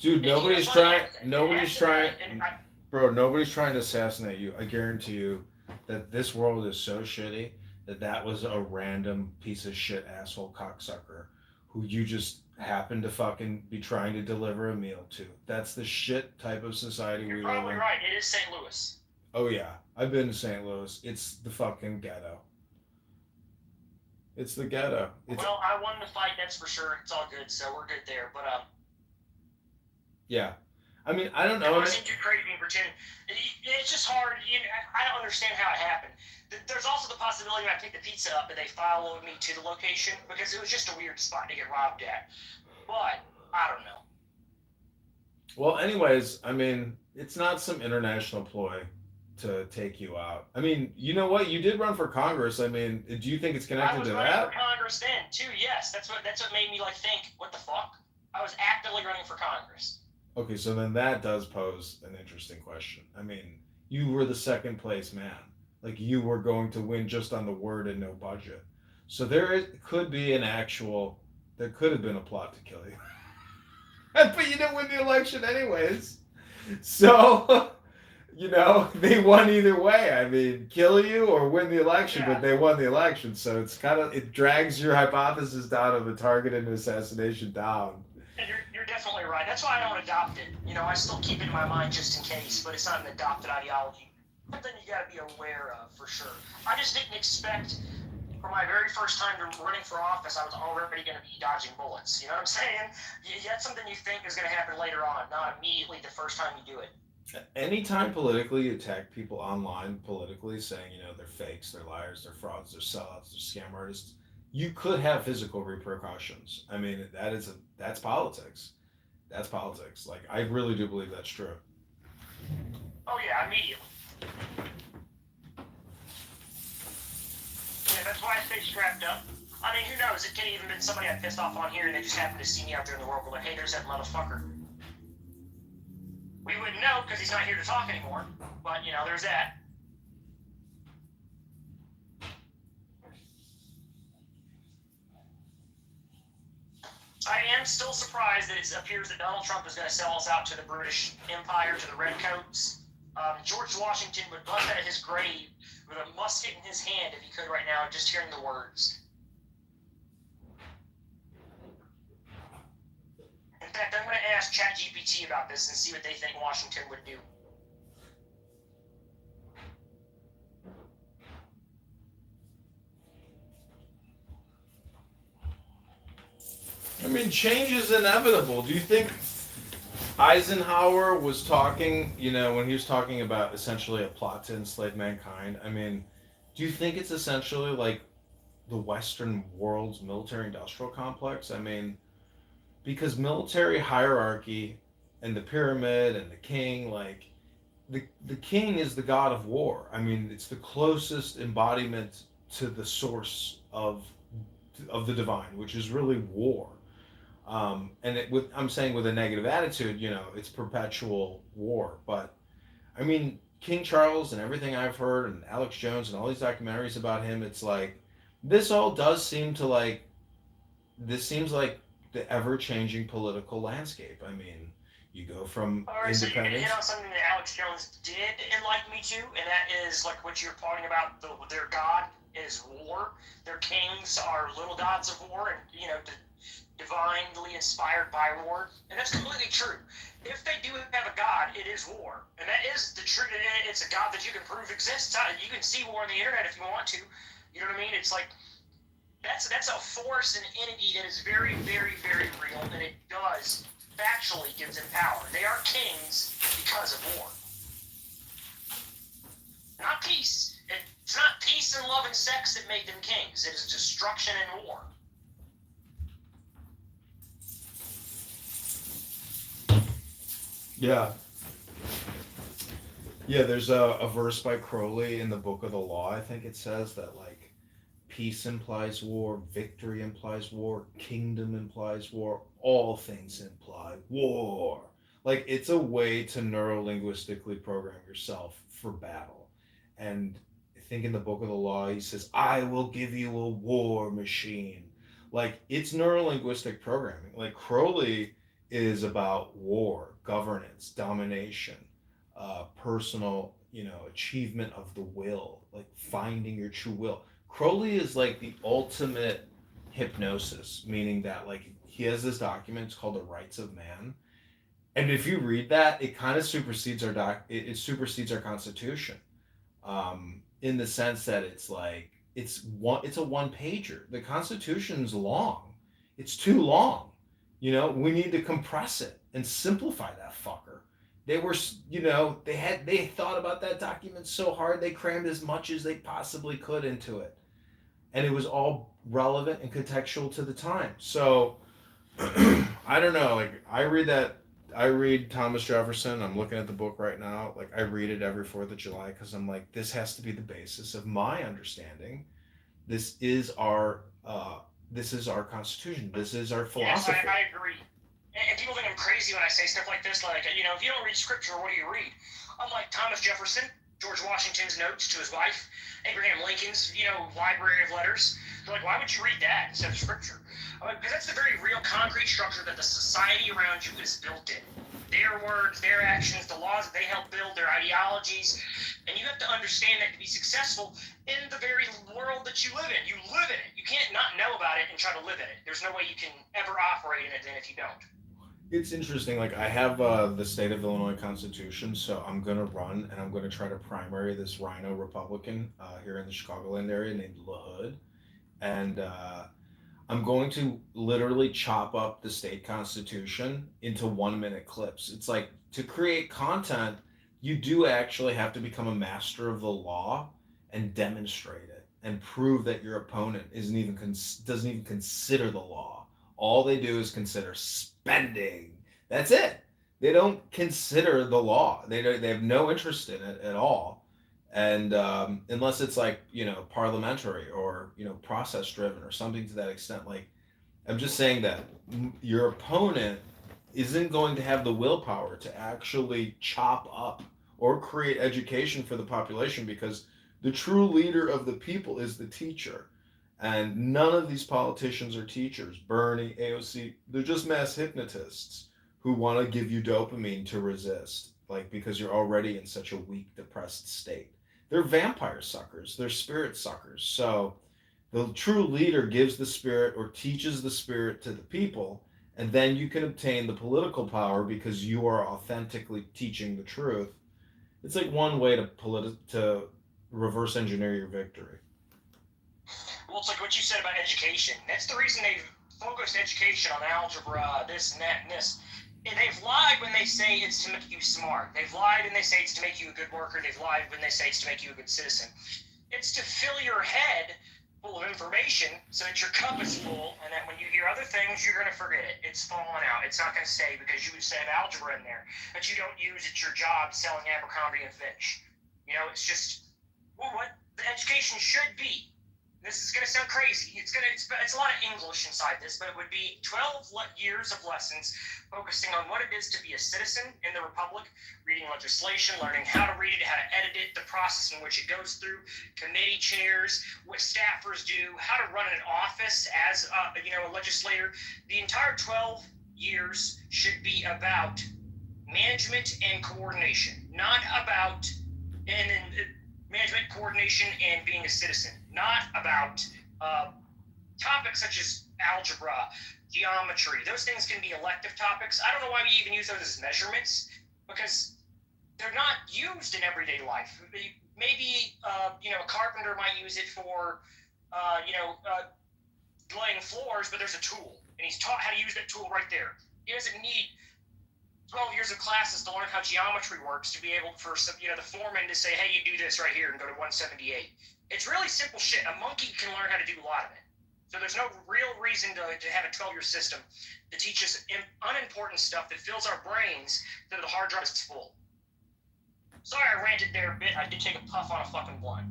Dude, And he nobody's was funny. trying. Nobody's trying. And Bro, nobody's trying to assassinate you. I guarantee you that this world is so shitty that was a random piece of shit asshole cocksucker who you just happened to fucking be trying to deliver a meal to. That's the shit type of society You're we live probably in. right. It is St. Louis. Oh yeah, I've been to St. Louis. It's the fucking ghetto. It's the ghetto. Well, I won the fight, that's for sure. It's all good, so we're good there. But Yeah. I mean, I don't I know. wasn't too crazy and pretend. It's just hard. I don't understand how it happened. There's also the possibility when I pick the pizza up and they followed me to the location because it was just a weird spot to get robbed at. But I don't know. Well, anyways, I mean, it's not some international ploy to take you out. I mean, you know what? You did run for Congress. I mean, do you think it's I connected was to running that? for Congress then too. Yes, that's what made me like think, what the fuck? I was actively running for Congress. Okay, so then that does pose an interesting question. I mean, you were the second place man. Like, you were going to win just on the word and no budget. So could be there could have been a plot to kill you. But you didn't win the election anyways. So, you know, they won either way. I mean, kill you or win the election, but they won the election. So it drags your hypothesis down of a targeted assassination down. And you're definitely right. That's why I don't adopt it. You know, I still keep it in my mind just in case, but it's not an adopted ideology. Something you got to be aware of for sure. I just didn't expect, for my very first time running for office, I was already going to be dodging bullets. You know what I'm saying? That's something you think is going to happen later on, not immediately the first time you do it. Anytime politically you attack people online politically, saying, you know, they're fakes, they're liars, they're frauds, they're sellouts, they're scam artists, you could have physical repercussions. I mean, that's politics. That's politics. Like, I really do believe that's true. Oh yeah, immediately. Yeah, that's why I stay strapped up. I mean, who knows? It could have even been somebody I pissed off on here and they just happened to see me out there in the world. We're like, hey, there's that motherfucker. We wouldn't know because he's not here to talk anymore. But, you know, there's that. I am still surprised that it appears that Donald Trump is going to sell us out to the British Empire, to the Redcoats. George Washington would bust out of his grave with a musket in his hand if he could right now, just hearing the words. In fact, I'm going to ask ChatGPT about this and see what they think Washington would do. I mean, change is inevitable. Do you think Eisenhower was talking, you know, when he was talking about essentially a plot to enslave mankind? I mean, do you think it's essentially like the Western world's military-industrial complex? I mean, because military hierarchy and the pyramid and the king, like, the king is the god of war. I mean, it's the closest embodiment to the source of the divine, which is really war. I'm saying with a negative attitude, you know, it's perpetual war. But I mean, King Charles and everything I've heard, and Alex Jones and all these documentaries about him, it's like this all does seem to like this seems like the ever-changing political landscape. I mean, you go from Alright, so you're going to independence. hit on something that Alex Jones did enlighten me to, and that is like what you're talking about. Their god is war. Their kings are little gods of war, and you know, divinely inspired by war, and that's completely true. If they do have a god, it is war, and that is the truth. It's a god that you can prove exists. You can see war on the internet if you want to. You know what I mean? It's like that's a force and entity that is very, very, very real, and it does factually gives them power. They are kings because of war, not peace. And It's not peace and love and sex that made them kings. It is destruction and war. Yeah. Yeah, there's a verse by Crowley in the Book of the Law, I think it says that, like, peace implies war, victory implies war, kingdom implies war, all things imply war. Like, it's a way to neurolinguistically program yourself for battle. And I think in the Book of the Law, he says, I will give you a war machine. Like, it's neurolinguistic programming. Like, Crowley is about war, governance, domination, personal, achievement of the will, like finding your true will. Crowley is like the ultimate hypnosis, meaning that, like, he has this document, it's called The Rights of Man, and if you read that, it kind of supersedes it supersedes our Constitution, in the sense that it's like it's a one pager. The Constitution's long, it's too long. We need to compress it and simplify that fucker. They were, they thought about that document so hard, they crammed as much as they possibly could into it, and it was all relevant and contextual to the time. So I don't know, like, I read Thomas Jefferson. I'm looking at the book right now. Like, I read it every 4th of July because I'm like, this has to be the basis of my understanding. This is our Constitution. This is our philosophy. Yes, I agree. And people think I'm crazy when I say stuff like this. Like, if you don't read scripture, what do you read? Unlike Thomas Jefferson, George Washington's notes to his wife, Abraham Lincoln's, library of letters. They're like, why would you read that instead of scripture? Because that's the very real concrete structure that the society around you is built in. Their words, their actions, the laws that they help build, their ideologies. And you have to understand that to be successful in the very world that you live in. You live in it. You can't not know about it and try to live in it. There's no way you can ever operate in it then if you don't. It's interesting. Like, I have the state of Illinois Constitution, so I'm gonna run and I'm gonna try to primary this Rhino Republican here in the Chicagoland area named LaHood, and I'm going to literally chop up the state constitution into 1-minute clips. It's like, to create content, you do actually have to become a master of the law and demonstrate it and prove that your opponent doesn't even consider the law. All they do is consider spending. That's it. They don't consider the law. They have no interest in it at all. And unless it's like, parliamentary or, process driven or something to that extent. Like, I'm just saying that your opponent isn't going to have the willpower to actually chop up or create education for the population, because the true leader of the people is the teacher. And none of these politicians are teachers. Bernie, AOC, they're just mass hypnotists who want to give you dopamine to resist, like, because you're already in such a weak, depressed state. They're vampire suckers. They're spirit suckers. So the true leader gives the spirit or teaches the spirit to the people, and then you can obtain the political power because you are authentically teaching the truth. It's like one way to reverse engineer your victory. Well, it's like what you said about education. That's the reason they've focused education on algebra, this and that and this. And they've lied when they say it's to make you smart. They've lied when they say it's to make you a good worker. They've lied when they say it's to make you a good citizen. It's to fill your head full of information so that your cup is full, and that when you hear other things, you're going to forget it. It's falling out. It's not going to stay because you would say algebra in there that you don't use at your job selling Abercrombie and Fitch. It's just what the education should be. This is going to sound crazy. It's a lot of English inside this, but it would be 12 years of lessons focusing on what it is to be a citizen in the Republic, reading legislation, learning how to read it, how to edit it, the process in which it goes through, committee chairs, what staffers do, how to run an office as a legislator. The entire 12 years should be about management and coordination, not about management, coordination, and being a citizen. Not about topics such as algebra, geometry. Those things can be elective topics. I don't know why we even use those as measurements, because they're not used in everyday life. Maybe a carpenter might use it for laying floors, but there's a tool, and he's taught how to use that tool right there. He doesn't need 12 years of classes to learn how geometry works, to be able for some, the foreman to say, hey, you do this right here and go to 178. It's really simple shit. A monkey can learn how to do a lot of it. So there's no real reason to have a 12-year system to teach us unimportant stuff that fills our brains so that the hard drive is full. Sorry I ranted there a bit. I did take a puff on a fucking blunt.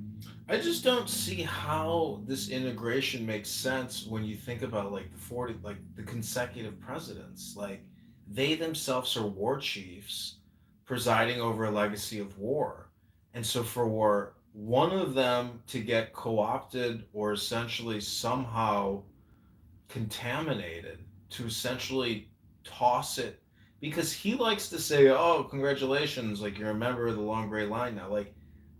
I just don't see how this integration makes sense when you think about the consecutive presidents. Like, they themselves are war chiefs presiding over a legacy of war. And so for one of them to get co-opted or essentially somehow contaminated, to essentially toss it, because he likes to say, oh, congratulations, like, you're a member of the Long Gray Line now. Like,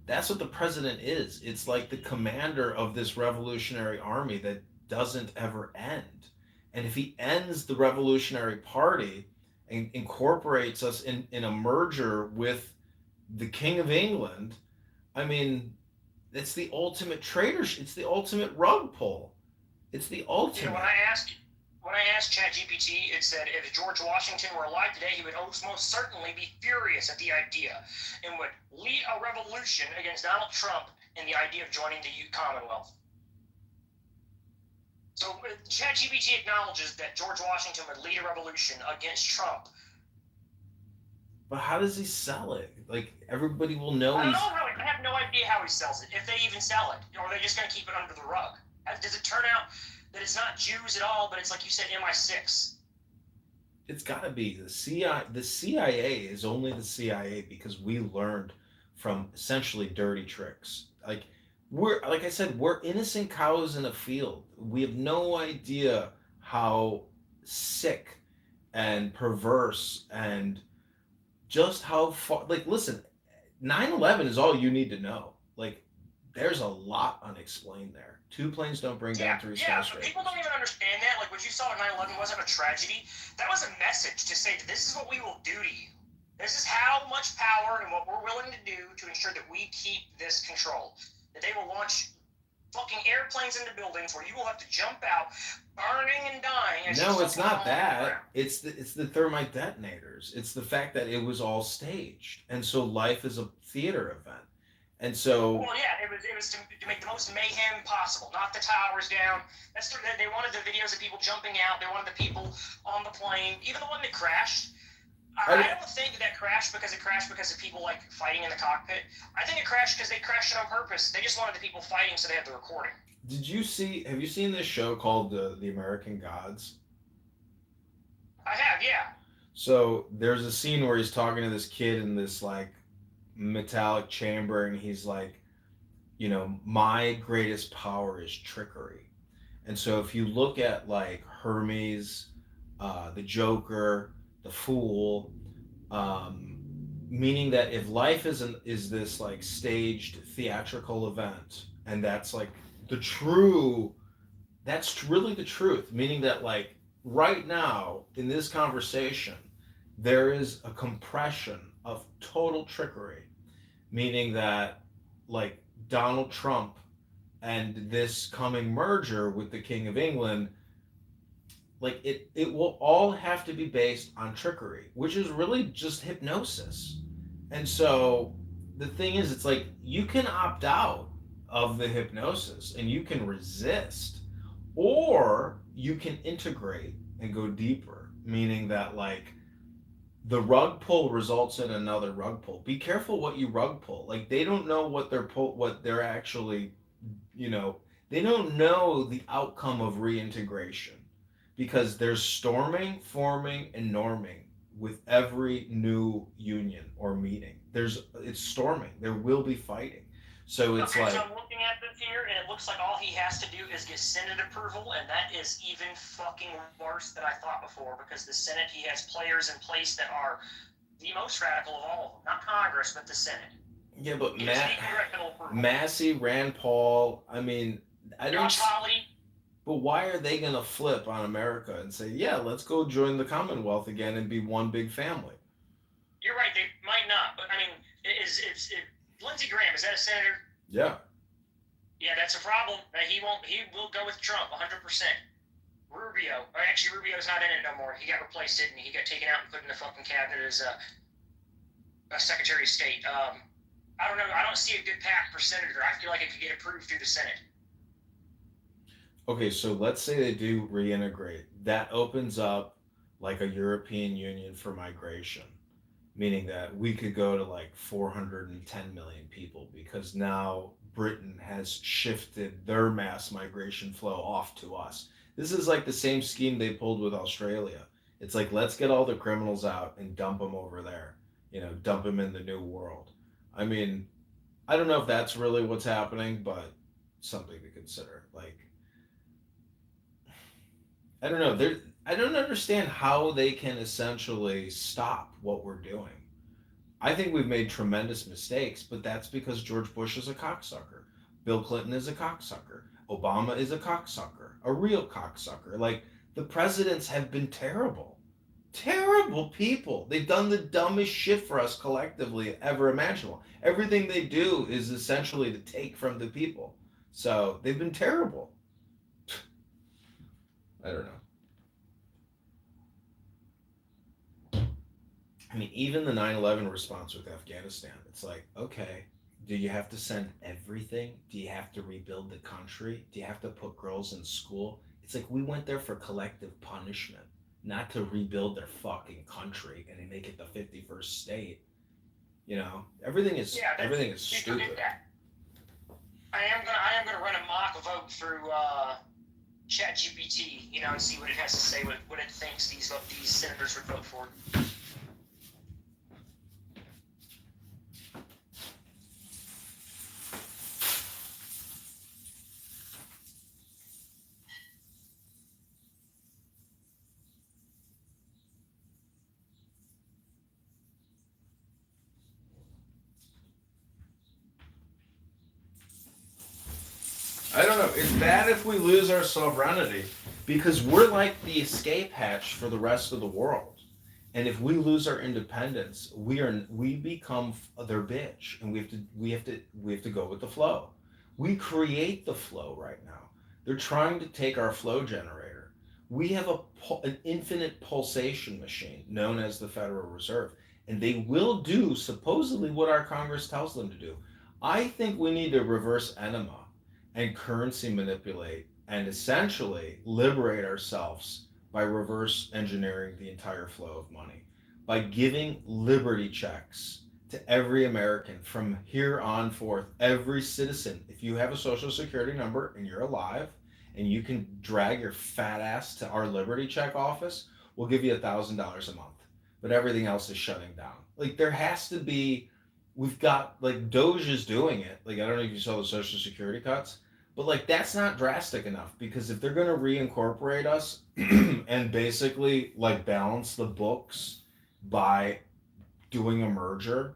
that's what the president is. It's like the commander of this revolutionary army that doesn't ever end. And if he ends the Revolutionary Party and incorporates us in a merger with the King of England, I mean, it's the ultimate traitorship. It's the ultimate rug pull. It's the ultimate. When I asked ChatGPT, it said if George Washington were alive today, he would most certainly be furious at the idea and would lead a revolution against Donald Trump and the idea of joining the Commonwealth. So ChatGPT acknowledges that George Washington would lead a revolution against Trump. But how does he sell it? Like, everybody will know I have no idea how he sells it, if they even sell it. Or are they just going to keep it under the rug? Does it turn out that it's not Jews at all, but it's like you said, MI6? It's got to be the CIA. The CIA is only the CIA because we learned from essentially dirty tricks. Like I said, we're innocent cows in a field. We have no idea how sick and perverse and just how far. Like, listen, 9/11 is all you need to know. Like, there's a lot unexplained there. 2 planes don't bring down 3 skyscrapers. People don't even understand that. Like, what you saw at 9/11 wasn't a tragedy. That was a message to say that this is what we will do to you. This is how much power and what we're willing to do to ensure that we keep this control. That they will launch fucking airplanes into buildings where you will have to jump out, burning and dying. No, it's not that. It's the thermite detonators. It's the fact that it was all staged, and so life is a theater event. And so, well, yeah, it was to make the most mayhem possible, knock the towers down. They wanted the videos of people jumping out. They wanted the people on the plane, even the one that crashed. I don't think that crashed because of people like fighting in the cockpit. I think it crashed because they crashed it on purpose. They just wanted the people fighting, so they had the recording. Have you seen this show called The American Gods? I have, yeah. So there's a scene where he's talking to this kid in this like metallic chamber, and he's like, my greatest power is trickery. And so if you look at like Hermes, the Joker, the Fool, meaning that if life is this like staged theatrical event, and that's like that's really the truth, meaning that like right now in this conversation there is a compression of total trickery, meaning that like Donald Trump and this coming merger with the King of England, like it will all have to be based on trickery, which is really just hypnosis. And so the thing is, it's like you can opt out of the hypnosis and you can resist, or you can integrate and go deeper, meaning that like the rug pull results in another rug pull. Be careful what you rug pull. Like, they don't know what they're actually, they don't know the outcome of reintegration, because there's storming, forming, and norming with every new union or meeting. It's storming. There will be fighting. So it's so I'm looking at this here, and it looks like all he has to do is get Senate approval, and that is even fucking worse than I thought before, because the Senate, he has players in place that are the most radical of all of them. Not Congress, but the Senate. Yeah, but Massey, Rand Paul, I mean, I don't... Josh Hawley. But why are they going to flip on America and say, yeah, let's go join the Commonwealth again and be one big family? You're right, they might not, but I mean, Lindsey Graham, is that a senator? Yeah. Yeah, that's a problem. He will go with Trump 100%. Rubio. Or actually, Rubio's not in it no more. He got replaced, didn't he? He got taken out and put in the fucking cabinet as a Secretary of State. I don't know. I don't see a good path for senator. I feel like it could get approved through the Senate. Okay, so let's say they do reintegrate. That opens up like a European Union for migration, meaning that we could go to like 410 million people because now Britain has shifted their mass migration flow off to us. This is like the same scheme they pulled with Australia. It's like, let's get all the criminals out and dump them over there, dump them in the new world. I mean, I don't know if that's really what's happening, but something to consider. Like, I don't know. I don't understand how they can essentially stop what we're doing. I think we've made tremendous mistakes, but that's because George Bush is a cocksucker. Bill Clinton is a cocksucker. Obama is a cocksucker, a real cocksucker. Like, the presidents have been terrible. Terrible people. They've done the dumbest shit for us collectively ever imaginable. Everything they do is essentially to take from the people. So they've been terrible. I don't know. I mean, even the 9/11 response with Afghanistan, it's like, okay, do you have to send everything? Do you have to rebuild the country? Do you have to put girls in school? It's like, we went there for collective punishment, not to rebuild their fucking country and make it the 51st state. Everything is stupid. I am gonna run a mock vote through ChatGPT, and see what it has to say, what it thinks these senators would vote for. I don't know. It's bad if we lose our sovereignty because we're like the escape hatch for the rest of the world. And if we lose our independence, we become their bitch, and we have to go with the flow. We create the flow right now. They're trying to take our flow generator. We have an infinite pulsation machine known as the Federal Reserve, and they will do supposedly what our Congress tells them to do. I think we need to reverse enema and currency manipulate and essentially liberate ourselves by reverse engineering the entire flow of money, by giving liberty checks to every American from here on forth, every citizen. If you have a social security number and you're alive and you can drag your fat ass to our liberty check office, we'll give you $1,000 a month. But everything else is shutting down. Like, there has to be, we've got, like, Doge is doing it. Like, I don't know if you saw the social security cuts, but like, that's not drastic enough, because if they're going to reincorporate us and basically like balance the books by doing a merger,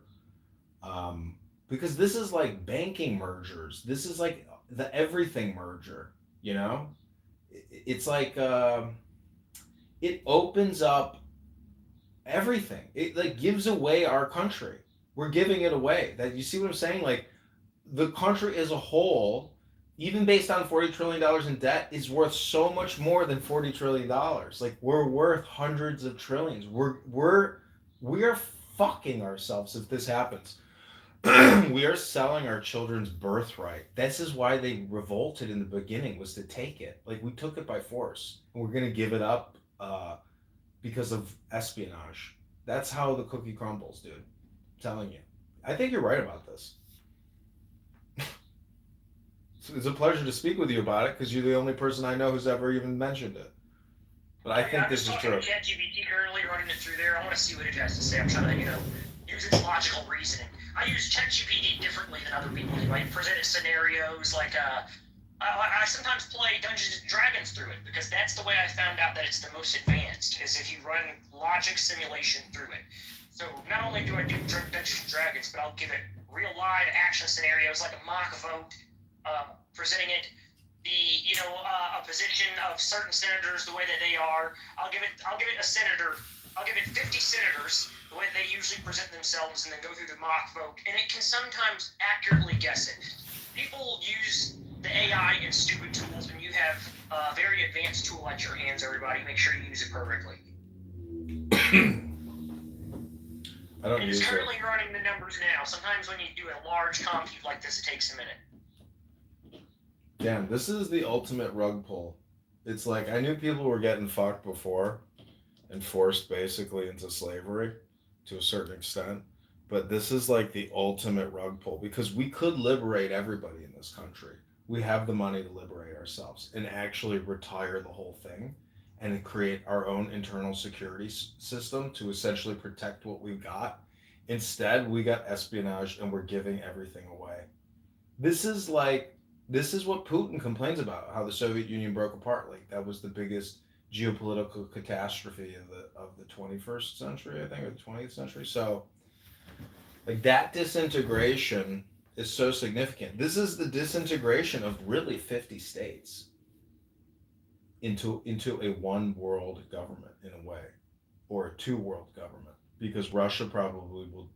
because this is like banking mergers. This is like the everything merger, It's like, it opens up everything. It like gives away our country. We're giving it away. That, you see what I'm saying? Like, the country as a whole, even based on $40 trillion in debt, is worth so much more than $40 trillion. Like, we're worth hundreds of trillions. We are fucking ourselves if this happens. We are selling our children's birthright. This is why they revolted in the beginning, was to take it. Like, we took it by force, and we're gonna give it up because of espionage. That's how the cookie crumbles, dude. I'm telling you. I think you're right about this. It's a pleasure to speak with you about it, because you're the only person I know who's ever even mentioned it. But I think this is true. I'm ChatGPT currently, running it through there. I want to see what it has to say. I'm trying to, use its logical reasoning. I use ChatGPT differently than other people do. I present it scenarios like I sometimes play Dungeons and Dragons through it, because that's the way I found out that it's the most advanced, is if you run logic simulation through it. So not only do I do Dungeons and Dragons, but I'll give it real live action scenarios like a mock vote. Presenting it a position of certain senators the way that they are. I'll give it a senator. I'll give it 50 senators the way they usually present themselves, and then go through the mock vote. And it can sometimes accurately guess it. People use the AI and stupid tools when you have very advanced tool at your hands, everybody. Make sure you use it perfectly. I don't It use is it. currently running the numbers now. Sometimes when you do a large compute like this, it takes a minute. Damn, this is the ultimate rug pull. It's like I knew people were getting fucked before and forced basically into slavery to a certain extent, but this is like the ultimate rug pull because we could liberate everybody in this country. We have the money to liberate ourselves and actually retire the whole thing and create our own internal security system to essentially protect what we've got. Instead, we got espionage and we're giving everything away. This is what Putin complains about, how the Soviet Union broke apart. Like that was the biggest geopolitical catastrophe of the 21st century, I think, or the 20th century. So like that disintegration is so significant. This is the disintegration of really 50 states into a one world government in a way, or a two world government, because Russia probably will.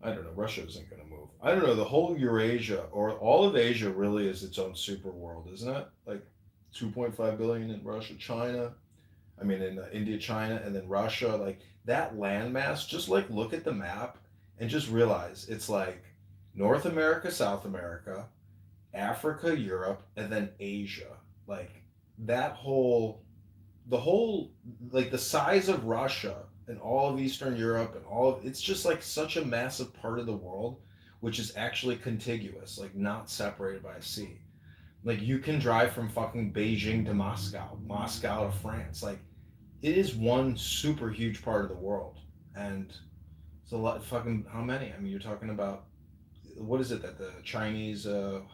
I don't know. Russia isn't going to move. I don't know. The whole Eurasia or all of Asia really is its own super world, isn't it? Like 2.5 billion in Russia, China. I mean, in India, China, and then Russia. Like that landmass. Just like look at the map and just realize it's like North America, South America, Africa, Europe, and then Asia. Like that the whole like the size of Russia and all of Eastern Europe and all of it's just like such a massive part of the world which is actually contiguous, like not separated by a sea. Like you can drive from fucking Beijing to Moscow to France. Like it is one super huge part of the world. And it's a lot fucking how many? I mean you're talking about what is it that the Chinese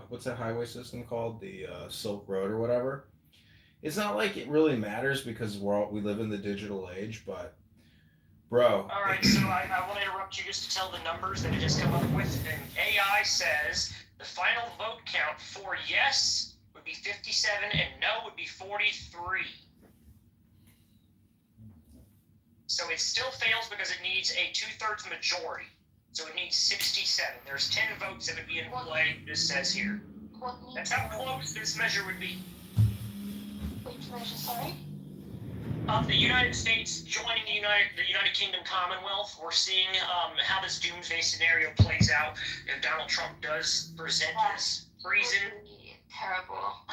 what's that highway system called? The Silk Road or whatever. It's not like it really matters because we live in the digital age, but bro. All right, so I want to interrupt you just to tell the numbers that it has come up with. And AI says the final vote count for yes would be 57 and no would be 43. So it still fails because it needs a 2/3 majority. So it needs 67. There's 10 votes that would be in play, this says here. That's how close this measure would be. Which measure, sorry? Of the United States joining the United Kingdom Commonwealth, we're seeing how this doomsday scenario plays out if Donald Trump does present this treason. Would be terrible.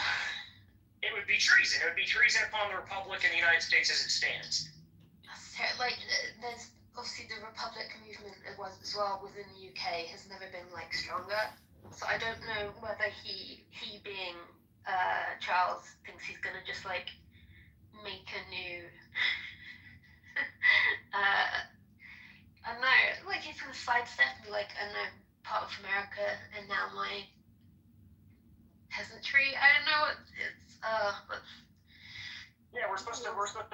It would be treason. It would be treason upon the Republic and the United States as it stands. Like, there's obviously the Republic movement as well within the UK has never been like stronger. So I don't know whether he being Charles thinks he's gonna just like make a new I don't know, like he's gonna sidestep and be like, I don't know, part of America and now my peasantry. I don't know what it's but yeah, we're supposed to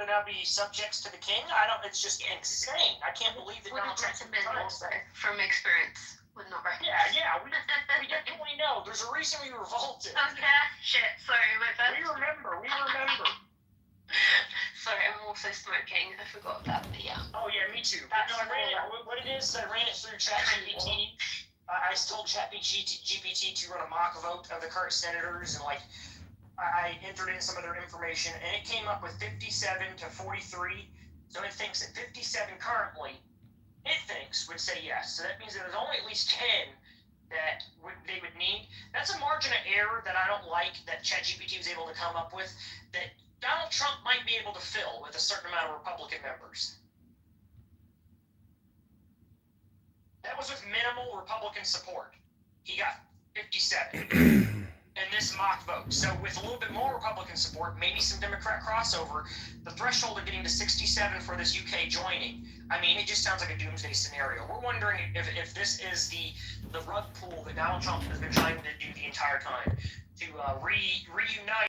now be subjects to the king. It's just insane. I can't believe that Donald Trump's also from experience would not recommend. Yeah, we definitely know. There's a reason we revolted. Oh yeah, shit, sorry, my bad. We remember. Sorry, I'm also smoking. I forgot that, but yeah. Oh yeah, me too. I ran it through ChatGPT. I told ChatGPT to run a mock vote of the current senators, and like I entered in some of their information, and it came up with 57 to 43. So it thinks that 57 currently, it thinks would say yes. So that means that there's only at least 10 that they would need. That's a margin of error that I don't like that ChatGPT was able to come up with, that Donald Trump might be able to fill with a certain amount of Republican members. That was with minimal Republican support. He got 57 in this mock vote. So with a little bit more Republican support, maybe some Democrat crossover, the threshold of getting to 67 for this UK joining, I mean, it just sounds like a doomsday scenario. We're wondering if this is the rug pull that Donald Trump has been trying to do the entire time to reunite